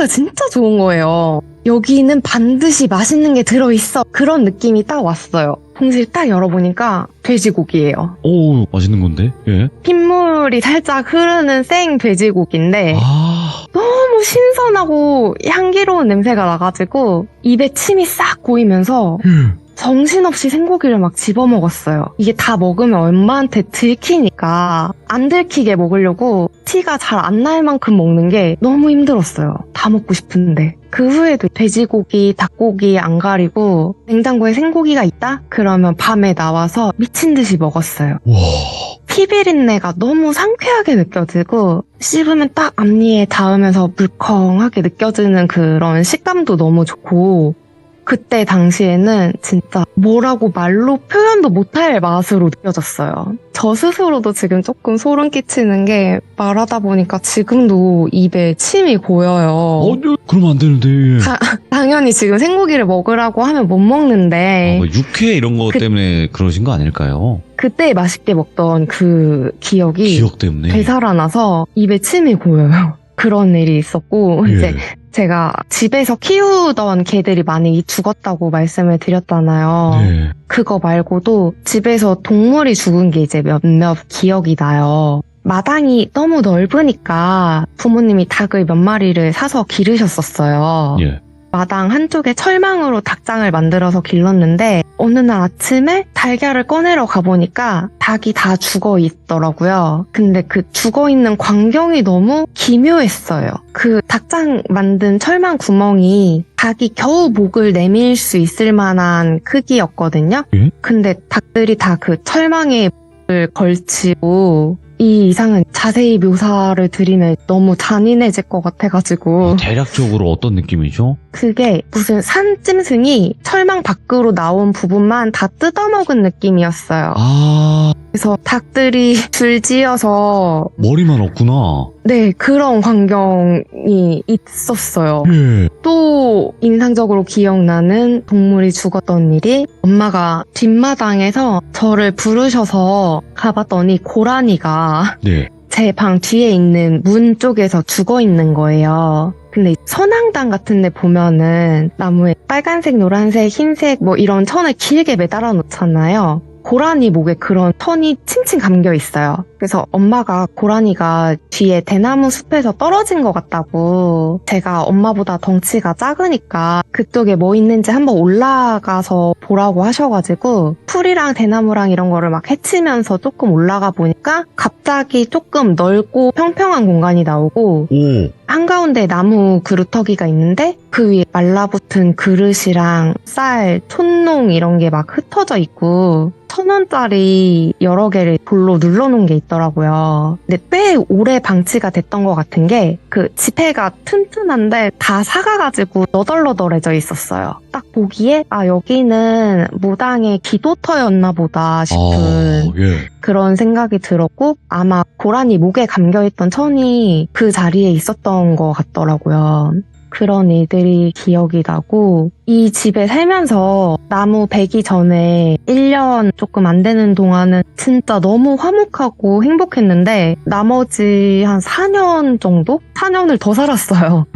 E: 진짜 좋은 거예요. 여기는 반드시 맛있는 게 들어있어. 그런 느낌이 딱 왔어요. 봉지를 딱 열어보니까 돼지고기예요.
A: 오, 맛있는 건데? 예.
E: 핏물이 살짝 흐르는 생 돼지고기인데
A: 아,
E: 너무 신선하고 향기로운 냄새가 나가지고 입에 침이 싹 고이면서 정신없이 생고기를 막 집어먹었어요. 이게 다 먹으면 엄마한테 들키니까 안 들키게 먹으려고 티가 잘 안 날 만큼 먹는 게 너무 힘들었어요. 다 먹고 싶은데. 그 후에도 돼지고기, 닭고기 안 가리고 냉장고에 생고기가 있다? 그러면 밤에 나와서 미친 듯이 먹었어요.
A: 와.
E: 피비린내가 너무 상쾌하게 느껴지고 씹으면 딱 앞니에 닿으면서 물컹하게 느껴지는 그런 식감도 너무 좋고 그때 당시에는 진짜 뭐라고 말로 표현도 못할 맛으로 느껴졌어요. 저 스스로도 지금 조금 소름 끼치는 게 말하다 보니까 지금도 입에 침이 고여요.
A: 그러면 안 되는데. 예.
E: 당연히 지금 생고기를 먹으라고 하면 못 먹는데
A: 뭐 육회 이런 거 때문에 그러신 거 아닐까요?
E: 그때 맛있게 먹던 그 기억이
A: 기억 때문에.
E: 되살아나서 입에 침이 고여요. 그런 일이 있었고
A: 예.
E: 이제 제가 집에서 키우던 개들이 많이 죽었다고 말씀을 드렸잖아요.
A: 네.
E: 그거 말고도 집에서 동물이 죽은 게 이제 몇몇 기억이 나요. 마당이 너무 넓으니까 부모님이 닭을 몇 마리를 사서 기르셨었어요.
A: 예.
E: 마당 한쪽에 철망으로 닭장을 만들어서 길렀는데 어느 날 아침에 달걀을 꺼내러 가보니까 닭이 다 죽어 있더라고요. 근데 그 죽어 있는 광경이 너무 기묘했어요. 그 닭장 만든 철망 구멍이 닭이 겨우 목을 내밀 수 있을 만한 크기였거든요.
A: 예?
E: 근데 닭들이 다 그 철망에 목을 걸치고 이 이상은 자세히 묘사를 드리면 너무 잔인해질 것 같아가지고
A: 대략적으로 어떤 느낌이죠?
E: 그게 무슨 산짐승이 철망 밖으로 나온 부분만 다 뜯어먹은 느낌이었어요.
A: 아,
E: 그래서 닭들이 줄지어서
A: 머리만 없구나.
E: 네 그런 광경이 있었어요.
A: 예.
E: 또 인상적으로 기억나는 동물이 죽었던 일이 엄마가 뒷마당에서 저를 부르셔서 가봤더니 고라니가
A: 네.
E: 제 방 뒤에 있는 문 쪽에서 죽어 있는 거예요. 근데 선앙당 같은 데 보면은 나무에 빨간색, 노란색, 흰색 뭐 이런 천을 길게 매달아 놓잖아요. 고라니 목에 그런 천이 칭칭 감겨 있어요. 그래서 엄마가 고라니가 뒤에 대나무 숲에서 떨어진 것 같다고 제가 엄마보다 덩치가 작으니까 그쪽에 뭐 있는지 한번 올라가서 보라고 하셔가지고 풀이랑 대나무랑 이런 거를 막 헤치면서 조금 올라가 보니까 갑자기 조금 넓고 평평한 공간이 나오고
A: 오.
E: 한가운데 나무 그루터기가 있는데 그 위에 말라붙은 그릇이랑 쌀, 촛농 이런 게 막 흩어져 있고 1,000원짜리 여러 개를 돌로 눌러놓은 게 있더라고요. 근데 꽤 오래 방치가 됐던 것 같은 게 그 지폐가 튼튼한데 다 사가가지고 너덜너덜해져 있었어요. 딱 보기에 아 여기는 무당의 기도터였나 보다 싶은
A: 예.
E: 그런 생각이 들었고 아마 고라니 목에 감겨있던 천이 그 자리에 있었던 것 같더라고요. 그런 일들이 기억이 나고 이 집에 살면서 나무 베기 전에 1년 조금 안 되는 동안은 진짜 너무 화목하고 행복했는데 나머지 한 4년 정도? 4년을 더 살았어요.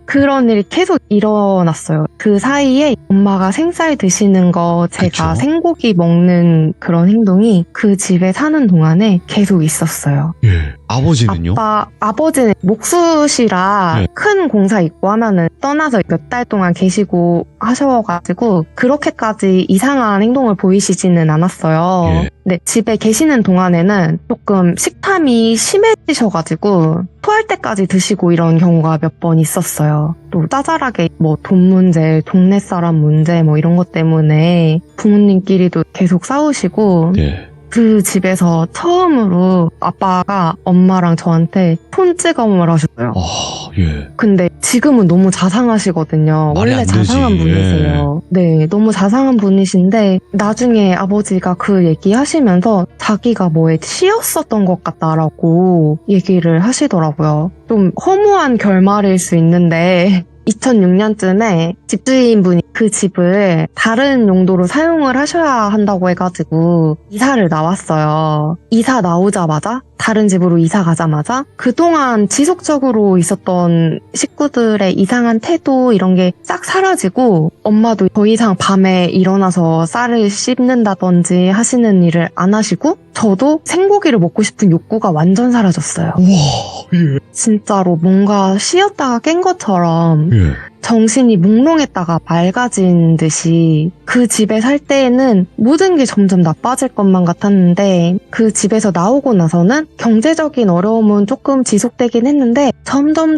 E: 그런 일이 계속 일어났어요. 그 사이에 엄마가 생쌀 드시는 거 제가
A: 그쵸.
E: 생고기 먹는 그런 행동이 그 집에 사는 동안에 계속 있었어요.
A: 아버지는요?
E: 아버지는 목수시라
A: 네.
E: 큰 공사 있고 하면은 떠나서 몇 달 동안 계시고 하셔가지고 그렇게까지 이상한 행동을 보이시지는 않았어요.
A: 예.
E: 근데 집에 계시는 동안에는 조금 식탐이 심해지셔가지고 토할 때까지 드시고 이런 경우가 몇 번 있었어요. 또 짜잘하게 뭐 돈 문제, 동네 사람 문제 뭐 이런 것 때문에 부모님끼리도 계속 싸우시고
A: 네.
E: 그 집에서 처음으로 아빠가 엄마랑 저한테 손찌검을 하셨어요.
A: 예.
E: 근데 지금은 너무 자상하시거든요.
A: 말이
E: 원래
A: 안 되지.
E: 자상한 분이세요. 네, 너무 자상한 분이신데 나중에 아버지가 그 얘기 하시면서 자기가 뭐에 치였었던 것 같다라고 얘기를 하시더라고요. 좀 허무한 결말일 수 있는데 2006년쯤에 집주인분이 그 집을 다른 용도로 사용을 하셔야 한다고 해가지고 이사를 나왔어요. 이사 나오자마자 다른 집으로 이사 가자마자 그동안 지속적으로 있었던 식구들의 이상한 태도 이런 게 싹 사라지고 엄마도 더 이상 밤에 일어나서 쌀을 씹는다든지 하시는 일을 안 하시고 저도 생고기를 먹고 싶은 욕구가 완전 사라졌어요.
A: 우와, 예.
E: 진짜로 뭔가 쉬었다가 깬 것처럼
A: 예.
E: 정신이 몽롱했다가 맑아진 듯이 그 집에 살 때에는 모든 게 점점 나빠질 것만 같았는데 그 집에서 나오고 나서는 경제적인 어려움은 조금 지속되긴 했는데 점점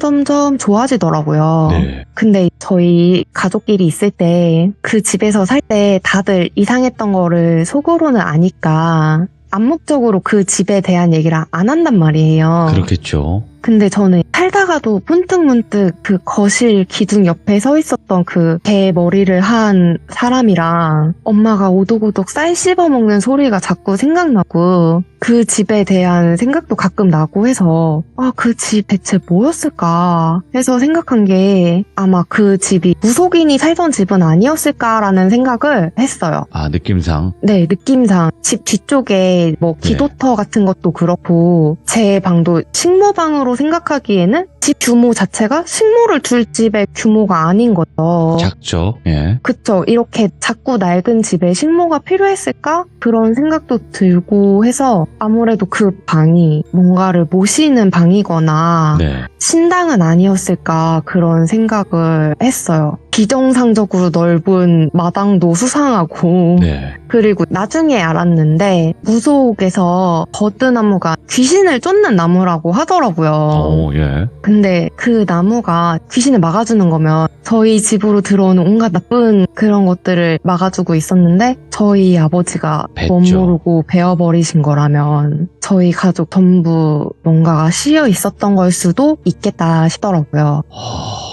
E: 좋아지더라고요.
A: 네.
E: 근데 저희 가족끼리 있을 때 그 집에서 살 때 다들 이상했던 거를 속으로는 아니까 암묵적으로 그 집에 대한 얘기를 안 한단 말이에요.
A: 그렇겠죠.
E: 근데 저는 살다가도 문득 그 거실 기둥 옆에 서 있었던 그 개 머리를 한 사람이랑 엄마가 오독오독 쌀 씹어 먹는 소리가 자꾸 생각나고 그 집에 대한 생각도 가끔 나고 해서 그 집 대체 뭐였을까 해서 생각한 게 아마 그 집이 무속인이 살던 집은 아니었을까라는 생각을 했어요.
A: 아, 느낌상.
E: 네, 느낌상 집 뒤쪽에 뭐 기도터 같은 것도 그렇고 제 방도 식모방으로 생각하기에는 집 규모 자체가 식모를 둘 집의 규모가 아닌 거죠.
A: 작죠. 예.
E: 그쵸. 이렇게 작고 낡은 집에 식모가 필요했을까? 그런 생각도 들고 해서 아무래도 그 방이 뭔가를 모시는 방이거나
A: 네.
E: 신당은 아니었을까 그런 생각을 했어요. 비정상적으로 넓은 마당도 수상하고
A: 네.
E: 그리고 나중에 알았는데 무속에서 버드나무가 귀신을 쫓는 나무라고 하더라고요.
A: 예.
E: 근데 그 나무가 귀신을 막아주는 거면 저희 집으로 들어오는 온갖 나쁜 그런 것들을 막아주고 있었는데 저희 아버지가
A: 뱄죠.
E: 멋모르고 베어버리신 거라면 저희 가족 전부 뭔가가 씌여 있었던 걸 수도 있겠다 싶더라고요.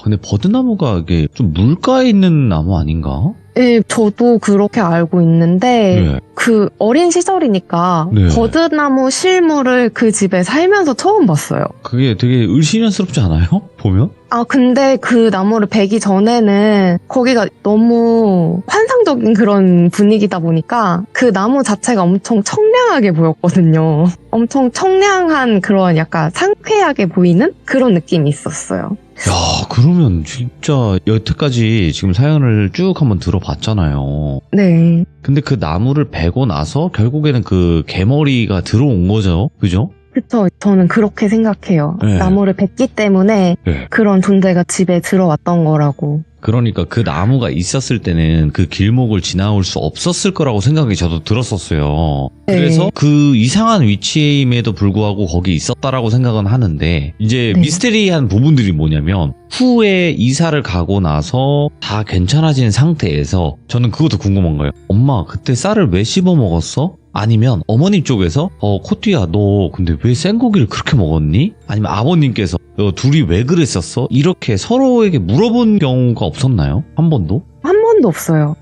A: 근데 버드나무가 이게 좀 물가에 있는 나무 아닌가?
E: 네, 저도 그렇게 알고 있는데
A: 네.
E: 그 어린 시절이니까
A: 네.
E: 버드나무 실물을 그 집에 살면서 처음 봤어요.
A: 그게 되게 을씨년스럽지 않아요? 보면?
E: 근데 그 나무를 베기 전에는 거기가 너무 환상적인 그런 분위기다 보니까 그 나무 자체가 엄청 청량하게 보였거든요. 엄청 청량한 그런 약간 상쾌하게 보이는 그런 느낌이 있었어요.
A: 야, 그러면 진짜 여태까지 지금 사연을 쭉 한번 들어봤잖아요.
E: 네.
A: 근데 그 나무를 베고 나서 결국에는 그 개머리가 들어온 거죠. 그죠?
E: 그쵸. 저는 그렇게 생각해요.
A: 네.
E: 나무를 뱄기 때문에
A: 네.
E: 그런 존재가 집에 들어왔던 거라고.
A: 그러니까 그 나무가 있었을 때는 그 길목을 지나올 수 없었을 거라고 생각이 저도 들었었어요.
E: 네.
A: 그래서 그 이상한 위치임에도 불구하고 거기 있었다라고 생각은 하는데 이제
E: 네.
A: 미스테리한 부분들이 뭐냐면 후에 이사를 가고 나서 다 괜찮아진 상태에서 저는 그것도 궁금한 거예요. 엄마 그때 쌀을 왜 씹어 먹었어? 아니면 어머님 쪽에서 코띠야 너 근데 왜 생고기를 그렇게 먹었니? 아니면 아버님께서 둘이 왜 그랬었어? 이렇게 서로에게 물어본 경우가 없었나요? 한 번도?
E: 한 번도 없어요.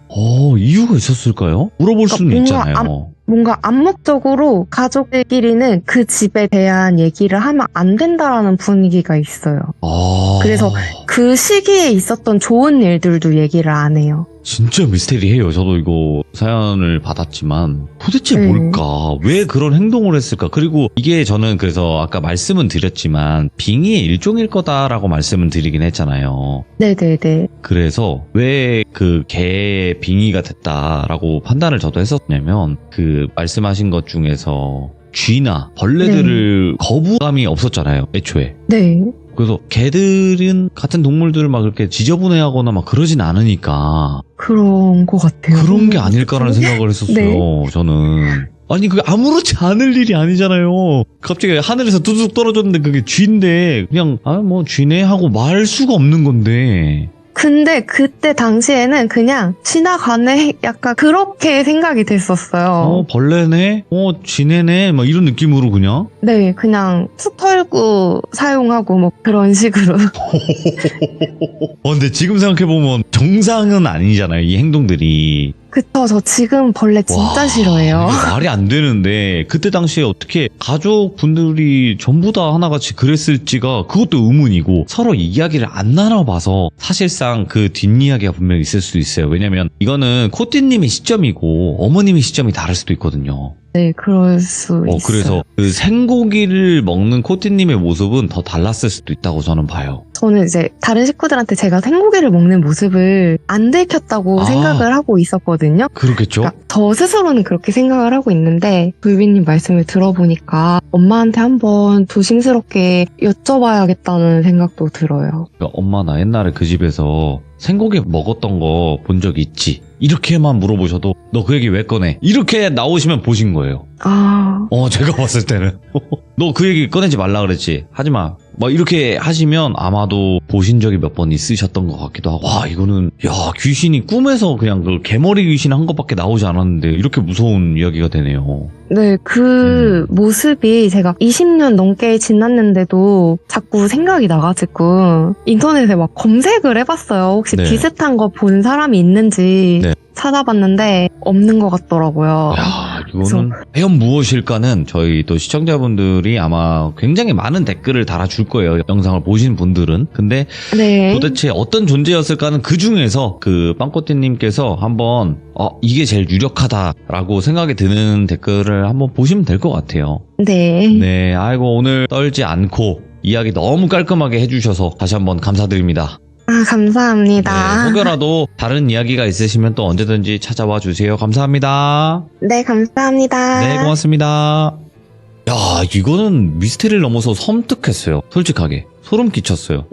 A: 이유가 있었을까요? 물어볼
E: 그러니까
A: 수는
E: 뭔가
A: 있잖아요.
E: 뭔가 암묵적으로 가족들끼리는 그 집에 대한 얘기를 하면 안 된다라는 분위기가 있어요. 그래서 그 시기에 있었던 좋은 일들도 얘기를 안 해요.
A: 진짜 미스테리해요. 저도 이거 사연을 받았지만 도대체
E: 네.
A: 뭘까? 왜 그런 행동을 했을까? 그리고 이게 저는 그래서 아까 말씀은 드렸지만 빙의의 일종일 거다라고 말씀은 드리긴 했잖아요.
E: 네네네.
A: 그래서 왜 그 개의 빙의가 됐다라고 판단을 저도 했었냐면 그 말씀하신 것 중에서 쥐나 벌레들을 거부감이 없었잖아요. 애초에.
E: 네.
A: 그래서 개들은 같은 동물들을 막 그렇게 지저분해하거나 막 그러진 않으니까
E: 그런 것 같아요.
A: 그런 게 아닐까라는 생각을 했었어요.
E: 네.
A: 저는. 아니 그게 아무렇지 않을 일이 아니잖아요. 갑자기 하늘에서 뚜둑 떨어졌는데 그게 쥐인데 그냥 뭐 쥐네 하고 말 수가 없는 건데.
E: 근데 그때 당시에는 그냥 지나가네? 약간 그렇게 생각이 됐었어요.
A: 벌레네? 쥐네네? 막 이런 느낌으로 그냥.
E: 네, 그냥 툭 털고 사용하고 뭐 그런 식으로.
A: 근데 지금 생각해보면 정상은 아니잖아요. 이 행동들이.
E: 그쵸, 저 지금 벌레 진짜
A: 와,
E: 싫어해요.
A: 이게 말이 안 되는데 그때 당시에 어떻게 가족분들이 전부 다 하나같이 그랬을지가 그것도 의문이고 서로 이야기를 안 나눠봐서 사실상 그 뒷이야기가 분명히 있을 수도 있어요. 왜냐면 이거는 코띠님의 시점이고 어머님의 시점이 다를 수도 있거든요.
E: 네, 그럴 수 있어요.
A: 그래서 그 생고기를 먹는 코띠님의 모습은 더 달랐을 수도 있다고 저는 봐요.
E: 저는 이제 다른 식구들한테 제가 생고기를 먹는 모습을 안 들켰다고 생각을 하고 있었거든요.
A: 그렇겠죠?
E: 그러니까 저 스스로는 그렇게 생각을 하고 있는데 불비님 말씀을 들어보니까 엄마한테 한번 조심스럽게 여쭤봐야겠다는 생각도 들어요.
A: 그러니까 엄마 나 옛날에 그 집에서 생고기 먹었던 거 본 적 있지? 이렇게만 물어보셔도 너 그 얘기 왜 꺼내? 이렇게 나오시면 보신 거예요. 제가 봤을 때는 너 그 얘기 꺼내지 말라 그랬지? 하지마. 막 이렇게 하시면 아마도 보신 적이 몇 번 있으셨던 것 같기도 하고, 와 이거는 귀신이 꿈에서 그냥 그 개머리 귀신 한 것밖에 나오지 않았는데 이렇게 무서운 이야기가 되네요.
E: 네, 그 모습이 제가 20년 넘게 지났는데도 자꾸 생각이 나가지고 인터넷에 막 검색을 해봤어요. 혹시
A: 네.
E: 비슷한 거 본 사람이 있는지
A: 네.
E: 찾아봤는데 없는 것 같더라고요.
A: 이거는 과연 무엇일까는 저희 또 시청자분들이 아마 굉장히 많은 댓글을 달아줄 거예요. 영상을 보신 분들은. 근데
E: 네.
A: 도대체 어떤 존재였을까는 그 중에서 그 빵꼬띠님께서 한번 이게 제일 유력하다라고 생각이 드는 댓글을 한번 보시면 될 것 같아요.
E: 네.
A: 네, 아이고 오늘 떨지 않고 이야기 너무 깔끔하게 해주셔서 다시 한번 감사드립니다.
E: 감사합니다.
A: 네, 혹여라도 다른 이야기가 있으시면 또 언제든지 찾아와 주세요. 감사합니다.
E: 네, 감사합니다.
A: 네, 고맙습니다. 야, 이거는 미스테리를 넘어서 섬뜩했어요. 솔직하게. 소름 끼쳤어요.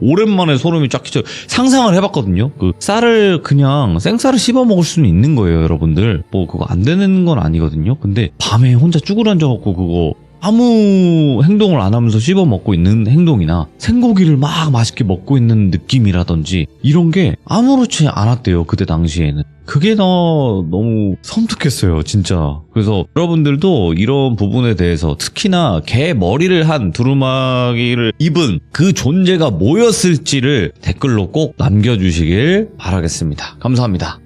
A: 오랜만에 소름이 쫙 끼쳐. 상상을 해봤거든요. 그 쌀을 그냥 생쌀을 씹어 먹을 수는 있는 거예요, 여러분들. 뭐 그거 안 되는 건 아니거든요. 근데 밤에 혼자 쭈그러앉아갖고 그거 아무 행동을 안 하면서 씹어 먹고 있는 행동이나 생고기를 막 맛있게 먹고 있는 느낌이라든지 이런 게 아무렇지 않았대요. 그때 당시에는. 그게 너무 섬뜩했어요, 진짜. 그래서 여러분들도 이런 부분에 대해서 특히나 개 머리를 한 두루마기를 입은 그 존재가 뭐였을지를 댓글로 꼭 남겨주시길 바라겠습니다. 감사합니다.